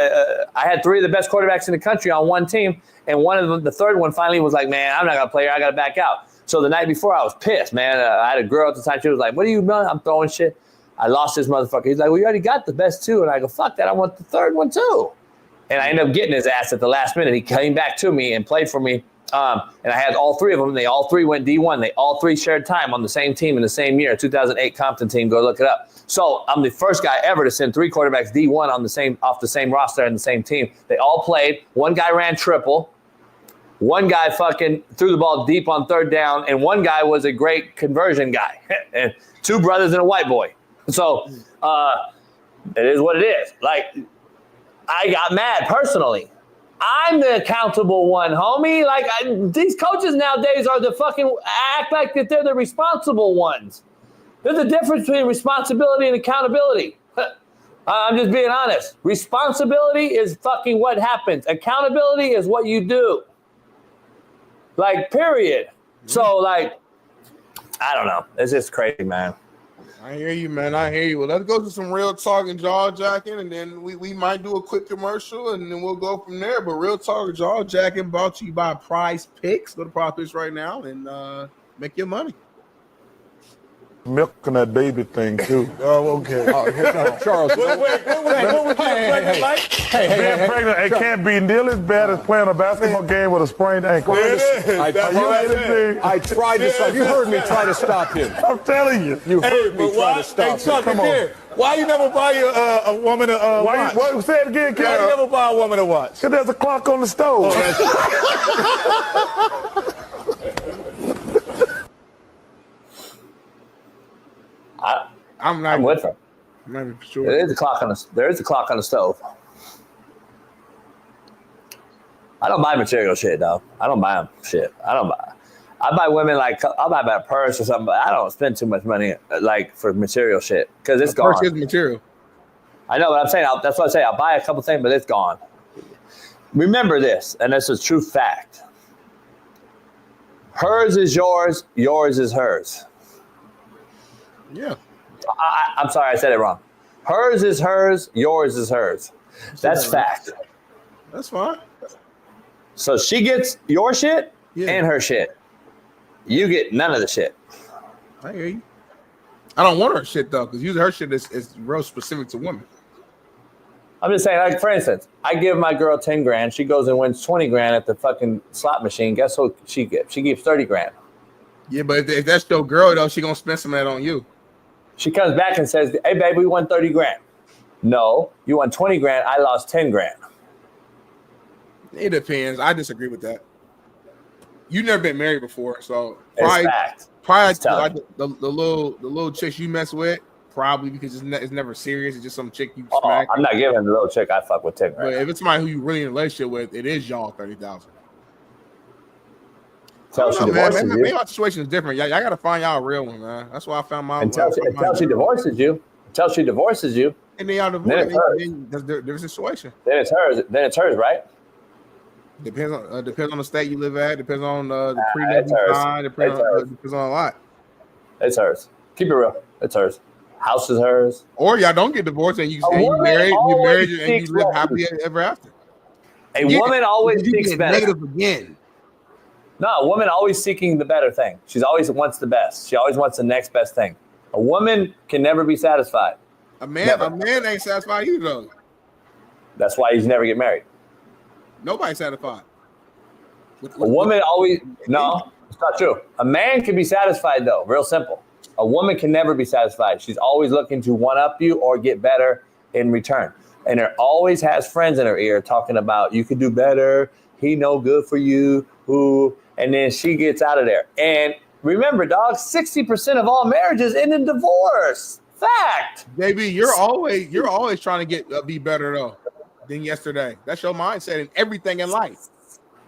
I had 3 of the best quarterbacks in the country on one team, and one of them, the third one, finally was like, man, I'm not gonna play here. I gotta back out. So the night before, I was pissed, man. I had a girl at the time. She was like, what are you doing? I'm throwing shit. I lost this motherfucker. He's like, well, you already got the best 2. And I go, fuck that. I want the third one too. And I ended up getting his ass at the last minute. He came back to me and played for me. And I had all 3 of them. They all 3 went D1. They all 3 shared time on the same team in the same year, 2008 Compton team. Go look it up. So I'm the first guy ever to send 3 quarterbacks D1 off the same roster and the same team. They all played. One guy ran triple. One guy fucking threw the ball deep on third down, and one guy was a great conversion guy. And 2 brothers and a white boy. So it is what it is. Like, I got mad personally. I'm the accountable one, homie. Like, these coaches nowadays are the fucking act like that they're the responsible ones. There's a difference between responsibility and accountability. I'm just being honest. Responsibility is fucking what happens. Accountability is what you do. Like, period. So, like, I don't know. It's just crazy, man. I hear you, man. I hear you. Well, let's go to some real talk and jaw jacking, and then we might do a quick commercial, and then we'll go from there. But real talk and jaw jacking brought to you by Prize Picks. Go to Prize Picks right now and make your money. Milking that baby thing too. Oh, okay. Charles. Being pregnant, it can't be nearly as bad as playing a basketball game with a sprained ankle. I tried to. You heard me try to stop him. I'm telling you. You heard me try to stop him. Come on. Why you never buy a woman a watch? What, say it again, Why you never buy a woman a watch? Because there's a clock on the stove. I'm with her. I'm not even sure. There is a clock on the stove. I don't buy material shit, though. I don't buy them shit. I buy women like I'll buy a purse or something, but I don't spend too much money like for material shit because it's gone. Purse is material. I know, but I'm saying that's what I say. I'll buy a couple things, but it's gone. Remember this, and this is a true fact. Hers is yours. Yours is hers. Yeah. I'm sorry, I said it wrong. Hers is hers. Yours is hers. That's fact. That's fine. So she gets your shit and her shit. You get none of the shit. I hear you. I don't want her shit, though, because usually her shit is real specific to women. I'm just saying, like, for instance, I give my girl 10 grand. She goes and wins 20 grand at the fucking slot machine. Guess what she gets? She gives 30 grand. Yeah, but if that's your girl, though, she going to spend some of that on you. She comes back and says, hey, baby, we won 30 grand. No, you won 20 grand. I lost 10 grand. It depends. I disagree with that. You've never been married before, so probably like the little chicks you mess with, probably because it's never serious. It's just some chick you smack. I'm not giving the little chick I fuck with 10 grand. But if it's somebody who you really in a relationship with, it is y'all 30,000. Maybe our situation is different. Y'all got to find y'all a real one, man. That's why I found my. Until she divorces you. And then y'all divorce. There's a situation. Then it's hers, right? Depends on the state you live at. Depends on the pre-marriage sign. Depends on a lot. It's hers. Keep it real. It's hers. House is hers. Or y'all don't get divorced and you married and you live happily ever after. A woman always seeks better. Negative again. No, a woman always seeking the better thing. She always wants the best. She always wants the next best thing. A woman can never be satisfied. A man ain't satisfied either, though. That's why you never get married. Nobody's satisfied. A woman always no, it's not true. A man can be satisfied though. Real simple. A woman can never be satisfied. She's always looking to one up you or get better in return. And there always has friends in her ear talking about you could do better. He no good for you. Ooh. And then she gets out of there. And remember, dog, 60% of all marriages end in divorce. Fact. Baby, you're always trying to be better though than yesterday. That's your mindset in everything in life.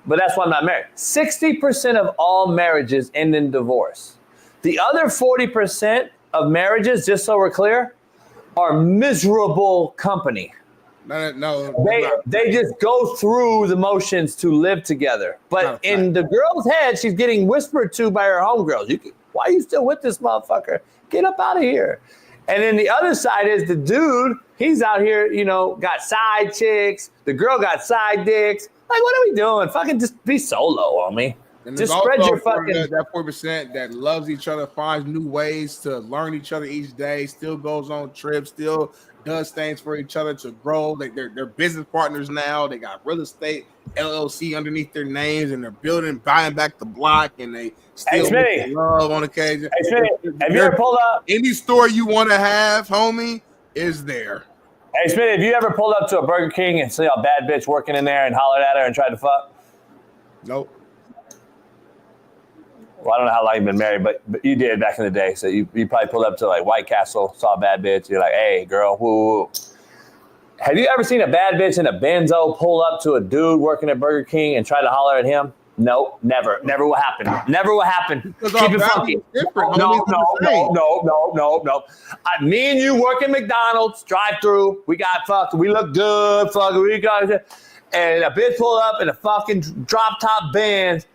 But that's why I'm not married. 60% of all marriages end in divorce. The other 40% of marriages, just so we're clear, are miserable company. They just go through the motions to live together. But in the girl's head, she's getting whispered to by her homegirls. Why are you still with this motherfucker? Get up out of here. And then the other side is the dude. He's out here, got side chicks. The girl got side dicks. Like, what are we doing? Fucking just be solo on me. And just spread your fucking. That 4% that loves each other, finds new ways to learn each other each day, still goes on trips, still does things for each other to grow. They're business partners now. They got real estate LLC underneath their names, and they're buying back the block, and they still love on occasion. Hey, Smitty, have you ever pulled up any store you want to have, homie? Is there? Hey, Smitty, have you ever pulled up to a Burger King and see a bad bitch working in there and hollered at her and tried to fuck? Nope. Well, I don't know how long you've been married, but you did back in the day. So you probably pulled up to like White Castle, saw a bad bitch. You're like, hey, girl, woo. Have you ever seen a bad bitch in a Benzo pull up to a dude working at Burger King and try to holler at him? No, never. Never will happen. Never will happen. Keep it funky. No. Me and you work at McDonald's, drive-through. We got fucked. We look good. Fucking. We got it. And a bitch pulled up in a fucking drop-top Benz.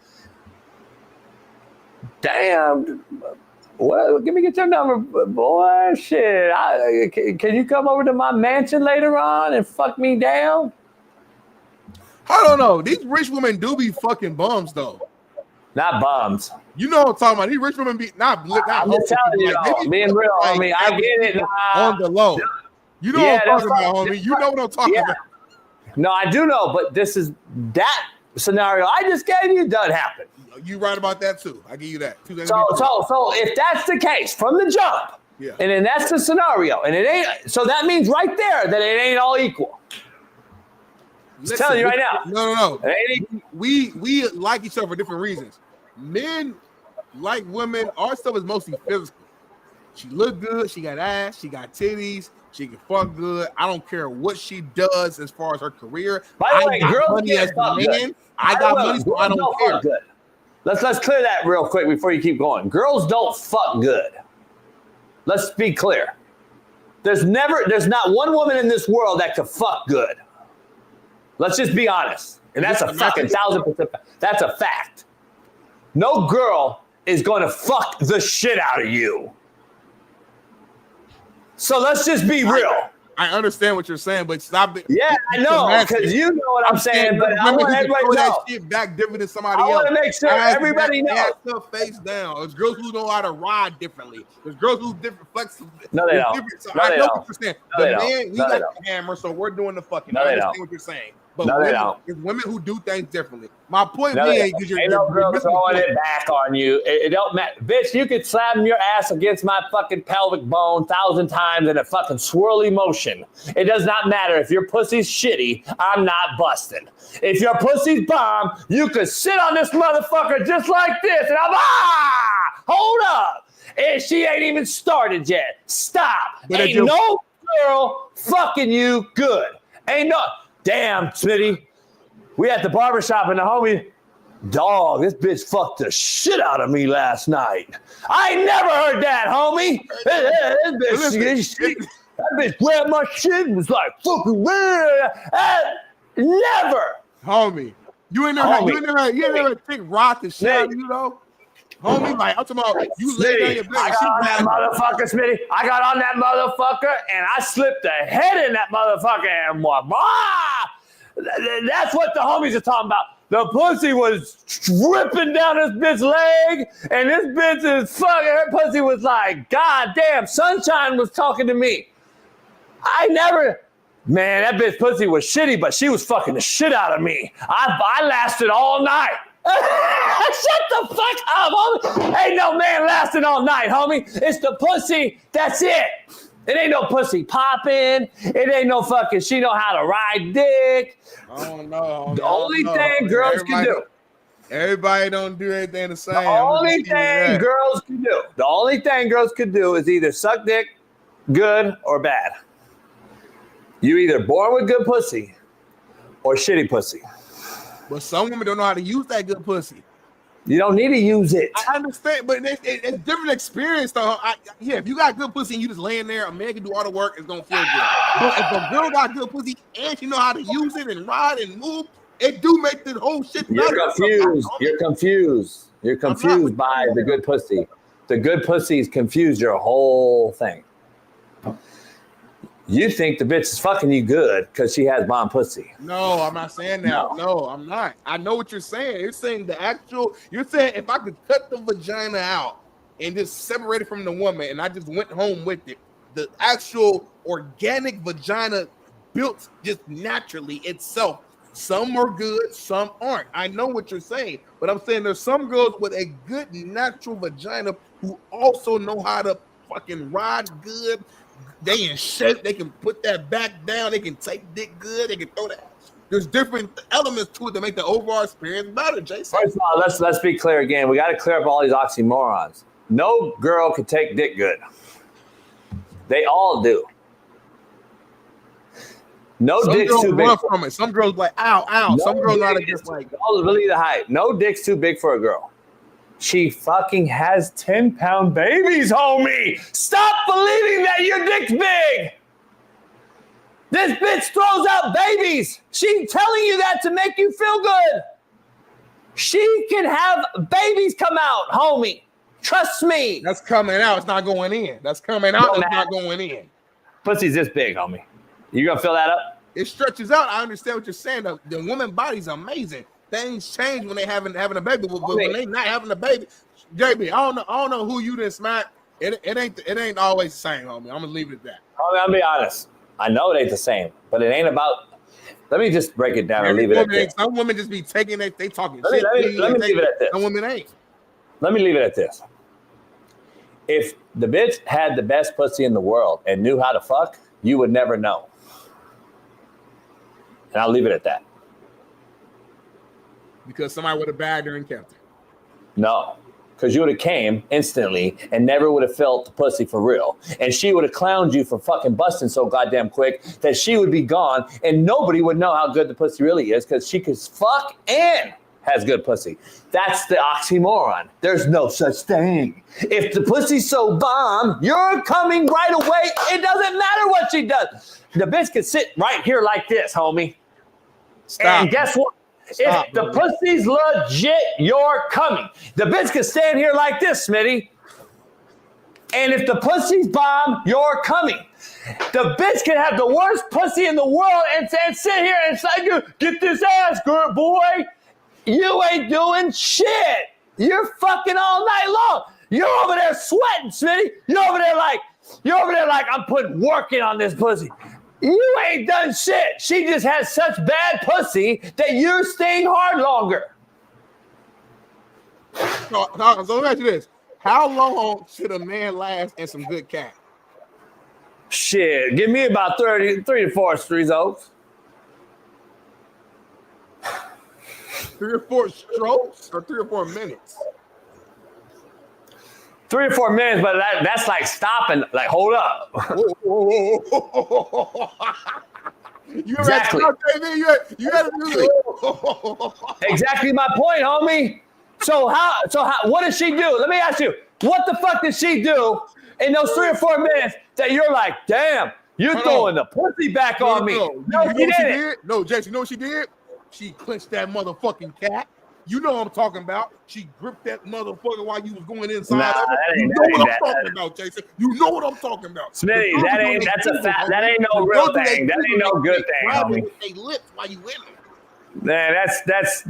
Damn. Well, get your number, boy. Shit. Can you come over to my mansion later on and fuck me down? I don't know. These rich women do be fucking bums, though. Not bums. You know what I'm talking about. These rich women be not I'm just telling you, like, being real, like, homie. I get it. On the low. You know what I'm talking about, homie. You know what I'm talking about. No, I do know, but this is that scenario I just gave you doesn't happen. You right about that too. I give you that. So if that's the case from the jump, and then that's the scenario, and it ain't. So that means right there that it ain't all equal. I'm telling you right now. No. We like each other for different reasons. Men like women. Our stuff is mostly physical. She look good. She got ass. She got titties. She can fuck good. I don't care what she does as far as her career. By the way, girls can't fuck good. I got money, so I don't care. Good. Let's clear that real quick before you keep going. Girls don't fuck good. Let's be clear. There's not one woman in this world that could fuck good. Let's just be honest. And that's a fucking 1,000%. That's a fact. No girl is going to fuck the shit out of you. So let's just be real. I understand what you're saying, but stop it. Yeah, I know, because you know what I'm saying, but I want everybody to know. That shit back different than somebody else. I want to make sure everybody knows. Stuff face down. There's girls who know how to ride differently. There's girls who different flexible. No, they don't. I know what you're saying. The man, we got the hammer, so we're doing the fucking. I understand what you're saying. But there's women who do things differently. My point being, because ain't no girl throwing it back on you. It don't matter. Bitch, you could slam your ass against my fucking pelvic bone 1,000 times in a fucking swirly motion. It does not matter. If your pussy's shitty, I'm not busting. If your pussy's bomb, you could sit on this motherfucker just like this, and hold up. And she ain't even started yet. Stop. But ain't no girl fucking you good. Ain't no. Damn, Smitty. We at the barbershop and the homie, dog, this bitch fucked the shit out of me last night. I ain't never heard that, homie. That bitch grabbed my shit and was like, fucking never. Homie. You ain't never take rock and shit, you know? Homie, like, I'm talking about you lay down your bed. I got on that motherfucker, Smitty. I got on that motherfucker, and I slipped the head in that motherfucker, and that's what the homies are talking about. The pussy was dripping down this bitch's leg, and this bitch is fucking, her pussy was like, God damn, Sunshine was talking to me. Man, that bitch pussy was shitty, but she was fucking the shit out of me. I lasted all night. Shut the fuck up, homie. Ain't no man lasting all night, homie. It's the pussy. That's it. It ain't no pussy popping. It ain't no fucking, she know how to ride dick. Oh, no. The only thing girls can do. Everybody don't do anything the same. The only thing girls can do is either suck dick good or bad. You either born with good pussy or shitty pussy. But some women don't know how to use that good pussy. You don't need to use it. I understand, but it's different experience, though. If you got good pussy and you just laying there, a man can do all the work, it's going to feel good. But if a girl got good pussy and she know how to use it and ride and move, it do make the whole shit better. You're confused by the good pussy. The good pussies confuse your whole thing. You think the bitch is fucking you good because she has bomb pussy. No, I'm not saying that. No, I'm not. I know what you're saying. You're saying you're saying if I could cut the vagina out and just separate it from the woman and I just went home with it, the actual organic vagina built just naturally itself. Some are good, some aren't. I know what you're saying, but I'm saying there's some girls with a good natural vagina who also know how to fucking ride good. They in shape. They can put that back down. They can take dick good. They can throw that. there's different elements to it that make the overall experience better, Jason. First of all, let's be clear again. We got to clear up all these oxymorons. No girl can take dick good. They all do. No Some dick's girls too big run from it. Some girls like, ow, ow. Some girls are just like, all believe the hype. No dick's too big for a girl. She fucking has 10-pound babies, homie. Stop believing that your dick's big. This bitch throws out babies. She's telling you that to make you feel good. She can have babies come out, homie. Trust me. That's coming out. It's not going in. That's coming out. It's not going in. Pussy's this big, homie. You gonna fill that up? It stretches out. I understand what you're saying. The woman body's amazing. Things change when they having a baby, but when they not having a baby, JB, I don't know who you done smack. It ain't always the same, homie. I'm gonna leave it at that. Homie, I'll be honest. I know it ain't the same, but it ain't about. Let me just break it down and leave it at this. Some women just be taking it. They talking shit. Let me leave it at this. Some women ain't. Let me leave it at this. If the bitch had the best pussy in the world and knew how to fuck, you would never know. And I'll leave it at that. Because somebody would have bagged her and kept her. No, because you would have came instantly and never would have felt the pussy for real. And she would have clowned you for fucking busting so goddamn quick that she would be gone and nobody would know how good the pussy really is because she could fuck and has good pussy. That's the oxymoron. There's no such thing. If the pussy's so bomb, you're coming right away. It doesn't matter what she does. The bitch can sit right here like this, homie. Stop. And guess what? Stop, if the pussy's legit, you're coming. The bitch can stand here like this, Smitty. And if the pussy's bomb, you're coming. The bitch can have the worst pussy in the world and sit here and say, get this ass, girl, boy. You ain't doing shit. You're fucking all night long. You're over there sweating, Smitty. You're over there like, I'm putting work in on this pussy. You ain't done shit. She just has such bad pussy that you're staying hard longer. So let me ask you this. How long should a man last in some good cat? Shit, give me about 3 to 4 strokes. 3 or 4 strokes or 3 or 4 minutes? 3 or 4 minutes, but that's like stopping. Like, hold up. You exactly. You had to do it. Exactly my point, homie. So how? What does she do? Let me ask you. What the fuck did she do in those 3 or 4 minutes that you're like, damn, you're throwing the pussy back on me? No, she didn't. No, Jason, you know what she did? She clenched that motherfucking cat. You know what I'm talking about. She gripped that motherfucker while you was going inside of it. You know what I'm talking about, Jason. You know what I'm talking about. Smitty, that ain't no real thing. That ain't no good thing, homie. They lips while you in it. Man, that's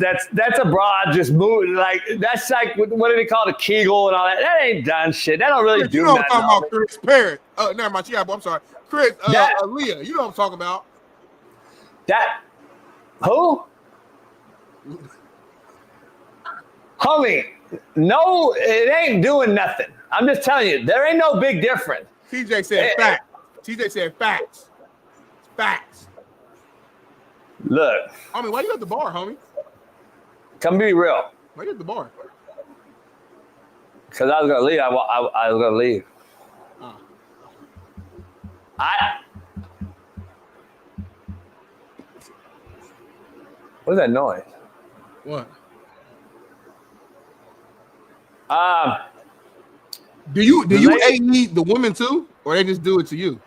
a broad just move. Like that's like what do they call it, a Kegel and all that? That ain't done shit. That don't really Chris, do you know nothing. what I'm talking about, Chris Parrott. Never mind. I'm sorry, Chris. Leah. You know what I'm talking about. That who? Homie, no, it ain't doing nothing. I'm just telling you, there ain't no big difference. TJ said facts. TJ said facts. Facts. Look. I mean, why you at the bar, homie? Come be real. Why you at the bar? Because I was going to leave. I was going to leave. What is that noise? What? Do you AE the women too, or they just do it to you?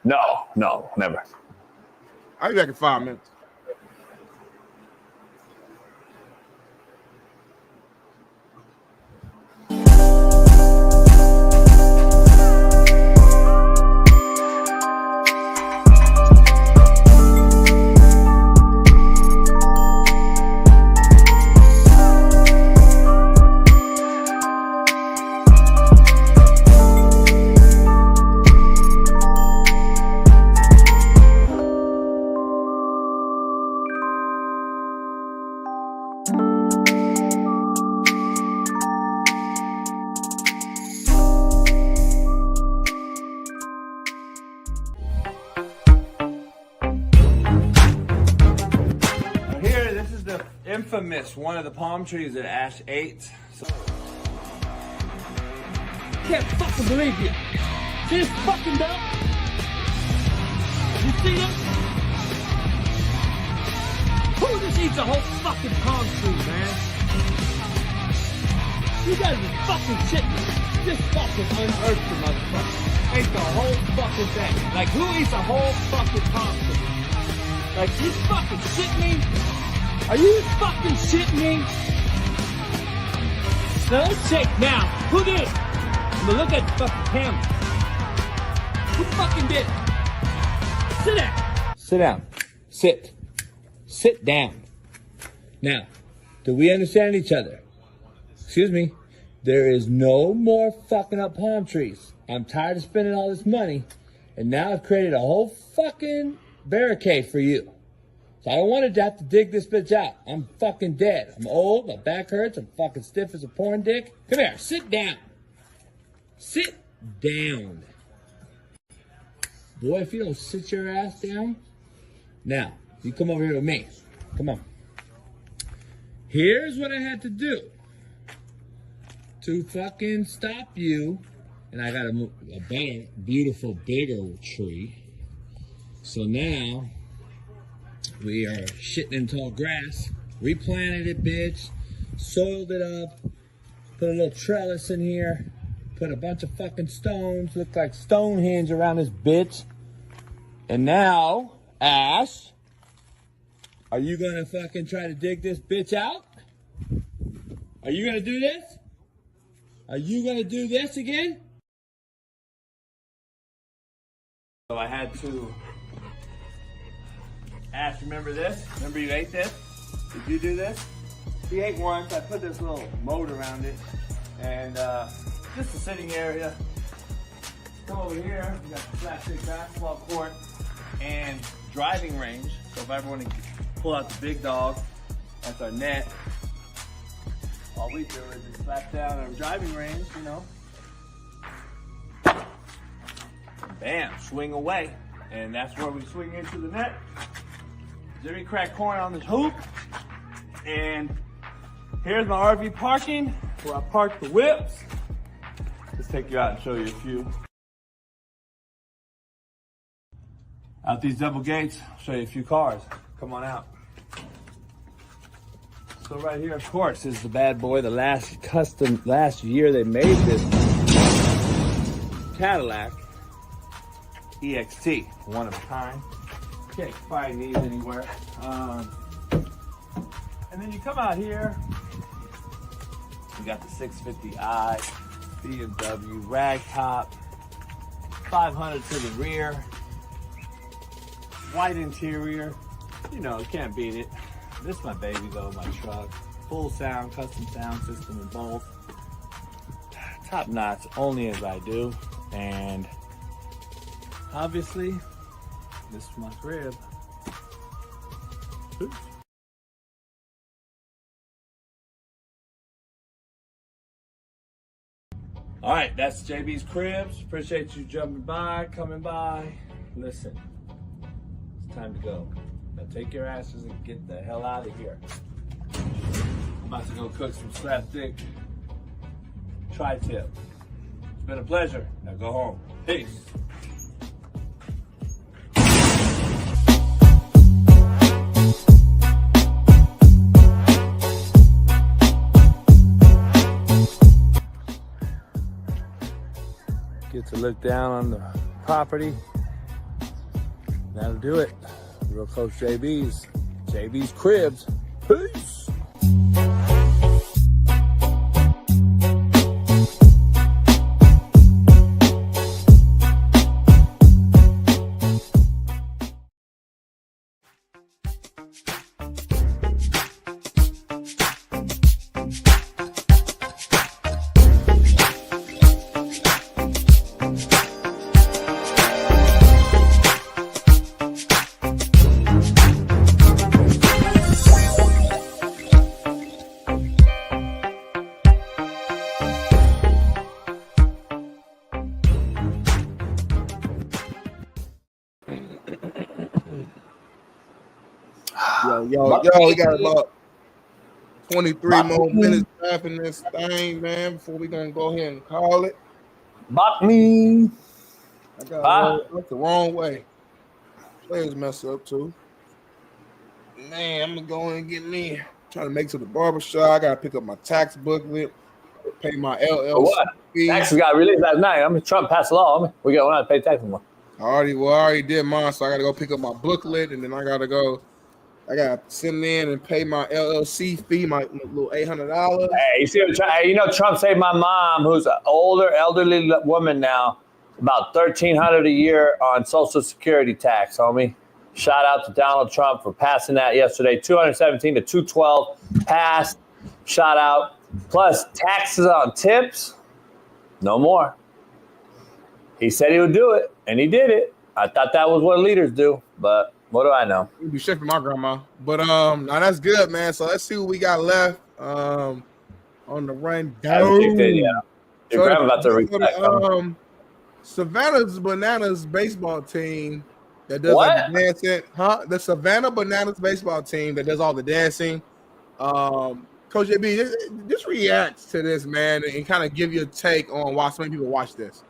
No, never. I'll be back in 5 minutes. the infamous one of the palm trees that Ash ate. So Can't fucking believe you. See this fucking dog? You see this? Who just eats a whole fucking palm tree, man? You guys are fucking shitting me. Just fucking unearthed the motherfucker. Ate the whole fucking thing. Like, who eats a whole fucking palm tree? Like, you fucking shitting me? Are you fucking shitting me? Now, let's check now. Who did it? I'm gonna look at the fucking camera. Who fucking did it? Sit down. Sit down. Sit. Sit down. Now, do we understand each other? Excuse me. There is no more fucking up palm trees. I'm tired of spending all this money, and now I've created a whole fucking barricade for you. So I don't want to have to dig this bitch out. I'm fucking dead. I'm old, my back hurts, I'm fucking stiff as a porn dick. Come here, sit down. Sit down. Boy, if you don't sit your ass down. Now, you come over here with me. Come on. Here's what I had to do to fucking stop you. And I got a better, beautiful, bigger tree. So now we are shitting in tall grass. Replanted it, bitch. Soiled it up. Put a little trellis in here. Put a bunch of fucking stones. Look like Stonehenge around this bitch. And now, Ash, are you gonna fucking try to dig this bitch out? Are you gonna do this? Are you gonna do this again? So I had to. Ash, remember this? Remember you ate this? Did you do this? He ate once. I put this little moat around it. And just a sitting area. Come over here. We got the plastic basketball court and driving range. So if I ever want to pull out the big dog, that's our net. All we do is just slap down our driving range, you know. Bam, swing away. And that's where we swing into the net. Jimmy crack corn on this hoop. And here's my RV parking where I park the whips. Let's take you out and show you a few. Out these double gates, I'll show you a few cars. Come on out. So right here, of course, is the bad boy, the last year they made this Cadillac EXT, one of a kind. Can't find these anywhere. And then you come out here, you got the 650i, BMW, rag top, 500 to the rear, white interior. You know, can't beat it. This is my baby though, my truck. Full sound, custom sound system in both. Top notch, only as I do. And obviously, this is my crib. Oops. All right, that's JB's Cribs. Appreciate you jumping by, coming by. Listen, it's time to go. Now take your asses and get the hell out of here. I'm about to go cook some slapstick tri-tip. It's been a pleasure. Now go home. Peace. Get to look down on the property. That'll do it. Real close JB's Cribs. Peace. Yo, we got about 23 more minutes left in this thing, man, before we gonna go ahead and call it. Bop me. I got the wrong way. Players mess up too. Man, I'm gonna go and get me. Trying to make it to the barbershop. I gotta pick up my tax booklet, pay my LLC. What? Taxes got released last night. Trump passed a law. We got to pay taxes more. I already did mine, so I gotta go pick up my booklet, and then I gotta send in and pay my LLC fee, my little $800. Hey, you see what Trump saved my mom, who's an elderly woman now, about $1,300 a year on Social Security tax, homie. Shout out to Donald Trump for passing that yesterday. 217 to 212 passed. Shout out. Plus taxes on tips, no more. He said he would do it, and he did it. I thought that was what leaders do, but what do I know? You'd be shit for my grandma. But now that's good, man. So let's see what we got left on the rundown. Your grandma about to reflect. Savannah's Bananas baseball team that does all the dancing. The Savannah Bananas baseball team that does all the dancing. Coach JB, just react to this, man, and kind of give you a take on why so many people watch this.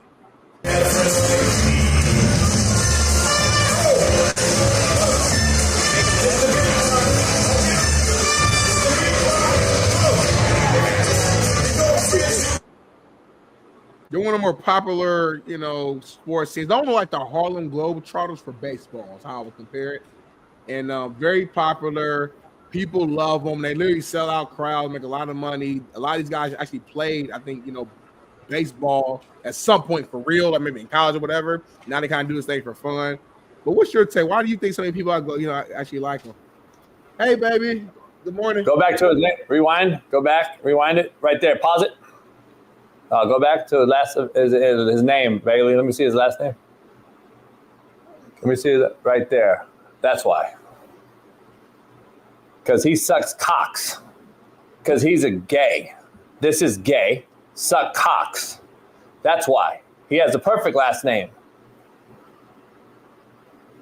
They're one of the more popular, sports teams. Don't know like the Harlem Globetrotters for baseball is how I would compare it. And very popular. People love them. They literally sell out crowds, make a lot of money. A lot of these guys actually played, I think, baseball at some point for real, or maybe in college or whatever. Now they kind of do this thing for fun. But what's your take? Why do you think so many people actually like them? Hey, baby. Good morning. Go back to his name. Rewind. Go back. Rewind it. Right there. Pause it. Go back to his name, Bailey. Let me see his last name. Let me see that right there. That's why. Because he sucks cocks. Because he's a gay. This is gay. Suck cocks. That's why. He has the perfect last name.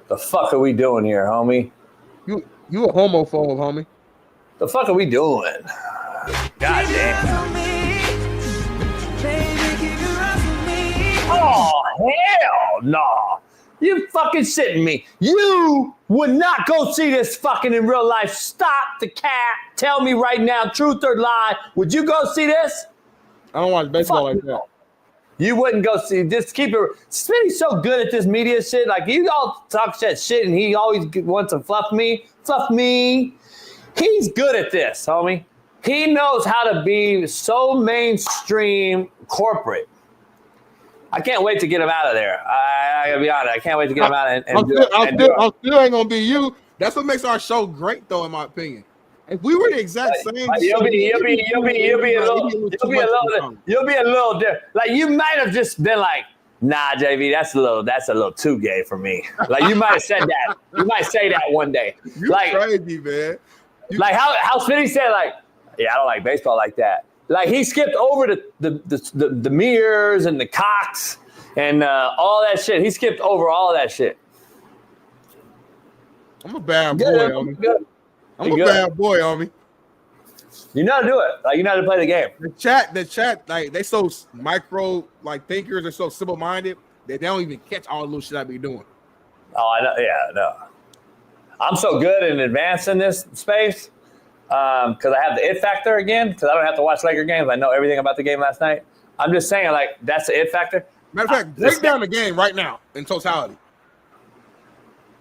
The fuck are we doing here, homie? You a homophobe, homie. The fuck are we doing? God damn. Oh, hell no. You fucking shitting me. You would not go see this fucking in real life. Stop the cat. Tell me right now, truth or lie. Would you go see this? I don't watch baseball like that. You wouldn't go see. Just keep it. Smitty's so good at this media shit. Like, you all talk that shit, and he always wants to fluff me. Fluff me. He's good at this, homie. He knows how to be so mainstream corporate. I can't wait to get him out of there. I gotta be honest. I can't wait to get him out I still ain't gonna be you. That's what makes our show great, though, in my opinion. If we were the exact same, you'll be a little different. Like, you might have just been like, nah, JV, that's a little too gay for me. Like, you might have said that. You might say that one day. You're like, crazy, man. Like how Smitty said, like, yeah, I don't like baseball like that. Like, he skipped over the mirrors and the cocks and all that shit. He skipped over all that shit. I'm a bad boy, homie. I'm a bad boy, homie. You know how to do it. Like, you know how to play the game. The chat, like, they so micro, like, thinkers. They're so simple-minded that they don't even catch all the little shit I be doing. Oh, I know. Yeah, no. I'm so good in advance in this space because I have the it factor again, because I don't have to watch Laker games. I know everything about the game last night. I'm just saying, like, that's the it factor. Matter of fact, break down the game right now in totality.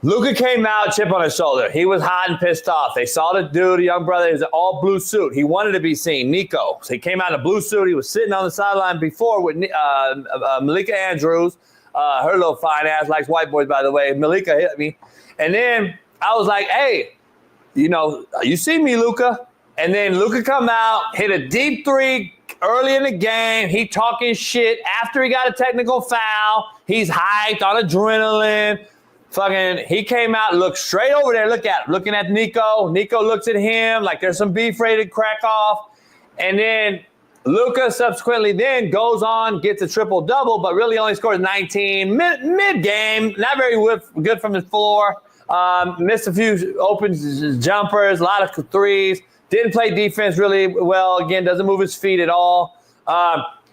Luka came out, chip on his shoulder. He was hot and pissed off. They saw the dude, a young brother, his all blue suit. He wanted to be seen, Nico. So he came out in a blue suit. He was sitting on the sideline before with Malika Andrews. Her little fine ass, likes white boys, by the way. Malika hit me. And then I was like, hey, you see me, Luka. And then Luka come out, hit a deep three early in the game. He talking shit after he got a technical foul. He's hyped on adrenaline. Fucking, he came out, looked straight over there, looking at Nico. Nico looks at him like there's some beef ready to crack off. And then Luka subsequently then goes on, gets a triple-double, but really only scores 19 mid-game. Not very good from the floor. Missed a few open jumpers, a lot of threes. Didn't play defense really well. Again, doesn't move his feet at all.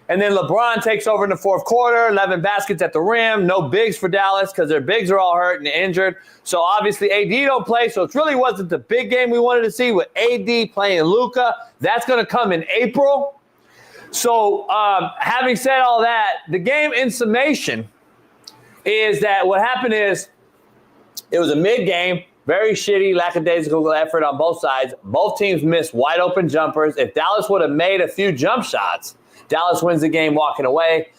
And then LeBron takes over in the fourth quarter, 11 baskets at the rim. No bigs for Dallas because their bigs are all hurt and injured. So obviously AD don't play. So it really wasn't the big game we wanted to see with AD playing Luka. That's going to come in April. So having said all that, the game in summation is that what happened is it was a mid-game, very shitty, lackadaisical effort on both sides. Both teams missed wide open jumpers. If Dallas would have made a few jump shots, Dallas wins the game walking away.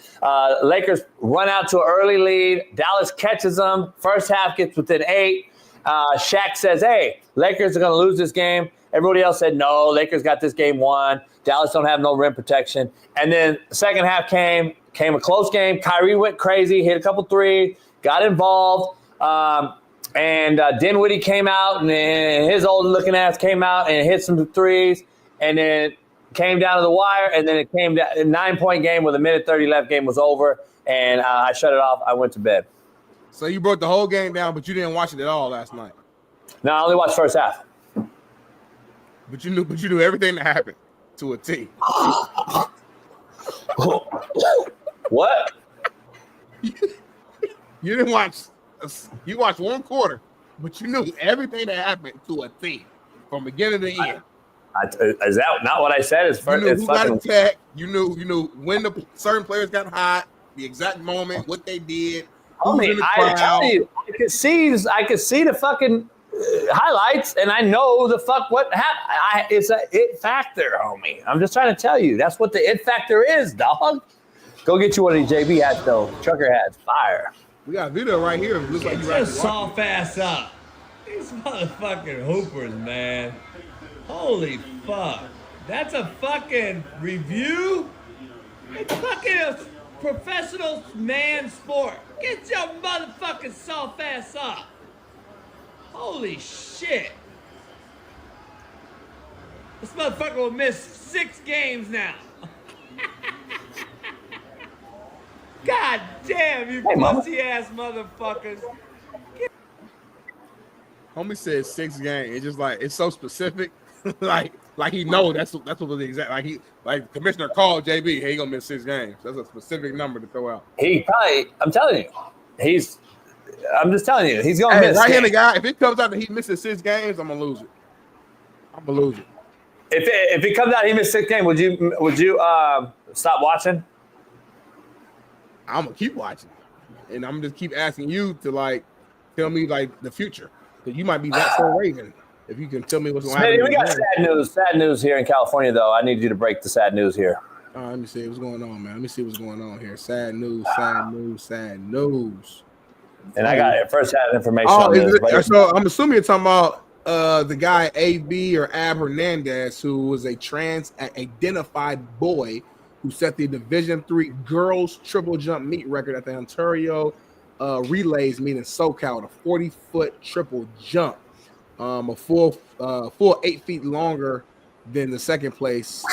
Lakers run out to an early lead. Dallas catches them. First half gets within 8. Shaq says, hey, Lakers are going to lose this game. Everybody else said, no, Lakers got this game won. Dallas don't have no rim protection. And then the second half came a close game. Kyrie went crazy, hit a couple threes, got involved. And Dinwiddie came out, and his old-looking ass came out and hit some threes. And then came down to the wire, and then it came down. A 9-point game with a minute 30 left. Game was over, and I shut it off. I went to bed. So you broke the whole game down, but you didn't watch it at all last night. No, I only watched first half. But you knew everything that happened to a T. What? You didn't watch. You watched one quarter, but you knew everything that happened to a T from beginning to end. Is that not what I said? You knew who got attacked. You knew when the certain players got hot, the exact moment, what they did. I tell you, I could see the fucking highlights, and I know the fuck what happened. It's a it factor, homie. I'm just trying to tell you. That's what the it factor is, dog. Go get you one of these JB hats, though. Trucker hats, fire. We got a video right here. It looks like you just soft ass up. These motherfucking hoopers, man. Holy fuck. That's a fucking review? It's fucking a professional man sport. Get your motherfucking soft ass up. Holy shit. This motherfucker will miss 6 games now. God damn, you pussy ass motherfuckers. Homie said 6 games. It's just like it's so specific. like he know that's what was the exact like commissioner called JB. Hey, he gonna miss 6 games. That's a specific number to throw out. He probably. I'm telling you, I'm just telling you, he's gonna miss. Right-handed guy. If it comes out that he misses 6 games, I'm gonna lose it. If it comes out he missed 6 games, would you stop watching? I'm gonna keep watching, and I'm just keep asking you to like tell me like the future, because you might be that so Raven. If you can tell me what's going to happen. We got sad news here in California, though. I need you to break the sad news here. Let me see what's going on, man. Let me see what's going on here. Sad news. And I got first-hand information on this. So I'm assuming you're talking about the guy AB or Ab Hernandez, who was a trans-identified boy who set the Division III girls triple jump meet record at the Ontario Relays meet in SoCal with a 40-foot triple jump. A full 8 feet longer than the second place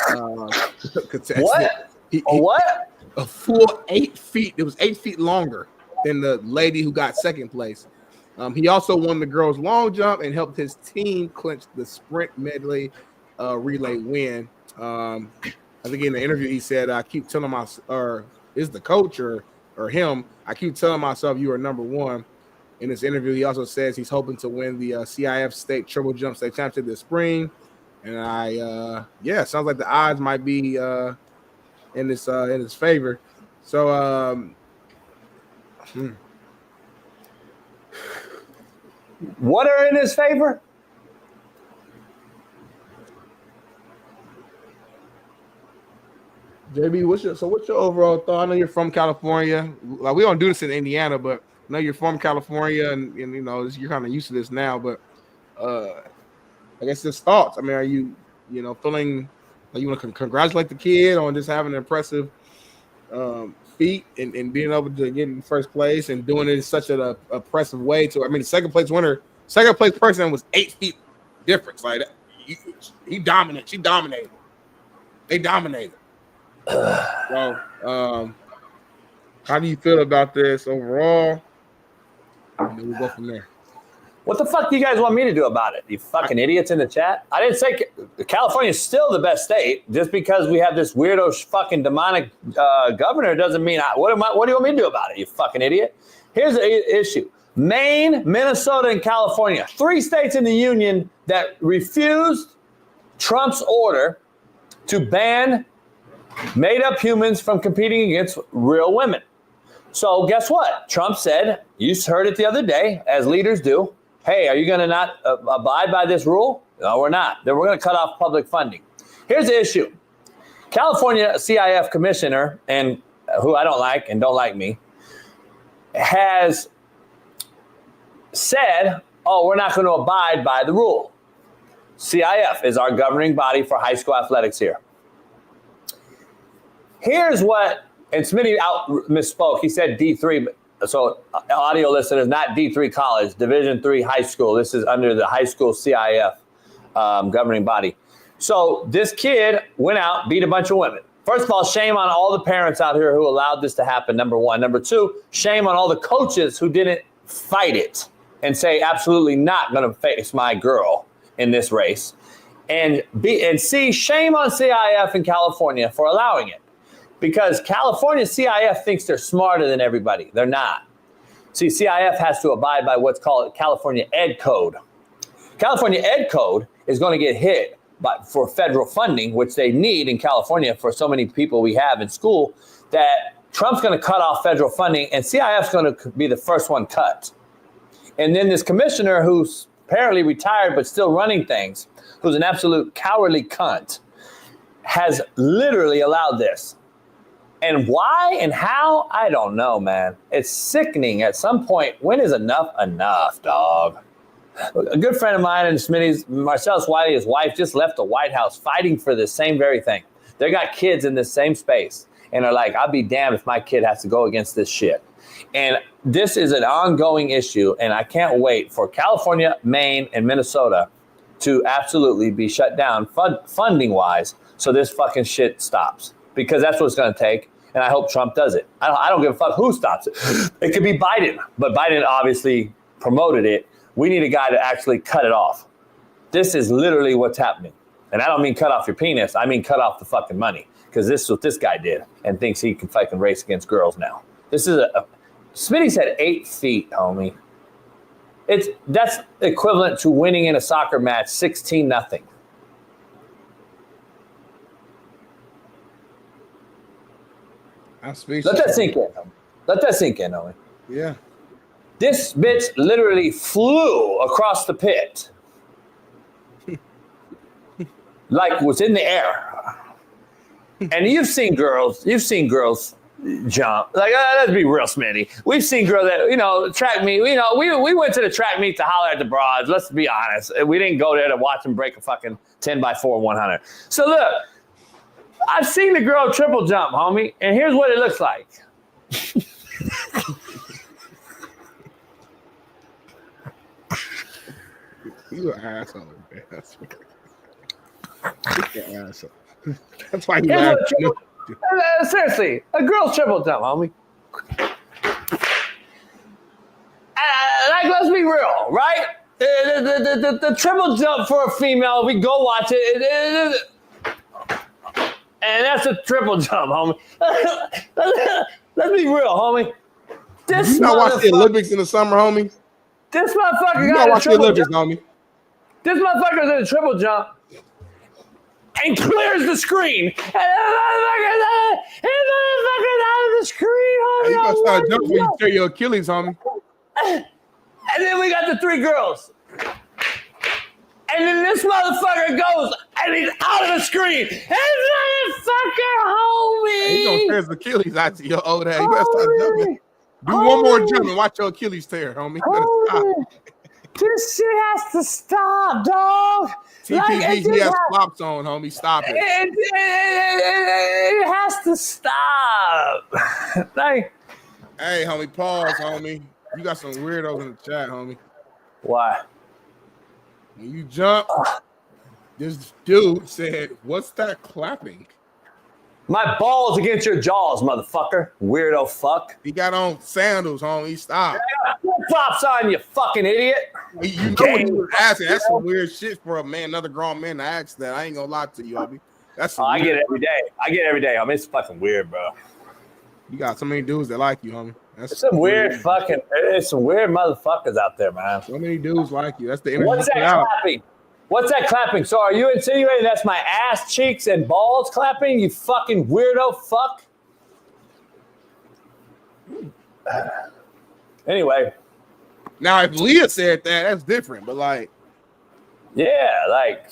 contestant. What? What? A full 8 feet. It was 8 feet longer than the lady who got second place. He also won the girls' long jump and helped his team clinch the sprint medley relay win. I think in the interview he said, "I keep telling myself, or is the coach or him? I keep telling myself you are number one." In this interview, he also says he's hoping to win the CIF State Triple Jump State Championship this spring. And it sounds like the odds might be in his favor. So, what are in his favor? JB, what's your overall thought? I know you're from California. Like, we don't do this in Indiana, but I know you're from California, and you know you're kind of used to this now. But I guess just thoughts. I mean, are you feeling like you want to congratulate the kid on just having an impressive feat and being able to get in first place and doing it in such an impressive way? I mean, the second place person was 8 feet difference. Like he dominated. She dominated. They dominated. So, how do you feel about this overall? And then we'll go from there. What the fuck do you guys want me to do about it? You fucking idiots in the chat. I didn't say California is still the best state. Just because we have this weirdo fucking demonic governor doesn't mean what do you want me to do about it? You fucking idiot. Here's the issue: Maine, Minnesota, and California, 3 states in the union that refused Trump's order to ban made-up humans from competing against real women. So guess what? Trump said, you heard it the other day, as leaders do, hey, are you going to not abide by this rule? No, we're not. Then we're going to cut off public funding. Here's the issue. California CIF commissioner, and who I don't like and don't like me, has said, oh, we're not going to abide by the rule. CIF is our governing body for high school athletics here. Here's what, and Smitty misspoke. He said D3, so audio listeners, not D3 college, Division III high school. This is under the high school CIF governing body. So this kid went out, beat a bunch of women. First of all, shame on all the parents out here who allowed this to happen, number one. Number two, shame on all the coaches who didn't fight it and say, absolutely not going to face my girl in this race. And C, shame on CIF in California for allowing it. Because California CIF thinks they're smarter than everybody. They're not. See, CIF has to abide by what's called California Ed Code. California Ed Code is going to get hit for federal funding, which they need in California for so many people we have in school, that Trump's going to cut off federal funding, and CIF's going to be the first one cut. And then this commissioner, who's apparently retired but still running things, who's an absolute cowardly cunt, has literally allowed this. And why and how, I don't know, man. It's sickening at some point. When is enough, dog? A good friend of mine and Smitty's, Marcellus Wiley, his wife, just left the White House fighting for this same very thing. They got kids in this same space and are like, I'll be damned if my kid has to go against this shit. And this is an ongoing issue, and I can't wait for California, Maine, and Minnesota to absolutely be shut down funding-wise so this fucking shit stops. Because that's what it's going to take, and I hope Trump does it. I don't give a fuck who stops it. It could be Biden, but Biden obviously promoted it. We need a guy to actually cut it off. This is literally what's happening. And I don't mean cut off your penis. I mean cut off the fucking money, because this is what this guy did and thinks he can fucking race against girls now. This is Smitty said 8 feet, homie. That's equivalent to winning in a soccer match 16-0. I'm speechless. Let that sink in. Let that sink in, homie. Yeah. This bitch literally flew across the pit. Like was in the air. And you've seen girls jump. Like, let's be real, Smitty. We've seen girls that, track meet. We went to the track meet to holler at the broads. Let's be honest. We didn't go there to watch them break a fucking 10x4 100. So look, I've seen the girl triple jump, homie, and here's what it looks like. You an asshole, man. You're an asshole. That's why you laugh. Seriously, a girl's triple jump, homie. Let's be real, right? The triple jump for a female, we go watch it. And that's a triple jump, homie. Let's be real, homie. You not watch the Olympics in the summer, homie? This motherfucker got watch the Olympics, homie. This motherfucker's in a triple jump and clears the screen. And the motherfucker's out of the screen, homie. You gonna start jumping when you tear your Achilles, homie. And then we got the 3 girls. And then this motherfucker goes and he's out of the screen. And motherfucker, homie. He's gonna tear his Achilles out to your old ass. You better start jumping. Do one more jump and watch your Achilles tear, homie. You better stop. This shit has to stop, dog. TPV, he has flops on, homie. Stop it. It has to stop. Hey, homie, pause, homie. You got some weirdos in the chat, homie. Why? When you jump, this dude said, "What's that clapping?" My balls against your jaws, motherfucker. Weirdo fuck. He got on sandals, homie. Stop. Flip-flops on, you fucking idiot. You know what you was asking. That's some weird shit for a man, another grown man to ask that. I ain't gonna lie to you, Abby. That's I get it every day. I mean, it's fucking weird, bro. You got so many dudes that like you, homie. That's some weird there's some weird motherfuckers out there, man. So many dudes like you. That's the energy. What's that clapping? What's that clapping? So are you insinuating that's my ass cheeks and balls clapping? You fucking weirdo fuck. Anyway. Now, if Leah said that, that's different. But like, yeah, like,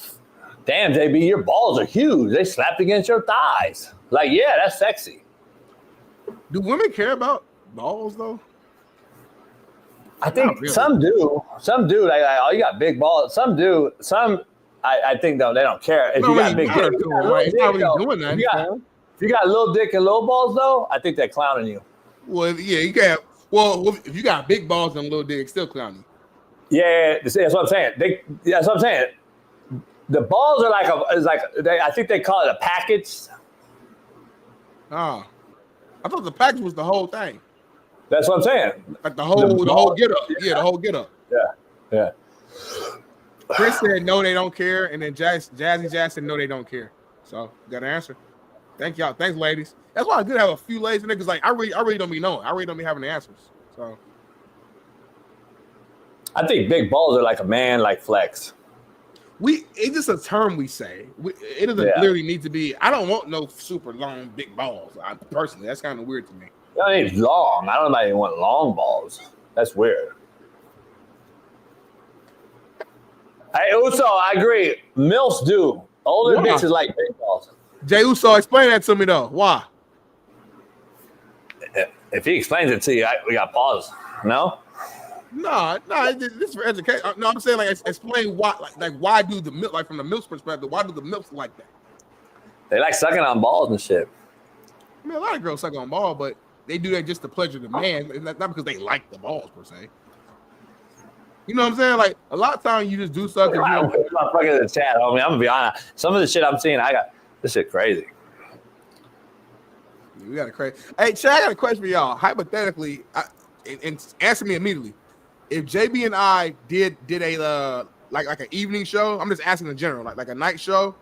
damn, JB, your balls are huge. They slapped against your thighs. Like, yeah, that's sexy. Do women care about balls though? I think some do. Some do. Like, oh, you got big balls. Some do. Some, I think though they don't care. If you got big dick, if you got little dick and little balls though, I think they're clowning you. Well, yeah, you can't. Well, if you got big balls and little dick, still clowning you. Yeah, that's what I'm saying. That's what I'm saying. The balls are I think they call it a package. Oh, I thought the package was the whole thing. That's what I'm saying. Like the whole get up. Yeah, the whole get up. Yeah. Chris said no, they don't care, and then Jazzy Jazz said no, they don't care. So you got an answer. Thank y'all. Thanks, ladies. That's why I did have a few ladies in there because like I really don't be knowing. I really don't be having the answers. So I think big balls are like a man like flex. It's just a term we say. It doesn't literally need to be. I don't want no super long big balls. Personally, that's kind of weird to me. You don't need long. I don't know if I want long balls. That's weird. Hey, Uso, I agree. MILFs do. Older bitches like big balls. Jay Uso, explain that to me though. Why? If he explains it to you, we got pause. No? No, this is for education. No, I'm saying like explain why, like why do the milk, like from the milk's perspective, why do the milks like that? They like sucking on balls and shit. I mean, a lot of girls suck on balls, but they do that just to pleasure the man, not because they like the balls per se. You know what I'm saying? Like a lot of times you just do suck. I'm fucking in the chat, homie. I'm gonna be honest. Some of the shit I'm seeing, this shit crazy. We got a crazy. Hey, Chad, I got a question for y'all. Hypothetically, and answer me immediately. If JB and I did a like an evening show, I'm just asking in general, like a night show,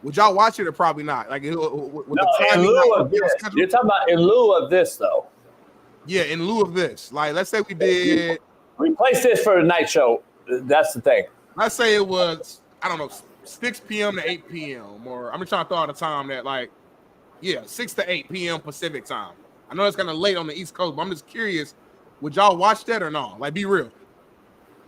would y'all watch it or probably not? Like, in lieu of this. You're talking about in lieu of this, though. Yeah, in lieu of this. Like, let's say we did. Replace this for a night show. That's the thing. Let's say it was, I don't know, 6 p.m. to 8 p.m. Or I'm just trying to throw out a time that, like, 6 to 8 p.m. Pacific time. I know it's kind of late on the East Coast, but I'm just curious. Would y'all watch that or no? Like, be real.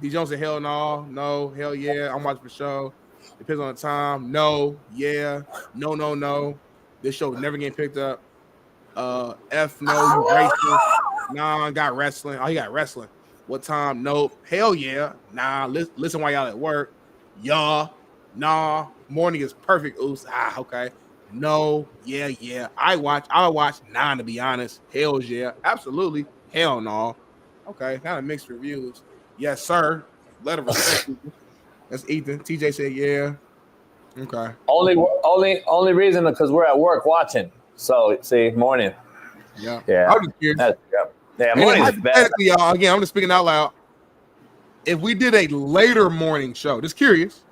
D. Jones said, hell no, hell yeah, I'm watching the show. Depends on the time. No, yeah, no. This show never getting picked up. F no, you racist. Nah, I got wrestling. Oh, he got wrestling. What time? Nope. Hell yeah. Nah, listen while y'all at work. Y'all, nah. Morning is perfect. Oops. Okay. No, yeah. I'll watch 9 to be honest. Hell yeah. Absolutely. Hell no. Okay, kind of mixed reviews. Yes, sir. Let it respect. That's Ethan. TJ said, yeah. Okay. Only reason because we're at work watching. So see, morning. Yeah. I'm just curious. Morning is best. Y'all, again, I'm just speaking out loud. If we did a later morning show, just curious,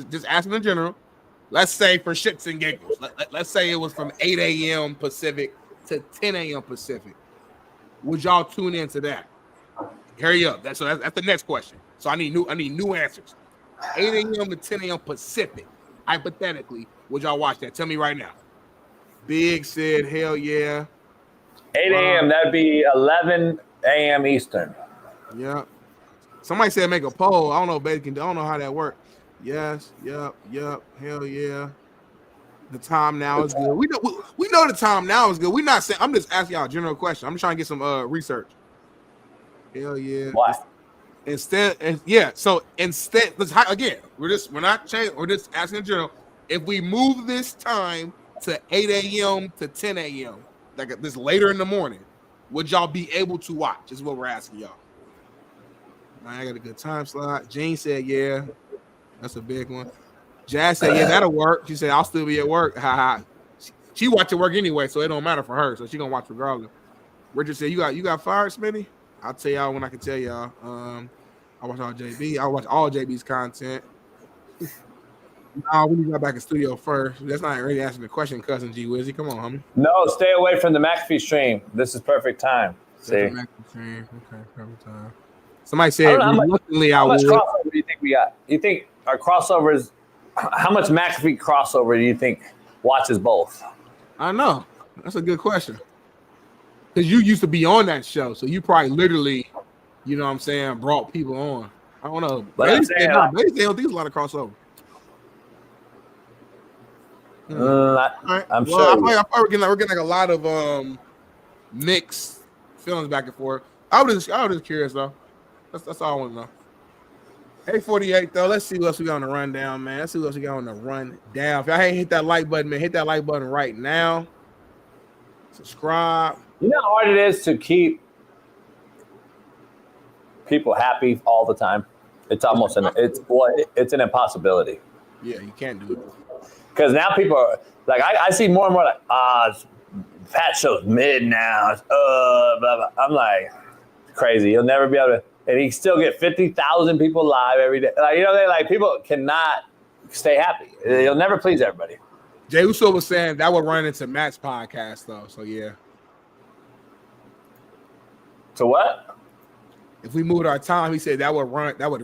just asking in general. Let's say for shits and giggles. Let's say it was from 8 a.m. Pacific to 10 a.m. Pacific. Would y'all tune into that? Hurry up. That's the next question. So I need new answers. 8 a.m. to 10 a.m. Pacific. Hypothetically, would y'all watch that? Tell me right now. Big said, hell yeah. 8 a.m. That'd be 11 a.m. Eastern. Yeah. Somebody said make a poll. I don't know, baby. I don't know how that works. Yes. Yep. Hell yeah. The time now is good. We know the time now is good. We're not saying. I'm just asking y'all a general question. I'm just trying to get some research. Hell yeah. Why? Instead, again, we're not changing. We're just asking in general. If we move this time to 8 a.m. to 10 a.m., like this later in the morning, would y'all be able to watch? Is what we're asking y'all. I got a good time slot. Jane said, yeah. That's a big one. Jazz said, yeah, that'll work. She said, I'll still be at work. She watch at work anyway, so it don't matter for her. So she gonna watch regardless. Richard said, you got fired, Smitty? I'll tell y'all when I can tell y'all. I watch all JB. I watch all JB's content. We need to go back in studio first. That's not really answering the question, cousin G Wizzy. Come on, homie. No, stay away from the McAfee stream. This is perfect time. See? Okay, perfect time. Somebody said, reluctantly, how much crossover do you think we got? You think our crossovers, how much McAfee crossover do you think watches both? I don't know. That's a good question. Because you used to be on that show, so you probably literally, you know what I'm saying, brought people on. I don't know. But they don't think there's a lot of crossover. I'm sure. We're getting like a lot of mixed feelings back and forth. I was just curious though. That's all I want to know. 8:48 though. Let's see what else we got on the rundown, man. Let's see what else we got on the rundown. If y'all ain't hit that like button, man, hit that like button right now. Subscribe. You know how hard it is to keep people happy all the time. It's almost it's an impossibility. Yeah, you can't do it. Because now people are like, I see more and more like, Pat show's mid now. Blah, blah. I'm like, crazy. You'll never be able to, and he still get 50,000 people live every day. Like, you know, people cannot stay happy. You'll never please everybody. Jay Uso was saying that would run into Matt's podcast though. So yeah. So what? If we moved our time, he said that would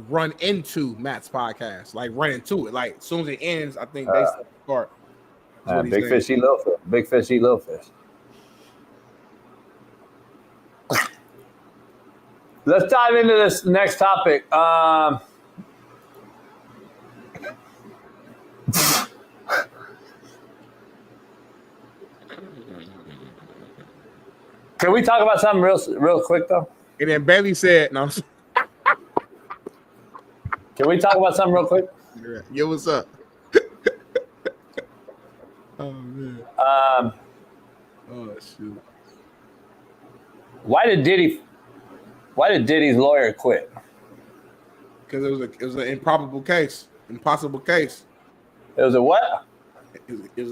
run into Matt's podcast, like run into it. Like as soon as it ends, I think they start. Big fish eat little fish. Big fish eat little fish. Let's dive into this next topic. Can we talk about something real quick though? And then Bailey said, "No." Can we talk about something real quick? Yeah, what's up? Oh man. Oh shoot. Why did Diddy's lawyer quit? Because it was an improbable case, impossible case. It was a what? It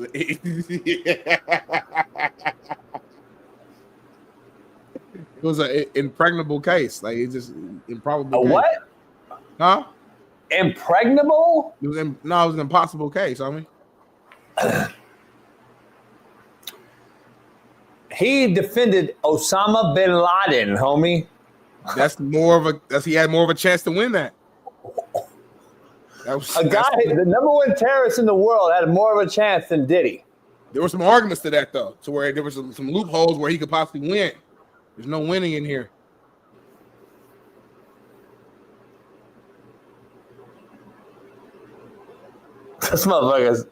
was an impregnable case. Like it's just improbable. A case. What? Huh? Impregnable? It was it was an impossible case. I mean, he defended Osama bin Laden, homie. He had more of a chance to win that. The number one terrorist in the world had more of a chance than Diddy. There were some arguments to that though, to where there were some loopholes where he could possibly win. There's no winning in here. This motherfucker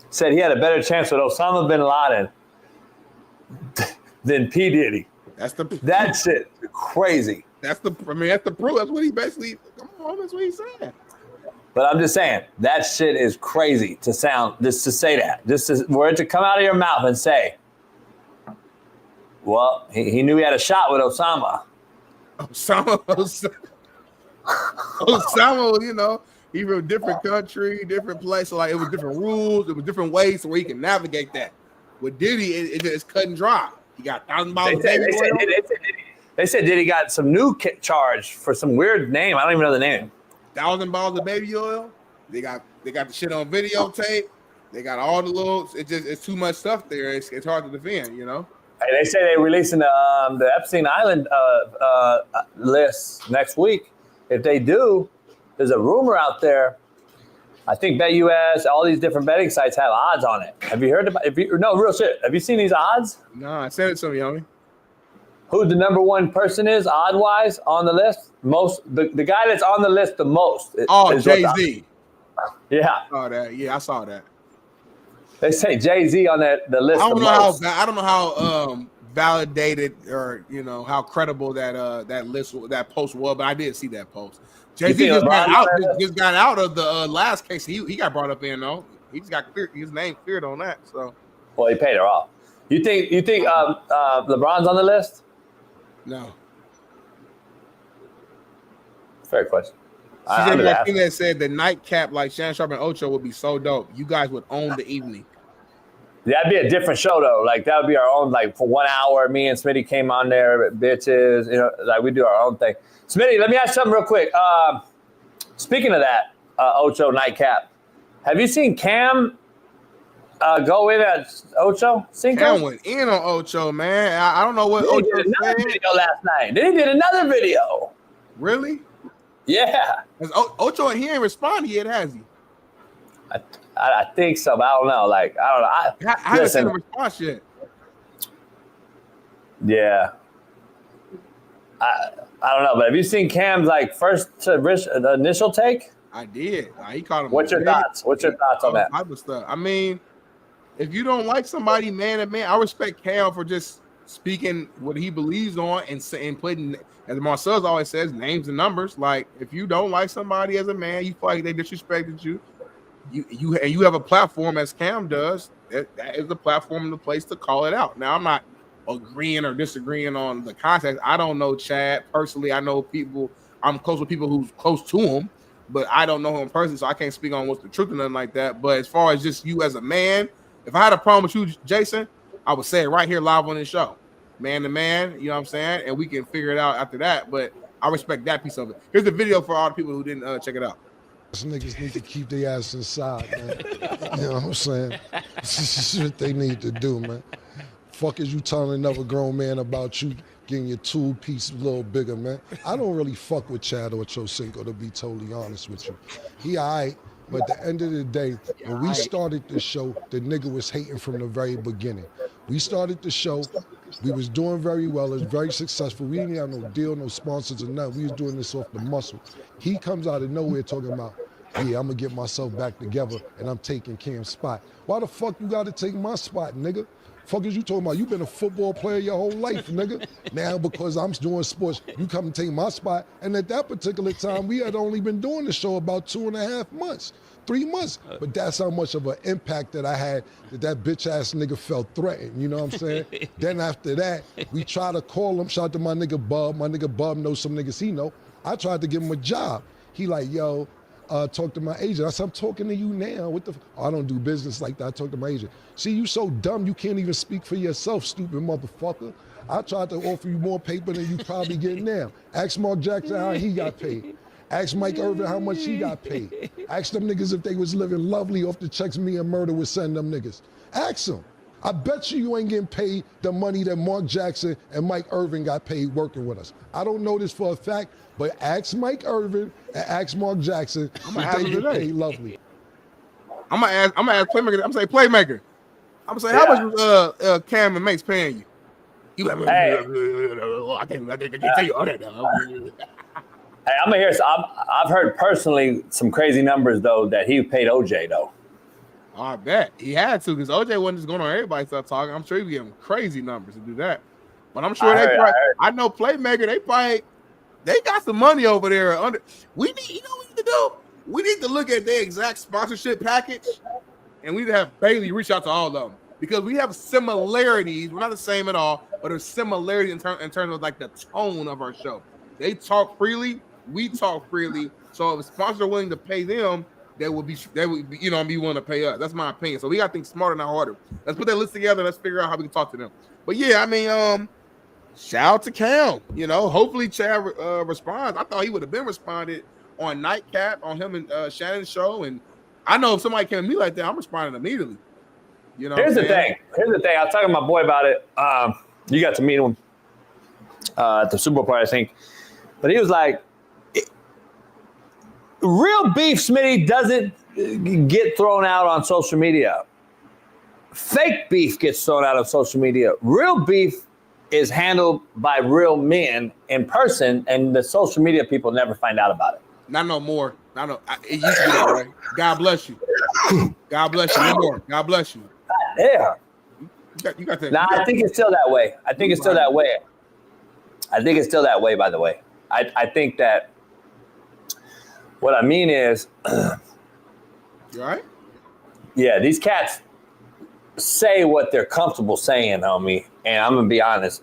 said he had a better chance with Osama bin Laden than P. Diddy. That shit crazy. That's the proof. That's what he basically. Come on, that's what he said. But I'm just saying that shit is crazy to say that, for it to come out of your mouth and say, well, he knew he had a shot with Osama. Osama, you know, even a different country, different place. So like it was different rules, it was different ways where he can navigate that. With Diddy, it's cut and dry. He got $1,000. They said Diddy got some new charge for some weird name. I don't even know the name. 1,000 bottles of baby oil. They got the shit on videotape. They got all the little. It's too much stuff there. It's hard to defend, you know. Hey, they say they're releasing the Epstein Island list next week. If they do, there's a rumor out there. I think BetUS, all these different betting sites have odds on it. Have you heard about? No, real shit. Have you seen these odds? No, I sent it to me, homie. Who the number one person is odd wise on the list? The guy that's on the list the most. Oh, Jay-Z. Yeah. Oh, that. Yeah, I saw that. They say Jay-Z on the list. I don't know how validated or how credible that list, that post was, but I did see that post. Jay-Z just got out of the last case. He got brought up in though. He just got his name cleared on that. So. Well, he paid her off. You think LeBron's on the list? No. Fair question. That said the nightcap like Shannon Sharp and Ocho would be so dope. You guys would own the evening. That'd be a different show though. Like that would be our own. Like for 1 hour, me and Smitty came on there, bitches. You know, like we do our own thing. Smitty, let me ask something real quick. Speaking of that, Ocho Nightcap, have you seen Cam go in at Ocho Cinco? Cam went in on Ocho, man. I don't know what Ocho did another video last night. Then he did another video. Really? Yeah. Ocho, he ain't responded yet, has he? I think so, but I don't know. Like, I don't know. I haven't seen a response yet. Yeah. I don't know, but have you seen Cam's like first initial take? I did. He called him. What's your thoughts? What's your thoughts on that? Type of stuff. I mean, if you don't like somebody man to man, I respect Cam for just speaking what he believes on and putting, as Marcellus always says, names and numbers. Like, if you don't like somebody as a man, you feel like they disrespected you. You have a platform as Cam does. That is the platform and the place to call it out. Now, I'm not agreeing or disagreeing on the context. I don't know Chad personally. I know people. I'm close with people who's close to him, but I don't know him personally, so I can't speak on what's the truth or nothing like that. But as far as just you as a man, if I had a problem with you, Jason, I would say it right here live on this show, man to man. You know what I'm saying? And we can figure it out after that. But I respect that piece of it. Here's the video for all the people who didn't check it out. Niggas need to keep their ass inside, man. You know what I'm saying? This is what they need to do, man. Fuck is you telling another grown man about you getting your tool piece a little bigger, man? I don't really fuck with Chad or Chocinco, to be totally honest with you. He all right, but at the end of the day, when we started the show, the nigga was hating from the very beginning. We started the show, we was doing very well, it was very successful. We didn't have no deal, no sponsors or nothing. We was doing this off the muscle. He comes out of nowhere talking about, yeah, I'm gonna get myself back together and I'm taking Cam's spot. Why the fuck you gotta take my spot, nigga? Fuck is you talking about? You been a football player your whole life, nigga. Now because I'm doing sports, you come and take my spot. And at that particular time, we had only been doing the show about 2.5 months, 3 months. But that's how much of an impact that I had that bitch ass nigga felt threatened. You know what I'm saying? Then after that, we tried to call him. Shout out to my nigga Bub. My nigga Bub knows some niggas he know. I tried to give him a job. He like, yo, talk to my agent. I said, I'm talking to you now. What the? I don't do business like that. I talk to my agent. See, you so dumb you can't even speak for yourself, stupid motherfucker. I tried to offer you more paper than you probably get now. Ask Mark Jackson how he got paid. Ask Mike Irvin how much he got paid. Ask them niggas if they was living lovely off the checks me and Murder would send them niggas. Ask them. I bet you ain't getting paid the money that Mark Jackson and Mike Irvin got paid working with us. I don't know this for a fact, but ask Mike Irvin and ask Mark Jackson if they get paid lovely. I'm gonna ask Playmaker. I'm gonna say Playmaker. I'm gonna say how much was Cam and Mace paying you? You like, hey. I can't tell you all that now. Hey, I'm gonna hear. I've heard personally some crazy numbers though that he paid OJ though. I bet he had to because OJ wasn't just going on everybody start talking. I'm sure he was getting crazy numbers to do that. But I'm sure I know Playmaker. They got some money over there. We need, you know what we need to do? We need to look at their exact sponsorship package, and we need to have Bailey reach out to all of them because we have similarities. We're not the same at all, but there's similarities in terms of like the tone of our show. They talk freely, we talk freely. So if sponsors are willing to pay them, they would be be willing to pay us. That's my opinion. So we got to think smarter, not harder. Let's put that list together. Let's figure out how we can talk to them. But yeah, I mean, shout out to Cam. You know, hopefully Chad responds. I thought he would have been responded on Nightcap on him and Shannon's show. And I know if somebody came to me like that, I'm responding immediately. You know. Here's the thing. I was talking to my boy about it. You got to meet him at the Super Bowl party, I think. But he was like, real beef, Smitty, doesn't get thrown out on social media. Fake beef gets thrown out on social media. Real beef is handled by real men in person, and the social media people never find out about it. Not no more. It used to be that way. God bless you. God bless you. No more. God bless you. Yeah. You got that. Nah, I think it's still that way. I think it's still that way. By the way. I think that what I mean is, you all right? Yeah, these cats say what they're comfortable saying, homie. And I'm going to be honest,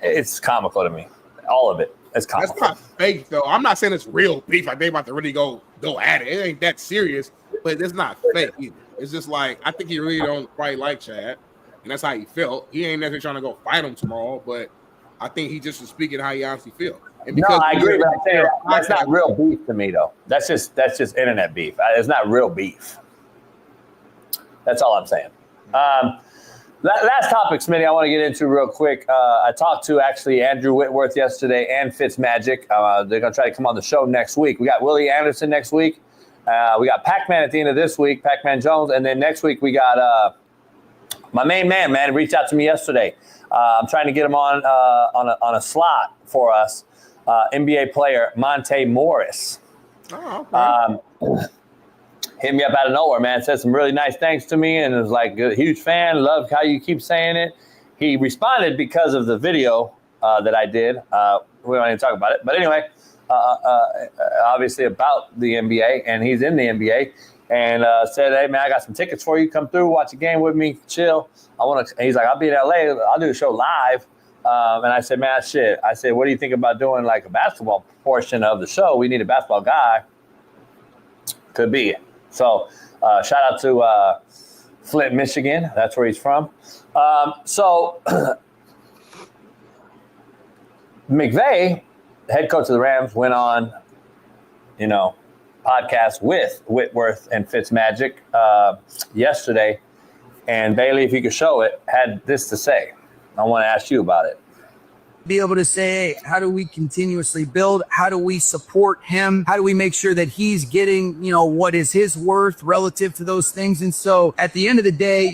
it's comical to me. All of it. It's comical. That's not fake, though. I'm not saying it's real beef. Like they about to really go at it. It ain't that serious, but it's not fake either. It's just like I think he really don't quite like Chad, and that's how he felt. He ain't necessarily trying to go fight him tomorrow, but I think he just was speaking how he honestly feels. And No, I agree, but I'm saying that's not real beef to me, though. That's just internet beef. It's not real beef. That's all I'm saying. Last topic, Smitty, I want to get into real quick. I talked to actually Andrew Whitworth yesterday and Fitzmagic. They're going to try to come on the show next week. We got Willie Anderson next week. We got Pac-Man at the end of this week, Pac-Man Jones. And then next week we got my main man, he reached out to me yesterday. I'm trying to get him on a slot for us. NBA player Monte Morris. Oh, okay. Hit me up out of nowhere, man. Said some really nice things to me and was like, a huge fan. Love how you keep saying it. He responded because of the video that I did. We don't even talk about it. But anyway, obviously about the NBA, and he's in the NBA. And said, hey, man, I got some tickets for you. Come through, watch a game with me, chill. He's like, I'll be in LA. I'll do a show live. And I said, man, shit. I said, what do you think about doing like a basketball portion of the show? We need a basketball guy. Could be. So shout out to Flint, Michigan. That's where he's from. So McVay, head coach of the Rams, went on, podcast with Whitworth and Fitzmagic yesterday. And Bailey, if you could show it, had this to say. I want to ask you about it. Be able to say, hey, how do we continuously build? How do we support him? How do we make sure that he's getting, what is his worth relative to those things? And so at the end of the day,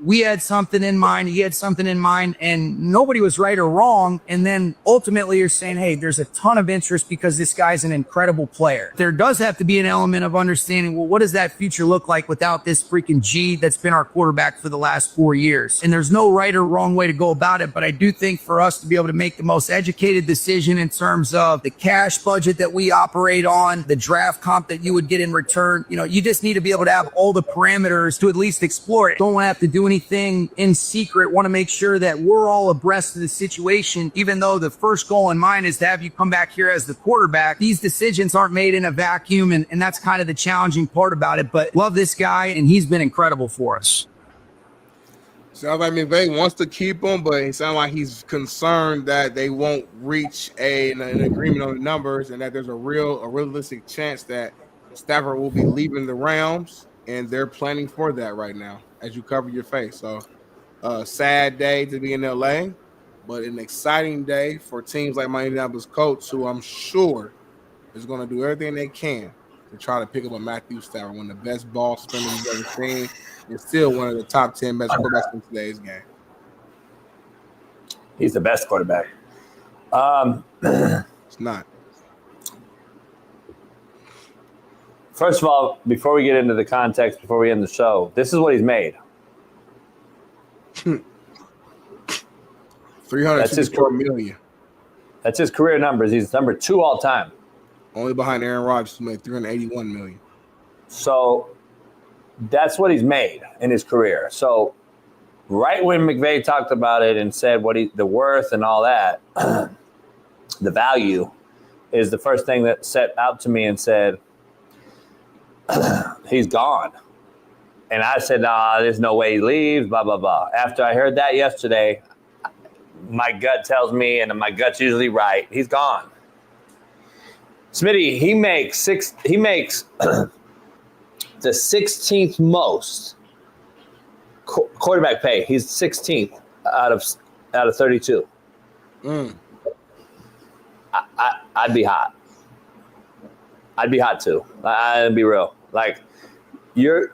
we had something in mind, he had something in mind, and nobody was right or wrong. And then ultimately you're saying, hey, there's a ton of interest because this guy's an incredible player. There does have to be an element of understanding, well, what does that future look like without this freaking G that's been our quarterback for the last 4 years? And there's no right or wrong way to go about it. But I do think for us to be able to make the most educated decision in terms of the cash budget that we operate on, the draft comp that you would get in return, you just need to be able to have all the parameters to at least explore it. Don't want to have to do anything in secret. Want to make sure that we're all abreast of the situation, even though the first goal in mind is to have you come back here as the quarterback. These decisions aren't made in a vacuum, and that's kind of the challenging part about it. But love this guy, and he's been incredible for us. Sounds like McVay wants to keep him, but it sounds like he's concerned that they won't reach an agreement on the numbers, and that there's a realistic chance that Stafford will be leaving the Rams, and they're planning for that right now as you cover your face. So, sad day to be in LA, but an exciting day for teams like my Indianapolis Colts, who I'm sure is going to do everything they can to try to pick up a Matthew Stafford, one of the best ball spinners you've ever seen. Is still one of the top 10 best quarterbacks in today's game. He's the best quarterback. It's not. First of all, before we get into the context, before we end the show, this is what he's made. $364 million. That's his career numbers. He's number 2 all time. Only behind Aaron Rodgers, who made $381 million. So that's what he's made in his career. So right when McVay talked about it and said the worth and all that, the value is the first thing that set out to me and said, he's gone. And I said, nah, there's no way he leaves, blah, blah, blah. That's I heard that yesterday, my gut tells me, and my gut's usually right, he's gone. Smitty, he makes the 16th most quarterback pay. He's 16th out of 32. I'd be hot. I'd be hot too. I'd be real. Like you're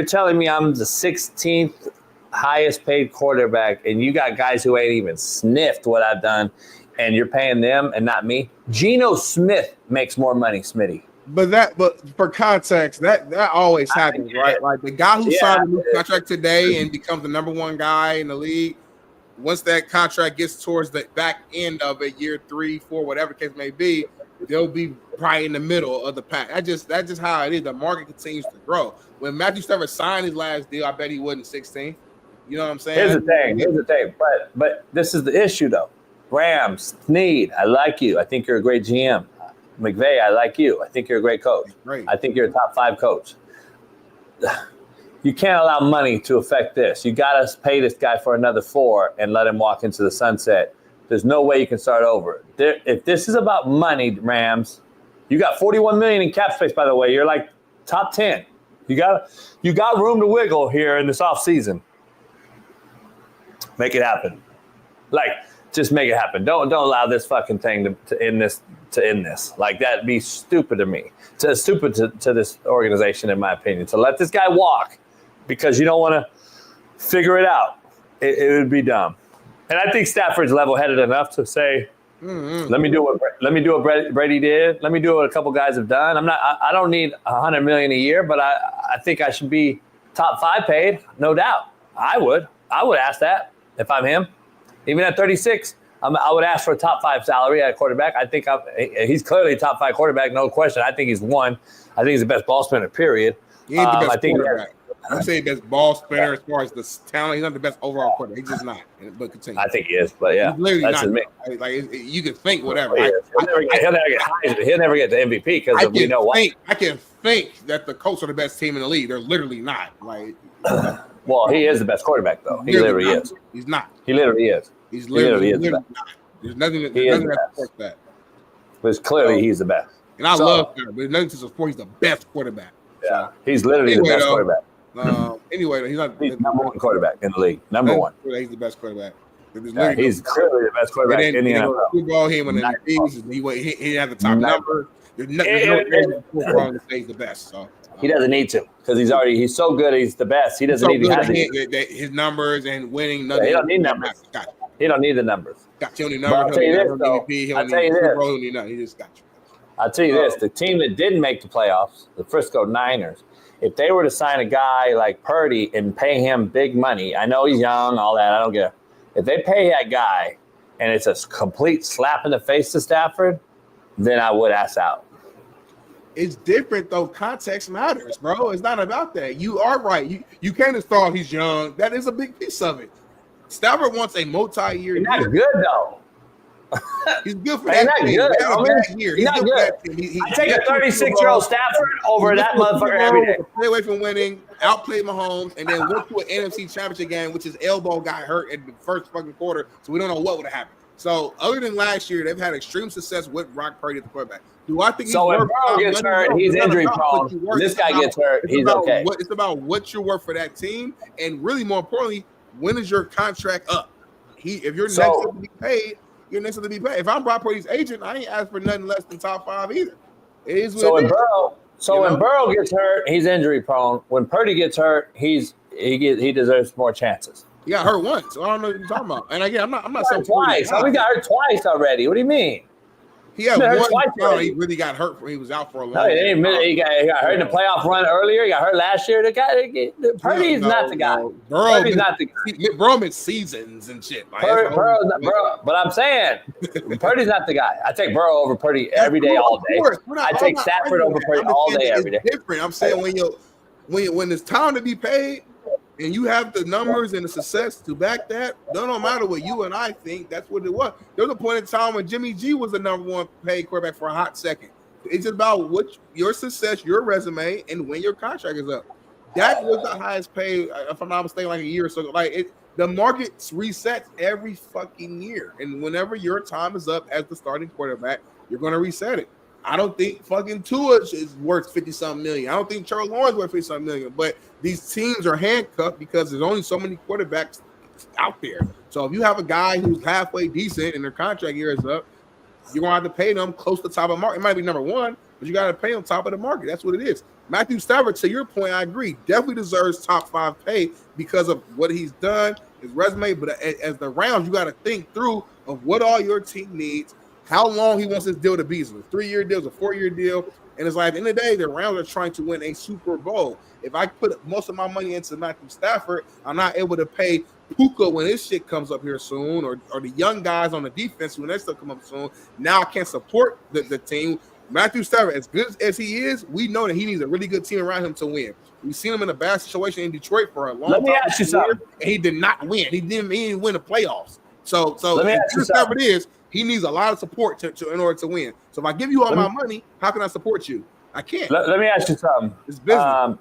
telling me I'm the 16th highest paid quarterback, and you got guys who ain't even sniffed what I've done, and you're paying them and not me. Geno Smith makes more money, Smitty. But for context, that always happens, right? Like the guy who signed a new contract today and becomes the number 1 guy in the league, once that contract gets towards the back end of it, year 3, 4, whatever case may be, they'll be probably in the middle of the pack. That's just how it is. The market continues to grow. When Matthew Stafford signed his last deal, I bet he wasn't 16. You know what I'm saying? Here's the thing. But this is the issue, though. Rams, Snead, I like you. I think you're a great GM. McVay, I like you. I think you're a great coach. Great. I think you're a top 5 coach. You can't allow money to affect this. You got to pay this guy for another 4 and let him walk into the sunset. There's no way you can start over. If this is about money, Rams, you got $41 million in cap space, by the way. You're like top 10. You got room to wiggle here in this offseason. Make it happen. Like, just make it happen. Don't allow this fucking thing to end this. Like, that'd be stupid to me. Stupid to this organization, in my opinion. To let this guy walk because you don't want to figure it out. It would be dumb. And I think Stafford's level-headed enough to say, let me do what Brady did. Let me do what a couple guys have done. I don't need $100 million a year, but I think I should be top 5 paid, no doubt. I would ask that if I'm him. Even at 36, I would ask for a top 5 salary at quarterback. I think he's clearly a top 5 quarterback, no question. I think he's one. I think he's the best ball spinner, period. He ain't the best quarterback. I'm saying best ball spinner as far as the talent. He's not the best overall quarterback. He's just not. But continue. I think he is, but yeah. He's literally that's not. Like you can think whatever. He'll never get the MVP because we know why. I can think that the Colts are the best team in the league. They're literally not. Like, well, he is the best quarterback, though. He literally is. He's not. He literally is. He's literally not. There's nothing that supports that. But clearly, he's the best. And I love him, but there's nothing to support. He's the best quarterback. Yeah, he's literally the best quarterback. Anyway, he's not. He's number 1 quarterback in the league. Number 1. He's the best quarterback. He's clearly the best quarterback in the NFL. Football, he won MVPs. He had the top number. There's no reason to say he's the best. So he doesn't need to because he's so good. He's the best. He doesn't need to have his numbers and winning. Yeah, he don't need numbers. He don't need the numbers. Got you only numbers. I'll tell you this, though. He just got you. I'll tell you this: the team that didn't make the playoffs, the Frisco Niners, if they were to sign a guy like Purdy and pay him big money, I know he's young, all that. I don't get it. If they pay that guy and it's a complete slap in the face to Stafford, then I would ask out. It's different though. Context matters, bro. It's not about that. You are right. You can't just throw he's young. That is a big piece of it. Stafford wants a multi-year. He's not good though. He's good for that team. He's not good. I take a 36-year-old Stafford over that motherfucker every day. Stay away from winning, outplayed Mahomes, and then went to an NFC Championship game, which his elbow got hurt in the first fucking quarter, so we don't know what would have happened. So other than last year, they've had extreme success with Brock Purdy at the quarterback. Do I think he's when Burrow gets hurt, he's injury prone. When this guy gets hurt, he's okay. It's about what you're worth for that team, and really more importantly, when is your contract up? If you're next to be paid, you're next to be paid. If I'm Brock Purdy's agent, I ain't asked for nothing less than top 5 either. It is what it is. When Burrow gets hurt, he's injury prone. When Purdy gets hurt, he deserves more chances. He got hurt once, so I don't know what you're talking about. And again, I'm not saying twice. We got hurt twice already. What do you mean? He had one. He really got hurt. He was out for a long time. He got hurt in the playoff run earlier. He got hurt last year. Purdy's not the guy. Purdy's not the guy. Burrow missed seasons and shit. But I'm saying Purdy's not the guy. I take Burrow over Purdy every day, all day. I take Stafford over Purdy all day, every day. Different. I'm saying when it's time to be paid, and you have the numbers and the success to back that, don't matter what you and I think, that's what it was. There was a point in time when Jimmy G was the number 1 paid quarterback for a hot second. It's about what your success, your resume, and when your contract is up. That was the highest paid, if I'm not mistaken, like a year or so. The market resets every fucking year. And whenever your time is up as the starting quarterback, you're going to reset it. I don't think fucking Tua is worth 50-something million. I don't think Charles Lawrence worth 50-something million. But these teams are handcuffed because there's only so many quarterbacks out there. So if you have a guy who's halfway decent and their contract year is up, you're going to have to pay them close to the top of the market. It might be number 1, but you got to pay them top of the market. That's what it is. Matthew Stafford, to your point, I agree, definitely deserves top 5 pay because of what he's done, his resume. But as the rounds, you got to think through of what all your team needs, how long he wants this deal to be. Is it a 3-year deal? Is it a 4-year deal? And it's like, at the end of the day, the Rams are trying to win a Super Bowl. If I put most of my money into Matthew Stafford, I'm not able to pay Puka when his shit comes up here soon, or the young guys on the defense when their stuff come up soon. Now I can't support the team. Matthew Stafford, as good as he is, we know that he needs a really good team around him to win. We've seen him in a bad situation in Detroit for a long time. Let me ask you something. And he did not win. He didn't win the playoffs. So let me ask you something. Stafford is, he needs a lot of support in order to win. So if I give you all my money, how can I support you? I can't. Let me ask you something. It's business.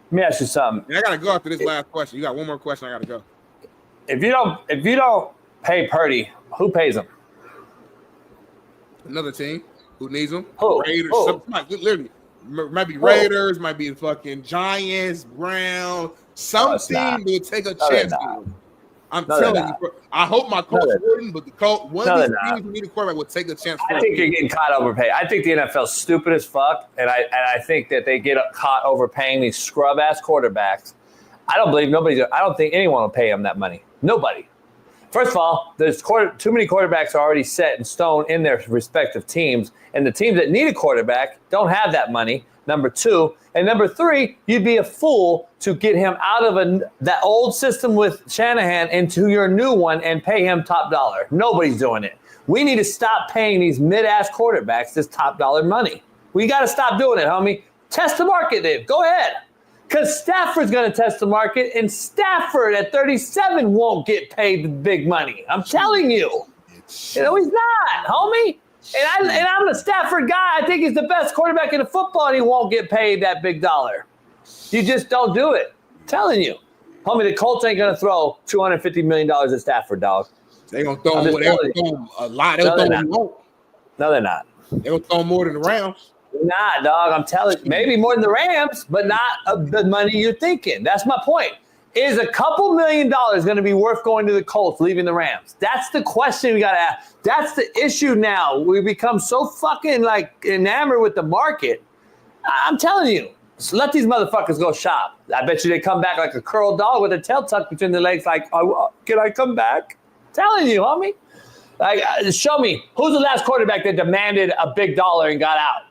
Let me ask you something. I gotta go after this last question. You got one more question. I gotta go. If you don't pay Purdy, who pays him? Another team who needs him. Who? Raiders. Who? Literally, might be Raiders. Might be the fucking Giants, Browns. Some team will take a chance on him. I'm telling you. I hope my coach wouldn't, but the coach, one of these teams who need a quarterback would take a chance. I think you're getting caught overpaid. I think the NFL's stupid as fuck, and I think that they get caught overpaying these scrub ass quarterbacks. I don't think anyone will pay them that money. Nobody. First of all, there's too many quarterbacks are already set in stone in their respective teams, and the teams that need a quarterback don't have that money. Number two. And number three, you'd be a fool to get him out of that old system with Shanahan into your new one and pay him top dollar. Nobody's doing it. We need to stop paying these mid-ass quarterbacks this top dollar money. We got to stop doing it, homie. Test the market, Dave. Go ahead. Because Stafford's going to test the market, and Stafford at 37 won't get paid the big money. I'm telling you. He's not, homie. And I'm a Stafford guy. I think he's the best quarterback in the football, and he won't get paid that big dollar. You just don't do it. I'm telling you. Homie, the Colts ain't going to throw $250 million at Stafford, dog. They're going to throw him a lot. No, they're not. They're going to throw more than the Rams. Nah, dog. I'm telling you. Maybe more than the Rams, but not the money you're thinking. That's my point. Is a couple $1 million going to be worth going to the Colts, leaving the Rams? That's the question we got to ask. That's the issue now. We become so fucking enamored with the market. I'm telling you, so let these motherfuckers go shop. I bet you they come back like a curled dog with their tail tucked between their legs like, oh, can I come back? I'm telling you, homie. Show me, who's the last quarterback that demanded a big dollar and got out?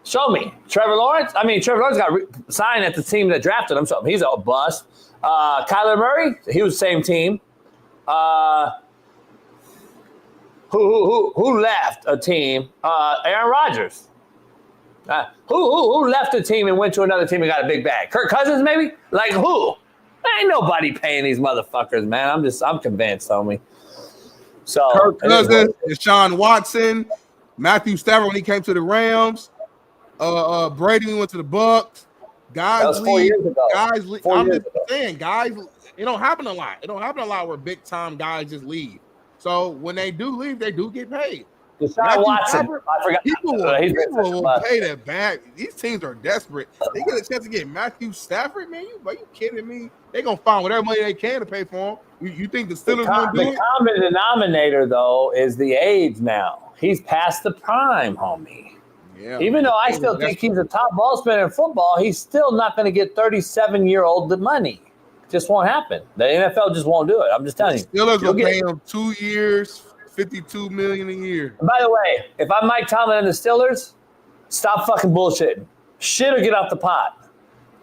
Show me. Trevor Lawrence? Trevor Lawrence got signed at the team that drafted him, so he's a bust. Kyler Murray? He was the same team. Who left a team? Aaron Rodgers. Who left a team and went to another team and got a big bag? Kirk Cousins, maybe? Like who? Ain't nobody paying these motherfuckers, man. I'm convinced, homie. So Kirk Cousins, Deshaun Watson, Matthew Stafford when he came to the Rams. Brady went to the Bucks. Guys, that was 4 years ago. I'm just saying, guys, it don't happen a lot. It don't happen a lot where big time guys just leave. So when they do leave, they do get paid. Deshaun Watson. I forgot. People will pay that back. These teams are desperate. They get a chance to get Matthew Stafford, man. Are you kidding me? They're gonna find whatever money they can to pay for him. You think the Steelers gonna do it? The common denominator, though, is the age now. He's past the prime, homie. Yeah, even though I still think he's a top ball spinner in football, he's still not going to get 37-year-old the money. Just won't happen. The NFL just won't do it. I'm just telling you. Steelers will pay him 2 years, $52 million a year. By the way, if I'm Mike Tomlin and the Steelers, stop fucking bullshitting. Shit or get off the pot.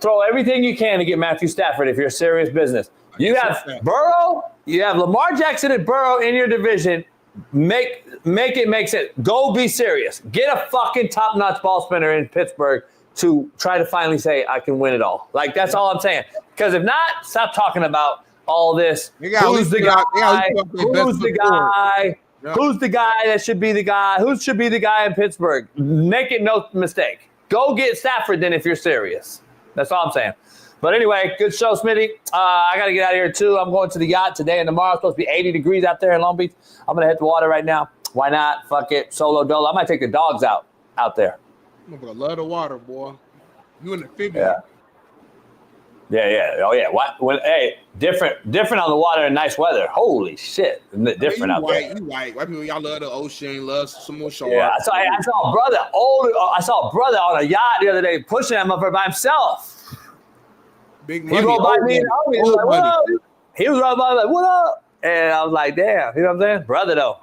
Throw everything you can to get Matthew Stafford if you're serious business. You have Burrow, you have Lamar Jackson and Burrow in your division. Make it make sense. Go be serious. Get a fucking top-notch ball spinner in Pittsburgh to try to finally say, I can win it all. Like, that's all I'm saying. Because if not, stop talking about all this. Who's the guy? Who's the guy? Yeah. Who's the guy that should be the guy? Who should be the guy in Pittsburgh? Make it no mistake. Go get Stafford then if you're serious. That's all I'm saying. But anyway, good show, Smitty. I got to get out of here, too. I'm going to the Yacht today and tomorrow. It's supposed to be 80 degrees out there in Long Beach. I'm going to hit the water right now. Why not? Fuck it. Solo dolo. I might take the dogs out there. I'm going to love the water, boy. You in the amphibian. Yeah. Oh, yeah. Hey, different on the water in nice weather. Holy shit. Different out there. You white. White people, y'all love the ocean, love some more sharks. Yeah, I saw a brother on a yacht the other day pushing that motherfucker by himself. Big money. He rolled by me and he was like, what up? He was right by me like, what up? And I was like, damn, you know what I'm saying? Brother, though.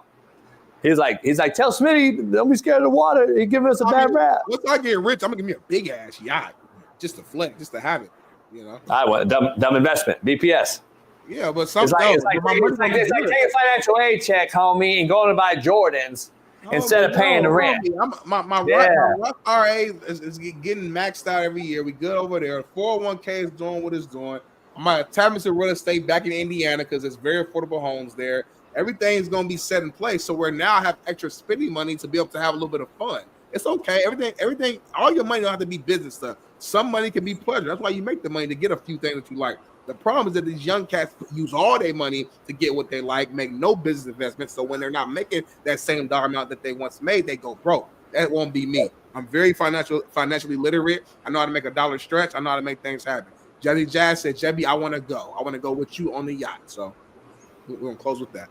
He's like, tell Smitty, don't be scared of the water. He's giving us a bad rap. Once I get rich, I'm going to give me a big ass yacht. Just to flex, just to have it, you know? I want dumb investment, BPS. Yeah, but it's like taking a financial aid check, homie, and going to buy Jordans instead of paying the rent. My rough RA is getting maxed out every year. We good over there. 401k is doing what it's doing. My attachments to real estate back in Indiana because it's very affordable homes there. Everything's going to be set in place. So we're now have extra spending money to be able to have a little bit of fun. It's okay. Everything. All your money don't have to be business stuff. Some money can be pleasure. That's why you make the money to get a few things that you like. The problem is that these young cats use all their money to get what they like, make no business investments. So when they're not making that same dollar amount that they once made, they go broke. That won't be me. I'm very financially literate. I know how to make a dollar stretch. I know how to make things happen. Jebby Jazz said, Jebby, I want to go. I want to go with you on the yacht. So we're going to close with that.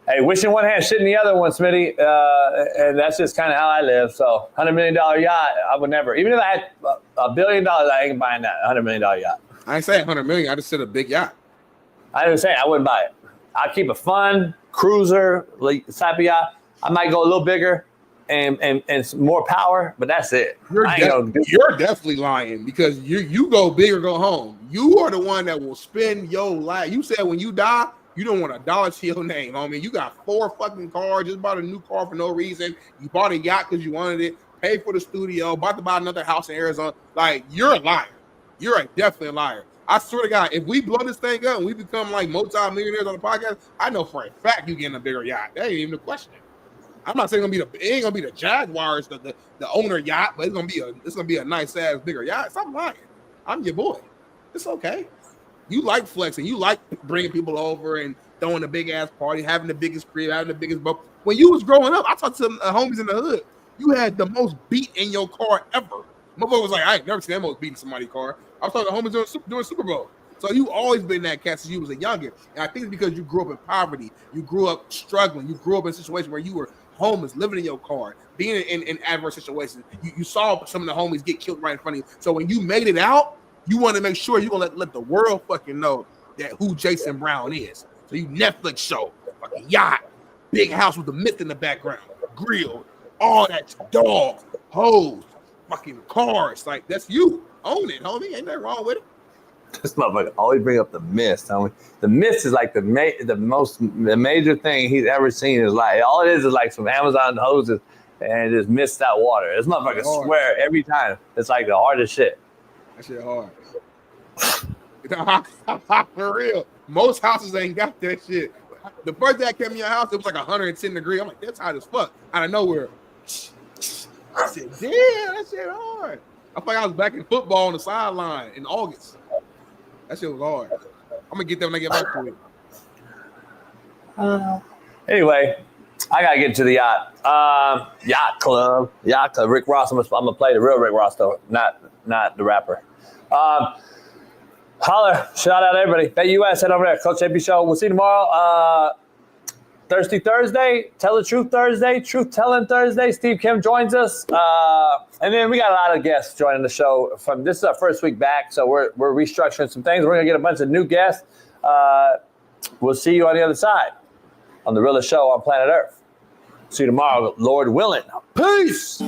Hey, wishing one hand, shit in the other one, Smitty. And that's just kind of how I live. So $100 million yacht, I would never. Even if I had $1 billion, I ain't buying that $100 million yacht. I ain't saying 100 million. I just said a big yacht. I didn't say I wouldn't buy it. I'd keep a fun cruiser type of yacht. I might go a little bigger and more power, but that's it. You're definitely lying because you go big or go home. You are the one that will spend your life. You said when you die, you don't want $1 to your name, homie. You got 4 fucking cars, just bought a new car for no reason. You bought a yacht because you wanted it, paid for the studio, about to buy another house in Arizona. Like, you're a liar. You're definitely a liar. I swear to God, if we blow this thing up and we become like multi-millionaires on the podcast, I know for a fact you getting a bigger yacht. That ain't even a question. I'm not saying it ain't gonna be the Jaguars, the owner yacht, but it's gonna be a nice ass bigger yacht. Stop lying. I'm your boy. It's okay. You like flexing. You like bringing people over and throwing a big ass party, having the biggest crib, having the biggest boat. When you was growing up, I talked to homies in the hood. You had the most beat in your car ever. Motherfucker was like, I ain't never seen that most beat in somebody's car. I was talking to homies during Super Bowl. So you always been that cat since you was a youngin'. And I think it's because you grew up in poverty. You grew up struggling. You grew up in a situation where you were homeless, living in your car, being in adverse situations. You saw some of the homies get killed right in front of you. So when you made it out, you want to make sure you're going to let the world fucking know that who Jason Brown is. So you Netflix show, fucking yacht, big house with the myth in the background, grill, all that, dogs, hoes, fucking cars. Like, that's you. Own it, homie. Ain't nothing wrong with it. This motherfucker always bring up the mist. Homie. The mist is like the major thing he's ever seen in his life. All it is like some Amazon hoses and just mist out water. This motherfucker swear every time. It's like the hardest shit. That shit hard. For real. Most houses ain't got that shit. The first day I came in your house, it was like 110 degrees. I'm like, that's hot as fuck. Out of nowhere. I said, damn, that shit hard. I felt like I was back in football on the sideline in August. That shit was hard. I'm going to get that when I get back to it. Anyway, I got to get to the yacht. Yacht Club. Rick Ross. I'm going to play the real Rick Ross, though, not the rapper. Holler. Shout out everybody. Bet US. Head over there. Coach JP Show. We'll see you tomorrow. Thirsty Thursday. Tell the Truth Thursday. Truth Telling Thursday. Steve Kim joins us. And then we got a lot of guests joining the show. This is our first week back, so we're restructuring some things. We're going to get a bunch of new guests. We'll see you on the other side on the realest show on planet Earth. See you tomorrow, Lord willing. Peace.